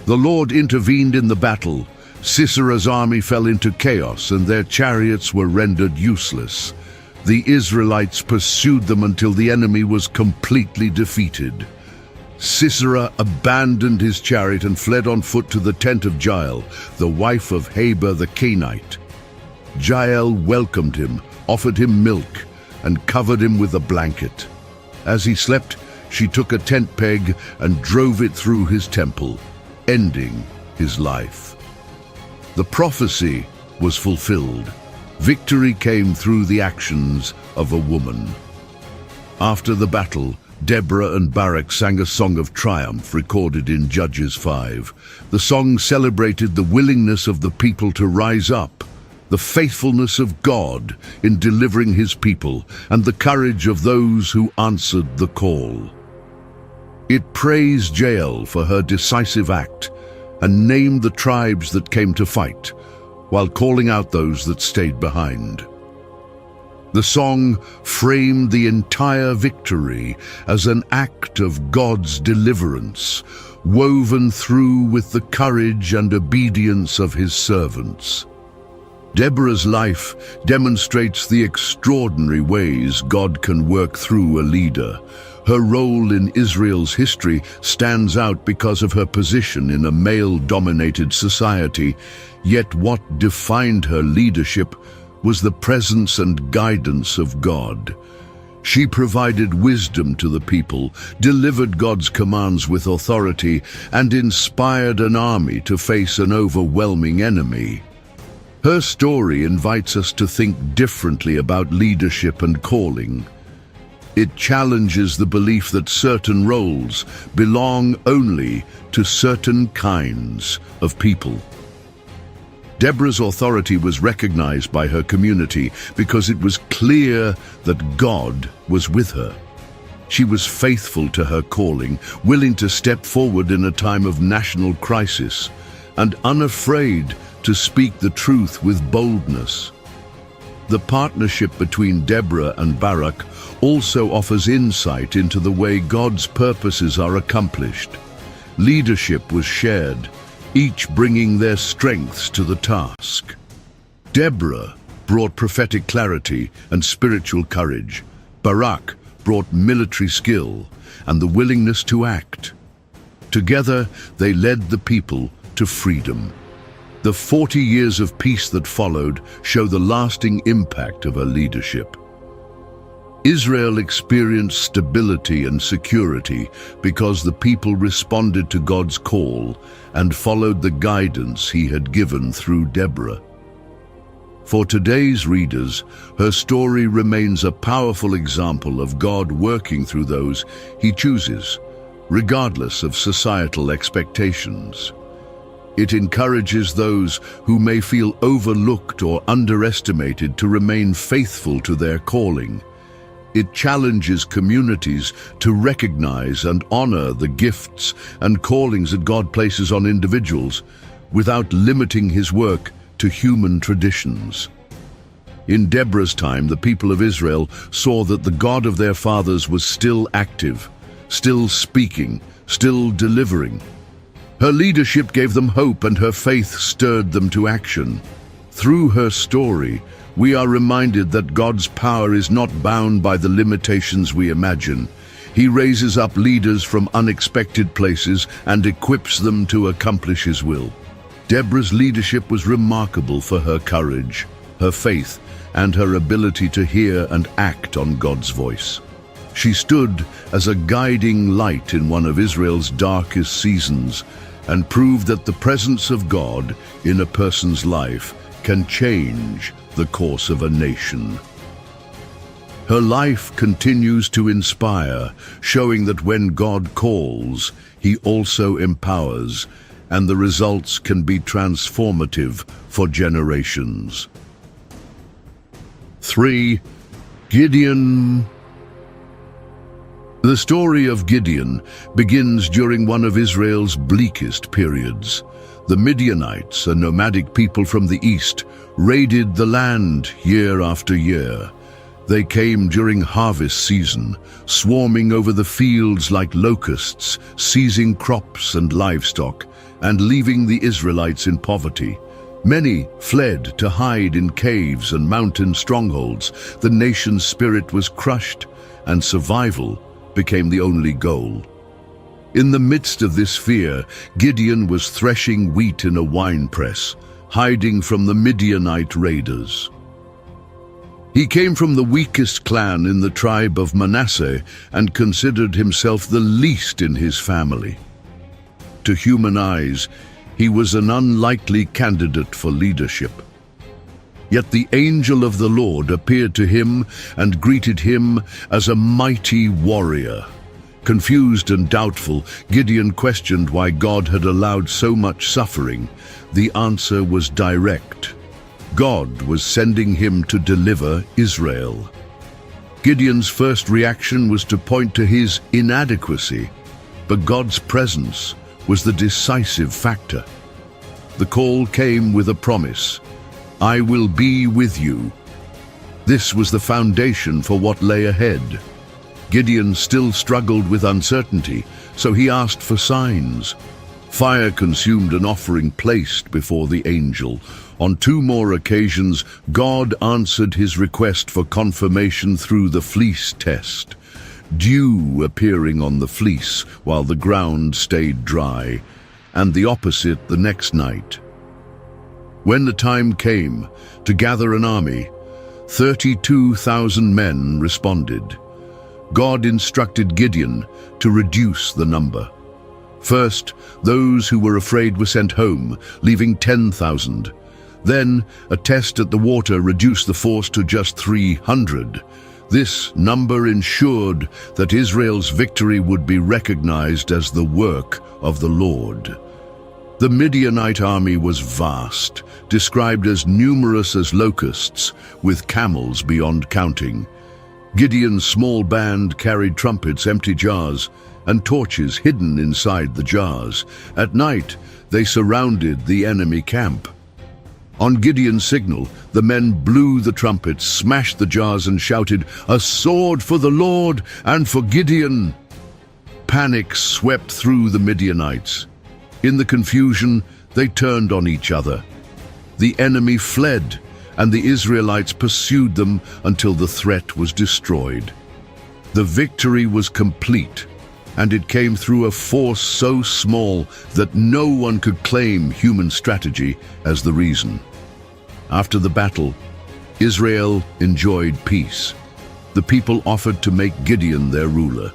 The Lord intervened in the battle. Sisera's army fell into chaos, and their chariots were rendered useless. The Israelites pursued them until the enemy was completely defeated. Sisera abandoned his chariot and fled on foot to the tent of Jael, the wife of Heber the Kenite. Jael welcomed him, offered him milk, and covered him with a blanket. As he slept, she took a tent peg and drove it through his temple, ending his life. The prophecy was fulfilled. Victory came through the actions of a woman. After the battle, Deborah and Barak sang a song of triumph recorded in Judges 5. The song celebrated the willingness of the people to rise up, the faithfulness of God in delivering his people, and the courage of those who answered the call. It praised Jael for her decisive act and named the tribes that came to fight, while calling out those that stayed behind. The song framed the entire victory as an act of God's deliverance, woven through with the courage and obedience of his servants. Deborah's life demonstrates the extraordinary ways God can work through a leader. Her role in Israel's history stands out because of her position in a male-dominated society, yet what defined her leadership was the presence and guidance of God. She provided wisdom to the people, delivered God's commands with authority, and inspired an army to face an overwhelming enemy. Her story invites us to think differently about leadership and calling. It challenges the belief that certain roles belong only to certain kinds of people. Deborah's authority was recognized by her community because it was clear that God was with her. She was faithful to her calling, willing to step forward in a time of national crisis, and unafraid to speak the truth with boldness. The partnership between Deborah and Barak also offers insight into the way God's purposes are accomplished. Leadership was shared, each bringing their strengths to the task. Deborah brought prophetic clarity and spiritual courage. Barak brought military skill and the willingness to act. Together, they led the people to freedom. The 40 years of peace that followed show the lasting impact of her leadership. Israel experienced stability and security because the people responded to God's call and followed the guidance he had given through Deborah. For today's readers, her story remains a powerful example of God working through those he chooses, regardless of societal expectations. It encourages those who may feel overlooked or underestimated to remain faithful to their calling. It challenges communities to recognize and honor the gifts and callings that God places on individuals without limiting his work to human traditions. In Deborah's time, the people of Israel saw that the God of their fathers was still active, still speaking, still delivering. Her leadership gave them hope, and her faith stirred them to action. Through her story, we are reminded that God's power is not bound by the limitations we imagine. He raises up leaders from unexpected places and equips them to accomplish his will. Deborah's leadership was remarkable for her courage, her faith, and her ability to hear and act on God's voice. She stood as a guiding light in one of Israel's darkest seasons and proved that the presence of God in a person's life can change the course of a nation. Her life continues to inspire, showing that when God calls, he also empowers, and the results can be transformative for generations. 3. Gideon. The story of Gideon begins during one of Israel's bleakest periods. The Midianites, a nomadic people from the east, raided the land year after year. They came during harvest season, swarming over the fields like locusts, seizing crops and livestock, and leaving the Israelites in poverty. Many fled to hide in caves and mountain strongholds. The nation's spirit was crushed, and survival became the only goal. In the midst of this fear, Gideon was threshing wheat in a winepress, hiding from the Midianite raiders. He came from the weakest clan in the tribe of Manasseh and considered himself the least in his family. To human eyes, he was an unlikely candidate for leadership. Yet the angel of the Lord appeared to him and greeted him as a mighty warrior. Confused and doubtful, Gideon questioned why God had allowed so much suffering. The answer was direct. God was sending him to deliver Israel. Gideon's first reaction was to point to his inadequacy, but God's presence was the decisive factor. The call came with a promise: "I will be with you." This was the foundation for what lay ahead. Gideon still struggled with uncertainty, so he asked for signs. Fire consumed an offering placed before the angel. On 2 more occasions, God answered his request for confirmation through the fleece test, dew appearing on the fleece while the ground stayed dry, and the opposite the next night. When the time came to gather an army, 32,000 men responded. God instructed Gideon to reduce the number. First, those who were afraid were sent home, leaving 10,000. Then, a test at the water reduced the force to just 300. This number ensured that Israel's victory would be recognized as the work of the Lord. The Midianite army was vast, described as numerous as locusts, with camels beyond counting. Gideon's small band carried trumpets, empty jars, and torches hidden inside the jars. At night, they surrounded the enemy camp. On Gideon's signal, the men blew the trumpets, smashed the jars, and shouted, "A sword for the Lord and for Gideon!" Panic swept through the Midianites. In the confusion, they turned on each other. The enemy fled, and the Israelites pursued them until the threat was destroyed. The victory was complete, and it came through a force so small that no one could claim human strategy as the reason. After the battle, Israel enjoyed peace. the people offered to make Gideon their ruler.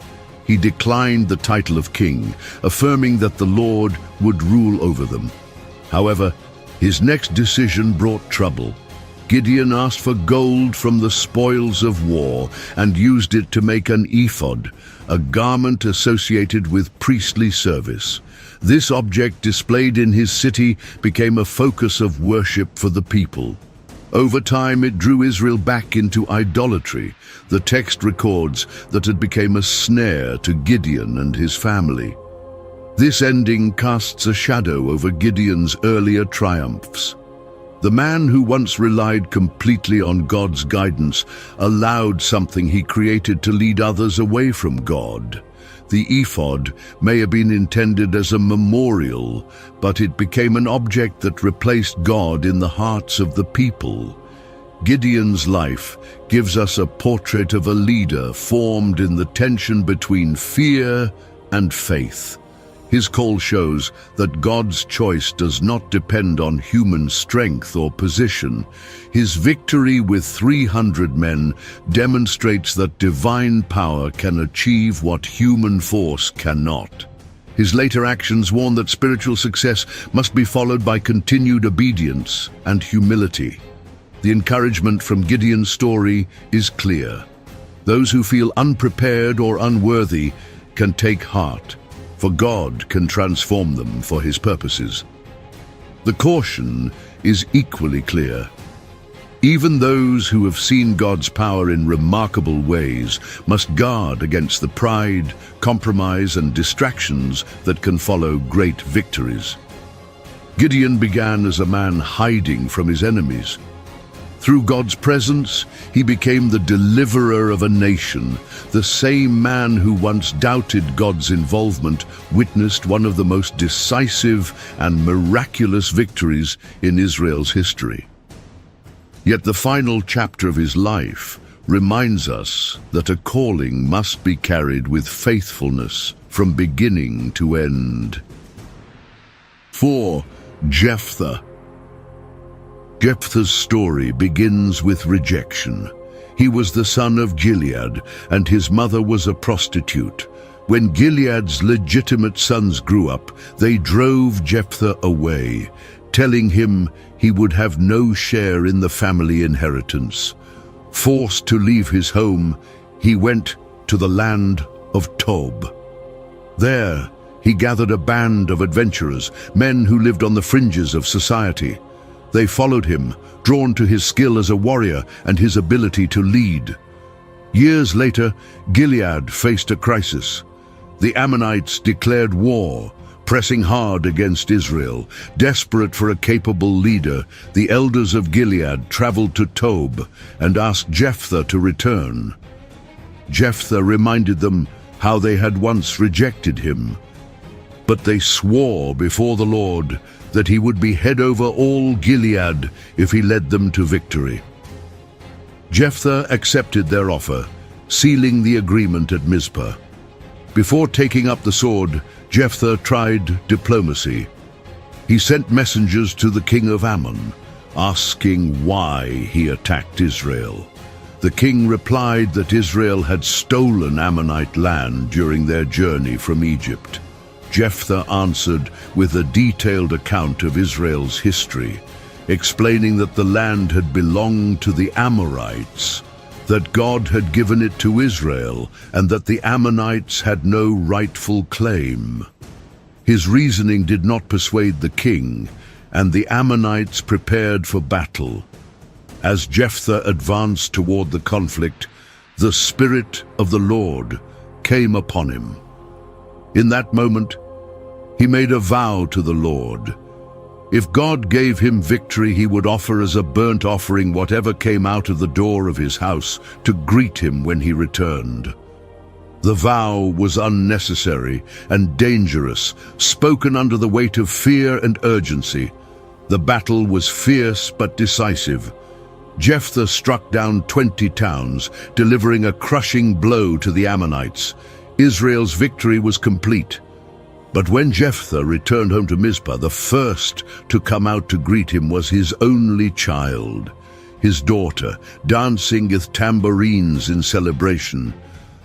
He declined the title of king, affirming that the Lord would rule over them. However, his next decision brought trouble. Gideon asked for gold from the spoils of war and used it to make an ephod, a garment associated with priestly service. This object displayed in his city became a focus of worship for the people. Over time, it drew Israel back into idolatry. The text records that it became a snare to Gideon and his family. This ending casts a shadow over Gideon's earlier triumphs. The man who once relied completely on God's guidance allowed something he created to lead others away from God. The ephod may have been intended as a memorial, but it became an object that replaced God in the hearts of the people. Gideon's life gives us a portrait of a leader formed in the tension between fear and faith. His call shows that God's choice does not depend on human strength or position. His victory with 300 men demonstrates that divine power can achieve what human force cannot. His later actions warn that spiritual success must be followed by continued obedience and humility. The encouragement from Gideon's story is clear. Those who feel unprepared or unworthy can take heart, for God can transform them for his purposes. The caution is equally clear. Even those who have seen God's power in remarkable ways must guard against the pride, compromise, and distractions that can follow great victories. Gideon began as a man hiding from his enemies. Through God's presence, he became the deliverer of a nation. The same man who once doubted God's involvement witnessed one of the most decisive and miraculous victories in Israel's history. Yet the final chapter of his life reminds us that a calling must be carried with faithfulness from beginning to end. 4. Jephthah. Jephthah's story begins with rejection. He was the son of Gilead, and his mother was a prostitute. When Gilead's legitimate sons grew up, they drove Jephthah away, telling him he would have no share in the family inheritance. Forced to leave his home, he went to the land of Tob. There, he gathered a band of adventurers, men who lived on the fringes of society. They followed him, drawn to his skill as a warrior and his ability to lead. Years later, Gilead faced a crisis. The Ammonites declared war, pressing hard against Israel. Desperate for a capable leader, the elders of Gilead traveled to Tob and asked Jephthah to return. Jephthah reminded them how they had once rejected him. But they swore before the Lord that he would be head over all Gilead if he led them to victory. Jephthah accepted their offer, sealing the agreement at Mizpah. Before taking up the sword, Jephthah tried diplomacy. He sent messengers to the king of Ammon, asking why he attacked Israel. The king replied that Israel had stolen Ammonite land during their journey from Egypt. Jephthah answered with a detailed account of Israel's history, explaining that the land had belonged to the Amorites, that God had given it to Israel, and that the Ammonites had no rightful claim. His reasoning did not persuade the king, and the Ammonites prepared for battle. As Jephthah advanced toward the conflict, the Spirit of the Lord came upon him. In that moment, he made a vow to the Lord. If God gave him victory, he would offer as a burnt offering whatever came out of the door of his house to greet him when he returned. The vow was unnecessary and dangerous, spoken under the weight of fear and urgency. The battle was fierce but decisive. Jephthah struck down 20 towns, delivering a crushing blow to the Ammonites. Israel's victory was complete. But when Jephthah returned home to Mizpah, the first to come out to greet him was his only child. his daughter, dancing with tambourines in celebration.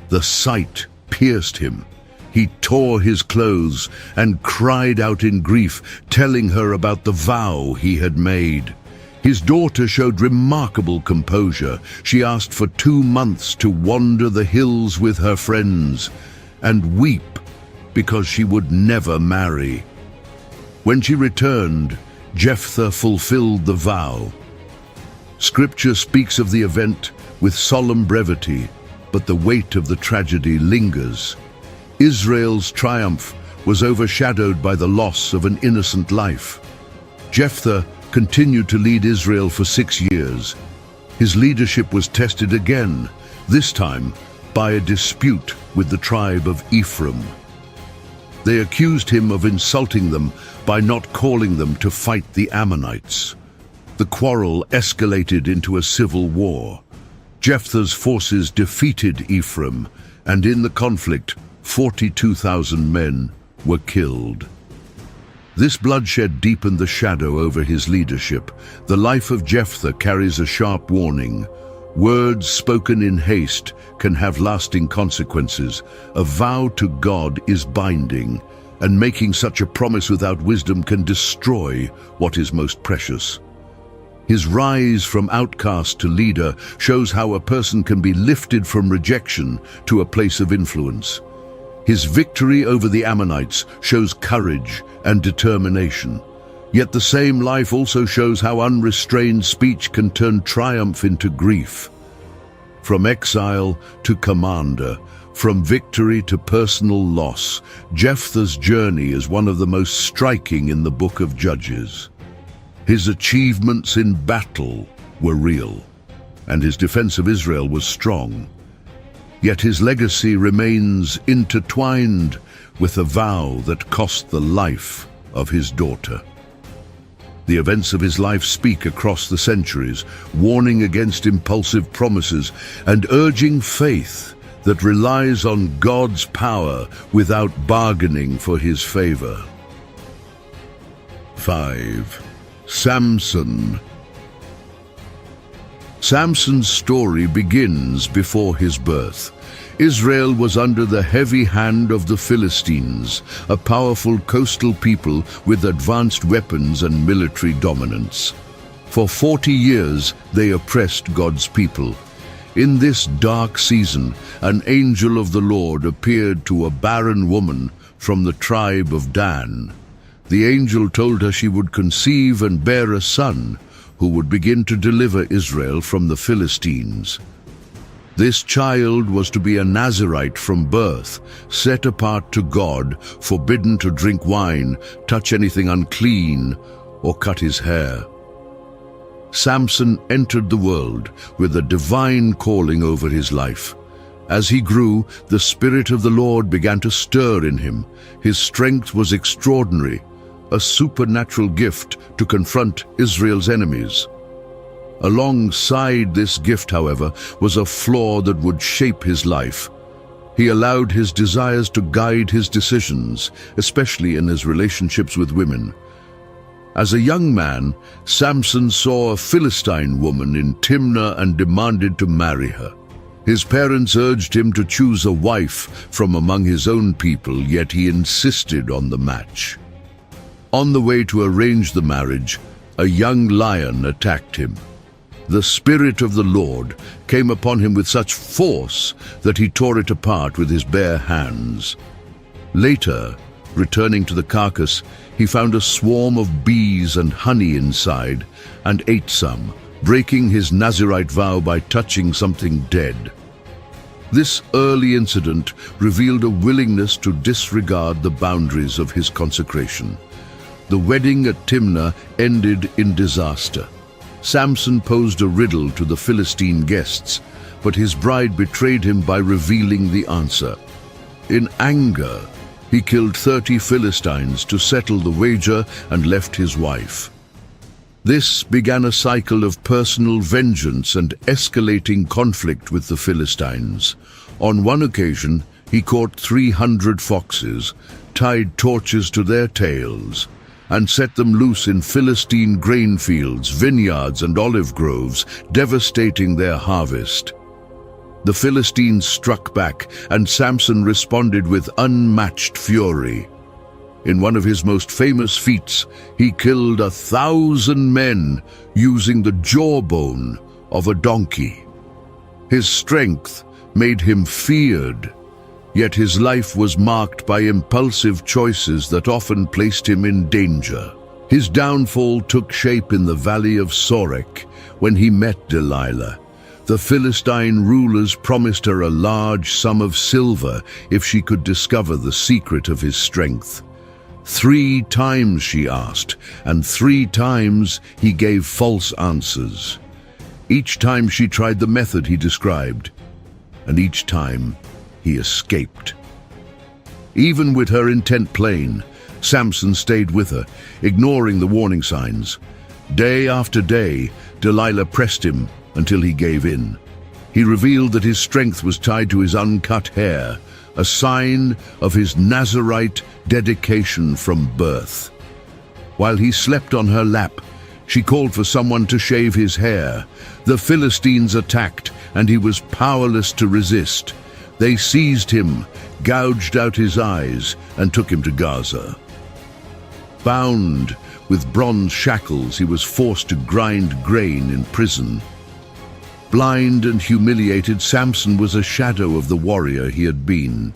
The sight pierced him. He tore his clothes and cried out in grief, telling her about the vow he had made. His daughter showed remarkable composure. She asked for 2 months to wander the hills with her friends and weep because she would never marry. When she returned, Jephthah fulfilled the vow. Scripture speaks of the event with solemn brevity, but the weight of the tragedy lingers. Israel's triumph was overshadowed by the loss of an innocent life. Jephthah continued to lead Israel for 6 years. His leadership was tested again, this time by a dispute with the tribe of Ephraim. They accused him of insulting them by not calling them to fight the Ammonites. The quarrel escalated into a civil war. Jephthah's forces defeated Ephraim, and in the conflict, 42,000 men were killed. This bloodshed deepened the shadow over his leadership. The life of Jephthah carries a sharp warning. Words spoken in haste can have lasting consequences. A vow to God is binding, and making such a promise without wisdom can destroy what is most precious. His rise from outcast to leader shows how a person can be lifted from rejection to a place of influence. His victory over the Ammonites shows courage and determination. Yet the same life also shows how unrestrained speech can turn triumph into grief. From exile to commander, from victory to personal loss, Jephthah's journey is one of the most striking in the book of Judges. His achievements in battle were real, and his defense of Israel was strong. Yet his legacy remains intertwined with a vow that cost the life of his daughter. The events of his life speak across the centuries, warning against impulsive promises and urging faith that relies on God's power without bargaining for his favor. 5. Samson. Samson's story begins before his birth. Israel was under the heavy hand of the Philistines, a powerful coastal people with advanced weapons and military dominance. For 40 years, they oppressed God's people. In this dark season, an angel of the Lord appeared to a barren woman from the tribe of Dan. The angel told her she would conceive and bear a son who would begin to deliver Israel from the Philistines. This child was to be a Nazirite from birth, set apart to God, forbidden to drink wine, touch anything unclean, or cut his hair. Samson entered the world with a divine calling over his life. As he grew, the Spirit of the Lord began to stir in him. His strength was extraordinary, a supernatural gift to confront Israel's enemies. Alongside this gift, however, was a flaw that would shape his life. He allowed his desires to guide his decisions, especially in his relationships with women. As a young man, Samson saw a Philistine woman in Timnah and demanded to marry her. His parents urged him to choose a wife from among his own people, yet he insisted on the match. On the way to arrange the marriage, a young lion attacked him. The Spirit of the Lord came upon him with such force that he tore it apart with his bare hands. Later, returning to the carcass, he found a swarm of bees and honey inside and ate some, breaking his Nazirite vow by touching something dead. This early incident revealed a willingness to disregard the boundaries of his consecration. The wedding at Timnah ended in disaster. Samson posed a riddle to the Philistine guests, but his bride betrayed him by revealing the answer. In anger, he killed 30 Philistines to settle the wager and left his wife. This began a cycle of personal vengeance and escalating conflict with the Philistines. On one occasion, he caught 300 foxes, tied torches to their tails, and set them loose in Philistine grain fields, vineyards, and olive groves, devastating their harvest. The Philistines struck back, and Samson responded with unmatched fury. In one of his most famous feats, he killed 1,000 men using the jawbone of a donkey. His strength made him feared, yet his life was marked by impulsive choices that often placed him in danger. His downfall took shape in the valley of Sorek when he met Delilah. The Philistine rulers promised her a large sum of silver if she could discover the secret of his strength. 3 times she asked, and 3 times he gave false answers. Each time she tried the method he described, and each time he escaped. Even with her intent plain, Samson stayed with her, ignoring the warning signs. Day after day, Delilah pressed him until he gave in. He revealed that his strength was tied to his uncut hair, a sign of his Nazirite dedication from birth. While he slept on her lap, she called for someone to shave his hair. The Philistines attacked, and he was powerless to resist. They seized him, gouged out his eyes, and took him to Gaza. Bound with bronze shackles, he was forced to grind grain in prison. Blind and humiliated, Samson was a shadow of the warrior he had been.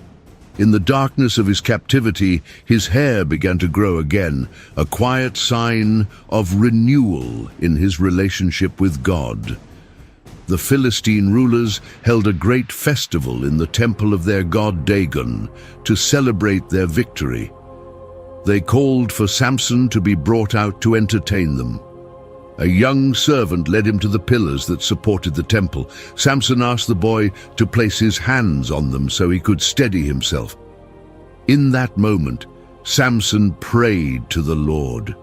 In the darkness of his captivity, his hair began to grow again, a quiet sign of renewal in his relationship with God. The Philistine rulers held a great festival in the temple of their god Dagon to celebrate their victory. They called for Samson to be brought out to entertain them. A young servant led him to the pillars that supported the temple. Samson asked the boy to place his hands on them so he could steady himself. In that moment, Samson prayed to the Lord.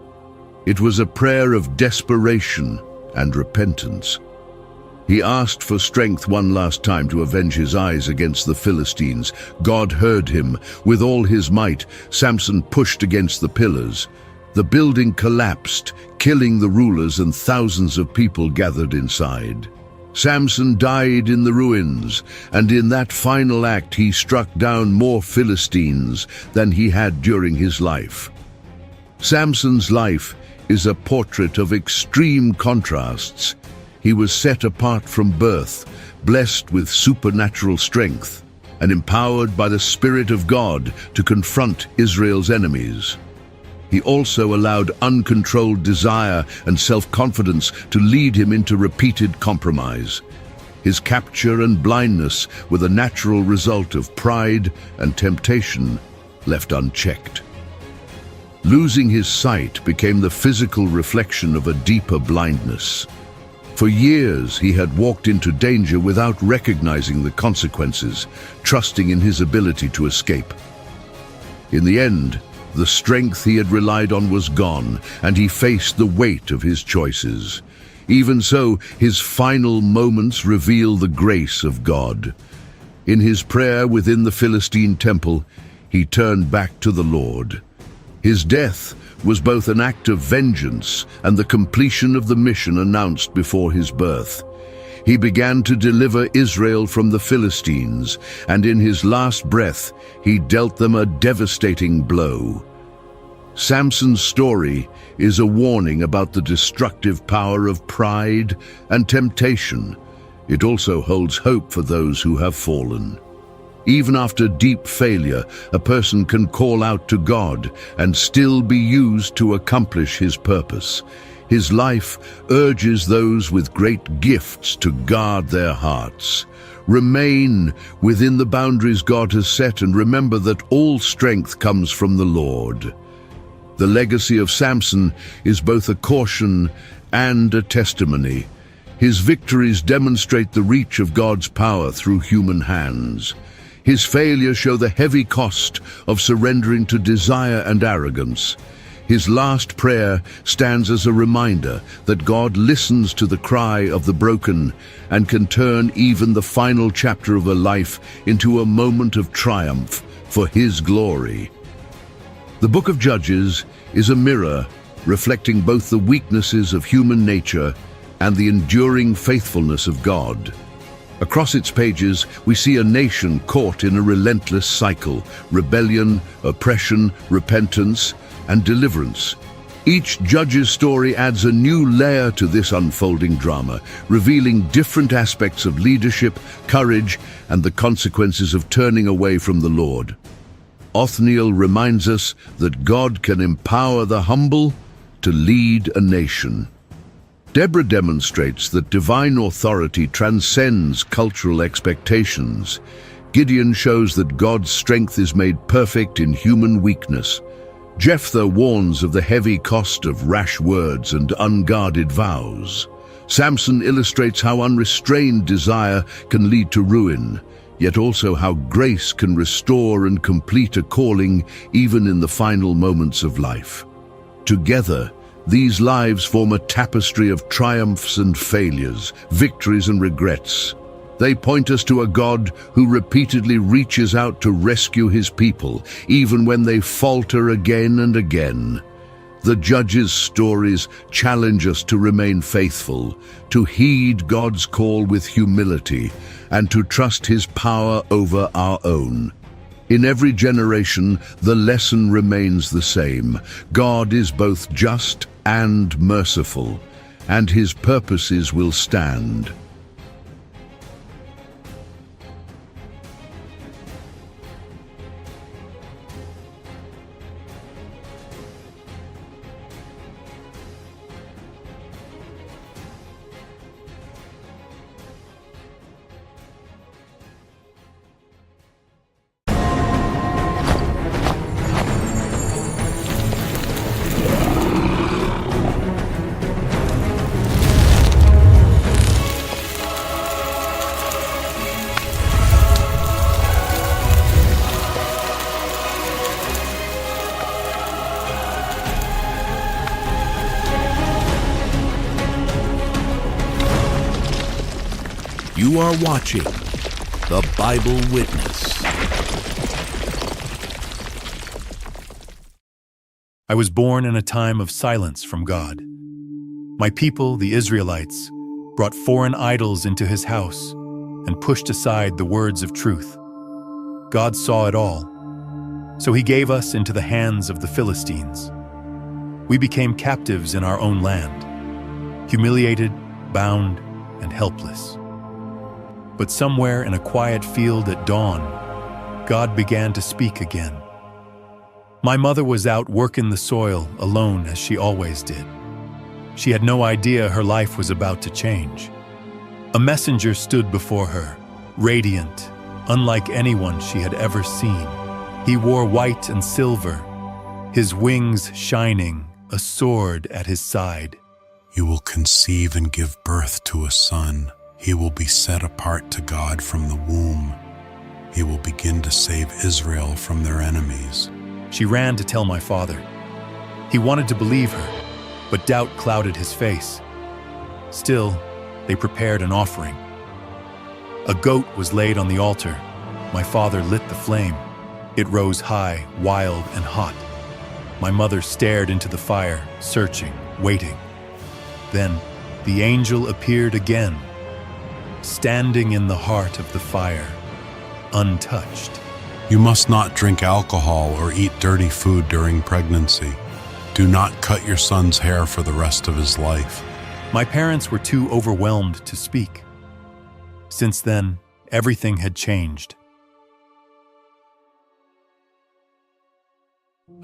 It was a prayer of desperation and repentance. He asked for strength one last time to avenge his eyes against the Philistines. God heard him. With all his might, Samson pushed against the pillars. The building collapsed, killing the rulers, and thousands of people gathered inside. Samson died in the ruins, and in that final act he struck down more Philistines than he had during his life. Samson's life is a portrait of extreme contrasts. He was set apart from birth, blessed with supernatural strength, and empowered by the Spirit of God to confront Israel's enemies. He also allowed uncontrolled desire and self-confidence to lead him into repeated compromise. His capture and blindness were the natural result of pride and temptation left unchecked. Losing his sight became the physical reflection of a deeper blindness. For years he had walked into danger without recognizing the consequences, trusting in his ability to escape. In the end, the strength he had relied on was gone, and he faced the weight of his choices. Even so, his final moments reveal the grace of God. In his prayer within the Philistine temple, he turned back to the Lord. His death was both an act of vengeance and the completion of the mission announced before his birth. He began to deliver Israel from the Philistines, and in his last breath, he dealt them a devastating blow. Samson's story is a warning about the destructive power of pride and temptation. It also holds hope for those who have fallen. Even after deep failure, a person can call out to God and still be used to accomplish his purpose. His life urges those with great gifts to guard their hearts. Remain within the boundaries God has set, and remember that all strength comes from the Lord. The legacy of Samson is both a caution and a testimony. His victories demonstrate the reach of God's power through human hands. His failures show the heavy cost of surrendering to desire and arrogance. His last prayer stands as a reminder that God listens to the cry of the broken and can turn even the final chapter of a life into a moment of triumph for His glory. The book of Judges is a mirror reflecting both the weaknesses of human nature and the enduring faithfulness of God. Across its pages, we see a nation caught in a relentless cycle: rebellion, oppression, repentance, and deliverance. Each Judge's story adds a new layer to this unfolding drama, revealing different aspects of leadership, courage, and the consequences of turning away from the Lord. Othniel reminds us that God can empower the humble to lead a nation. Deborah demonstrates that divine authority transcends cultural expectations. Gideon shows that God's strength is made perfect in human weakness. Jephthah warns of the heavy cost of rash words and unguarded vows. Samson illustrates how unrestrained desire can lead to ruin, yet also how grace can restore and complete a calling even in the final moments of life. Together, these lives form a tapestry of triumphs and failures, victories and regrets. They point us to a God who repeatedly reaches out to rescue his people, even when they falter again and again. The Judges' stories challenge us to remain faithful, to heed God's call with humility, and to trust his power over our own. In every generation, the lesson remains the same. God is both just and merciful, and his purposes will stand. You are watching The Bible Witness. I was born in a time of silence from God. My people, the Israelites, brought foreign idols into his house and pushed aside the words of truth. God saw it all, so he gave us into the hands of the Philistines. We became captives in our own land, humiliated, bound, and helpless. But somewhere in a quiet field at dawn, God began to speak again. My mother was out working the soil alone as she always did. She had no idea her life was about to change. A messenger stood before her, radiant, unlike anyone she had ever seen. He wore white and silver, his wings shining, a sword at his side. You will conceive and give birth to a son. He will be set apart to God from the womb. He will begin to save Israel from their enemies. She ran to tell my father. He wanted to believe her, but doubt clouded his face. Still, they prepared an offering. A goat was laid on the altar. My father lit the flame. It rose high, wild, and hot. My mother stared into the fire, searching, waiting. Then, the angel appeared again, standing in the heart of the fire, untouched. You must not drink alcohol or eat dirty food during pregnancy. Do not cut your son's hair for the rest of his life. My parents were too overwhelmed to speak. Since then, everything had changed.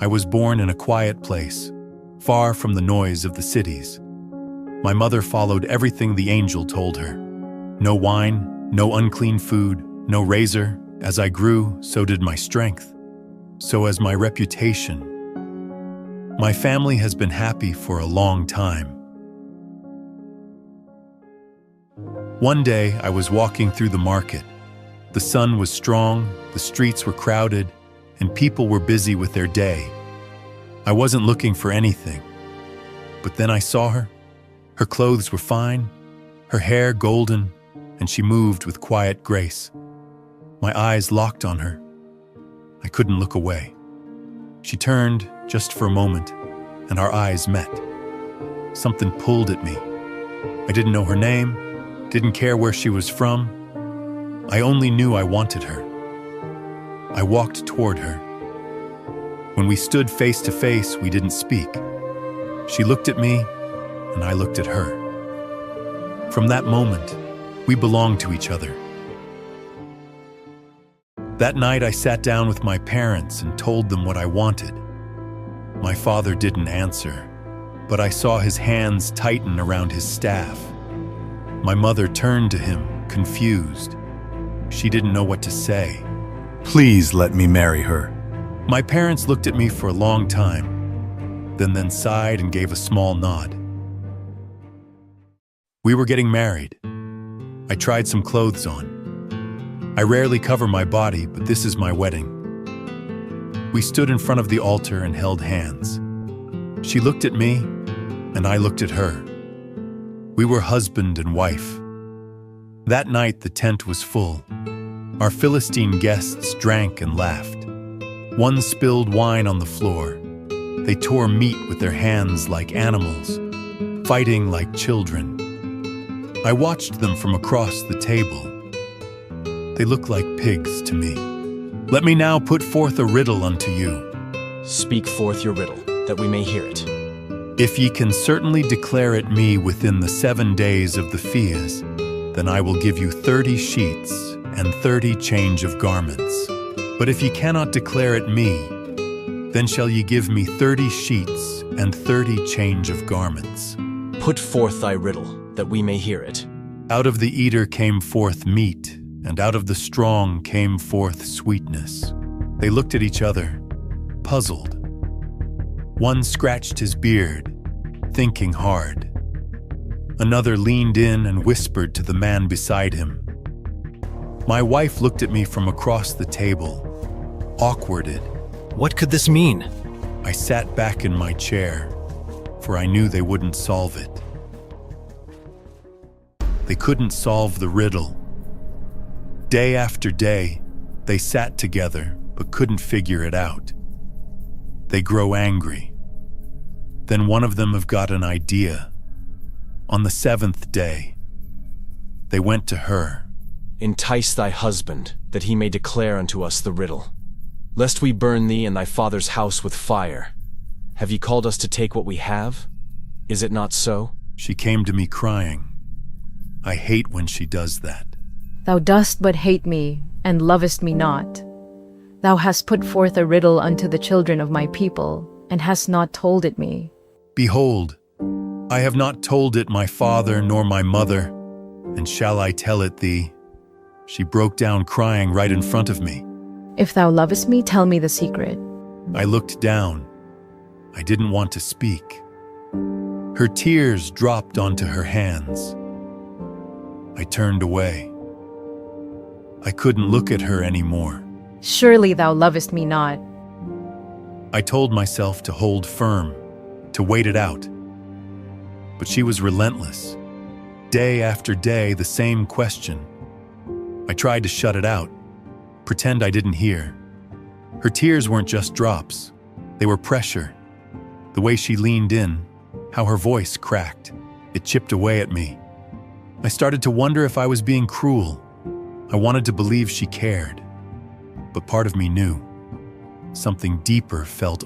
I was born in a quiet place, far from the noise of the cities. My mother followed everything the angel told her. No wine, no unclean food, no razor. As I grew, so did my strength. So as my reputation. My family has been happy for a long time. One day, I was walking through the market. The sun was strong, the streets were crowded, and people were busy with their day. I wasn't looking for anything. But then I saw her. Her clothes were fine, her hair golden, and she moved with quiet grace. My eyes locked on her. I couldn't look away. She turned just for a moment, and our eyes met. Something pulled at me. I didn't know her name, didn't care where she was from. I only knew I wanted her. I walked toward her. When we stood face to face, we didn't speak. She looked at me, and I looked at her. From that moment, we belonged to each other. That night, I sat down with my parents and told them what I wanted. My father didn't answer, but I saw his hands tighten around his staff. My mother turned to him, confused. She didn't know what to say. Please let me marry her. My parents looked at me for a long time, then sighed and gave a small nod. We were getting married. I tried some clothes on. I rarely cover my body, but this is my wedding. We stood in front of the altar and held hands. She looked at me, and I looked at her. We were husband and wife. That night, the tent was full. Our Philistine guests drank and laughed. One spilled wine on the floor. They tore meat with their hands like animals, fighting like children. I watched them from across the table. They looked like pigs to me. Let me now put forth a riddle unto you. Speak forth your riddle, that we may hear it. If ye can certainly declare it me within the 7 days of the feas, then I will give you 30 sheets and 30 change of garments. But if ye cannot declare it me, then shall ye give me 30 sheets and 30 change of garments. Put forth thy riddle, that we may hear it. Out of the eater came forth meat, and out of the strong came forth sweetness. They looked at each other, puzzled. One scratched his beard, thinking hard. Another leaned in and whispered to the man beside him. My wife looked at me from across the table, awkwarded. What could this mean? I sat back in my chair, for I knew they wouldn't solve it. They couldn't solve the riddle. Day after day, they sat together, but couldn't figure it out. They grow angry. Then one of them have got an idea. On the 7th day, they went to her. Entice thy husband, that he may declare unto us the riddle. Lest we burn thee and thy father's house with fire. Have ye called us to take what we have? Is it not so? She came to me crying. I hate when she does that. Thou dost but hate me, and lovest me not. Thou hast put forth a riddle unto the children of my people, and hast not told it me. Behold, I have not told it my father nor my mother, and shall I tell it thee? She broke down crying right in front of me. If thou lovest me, tell me the secret. I looked down. I didn't want to speak. Her tears dropped onto her hands. I turned away. I couldn't look at her anymore. Surely thou lovest me not. I told myself to hold firm, to wait it out. But she was relentless. Day after day, the same question. I tried to shut it out, pretend I didn't hear. Her tears weren't just drops. They were pressure. The way she leaned in, how her voice cracked, it chipped away at me. I started to wonder if I was being cruel. I wanted to believe she cared. But part of me knew. Something deeper felt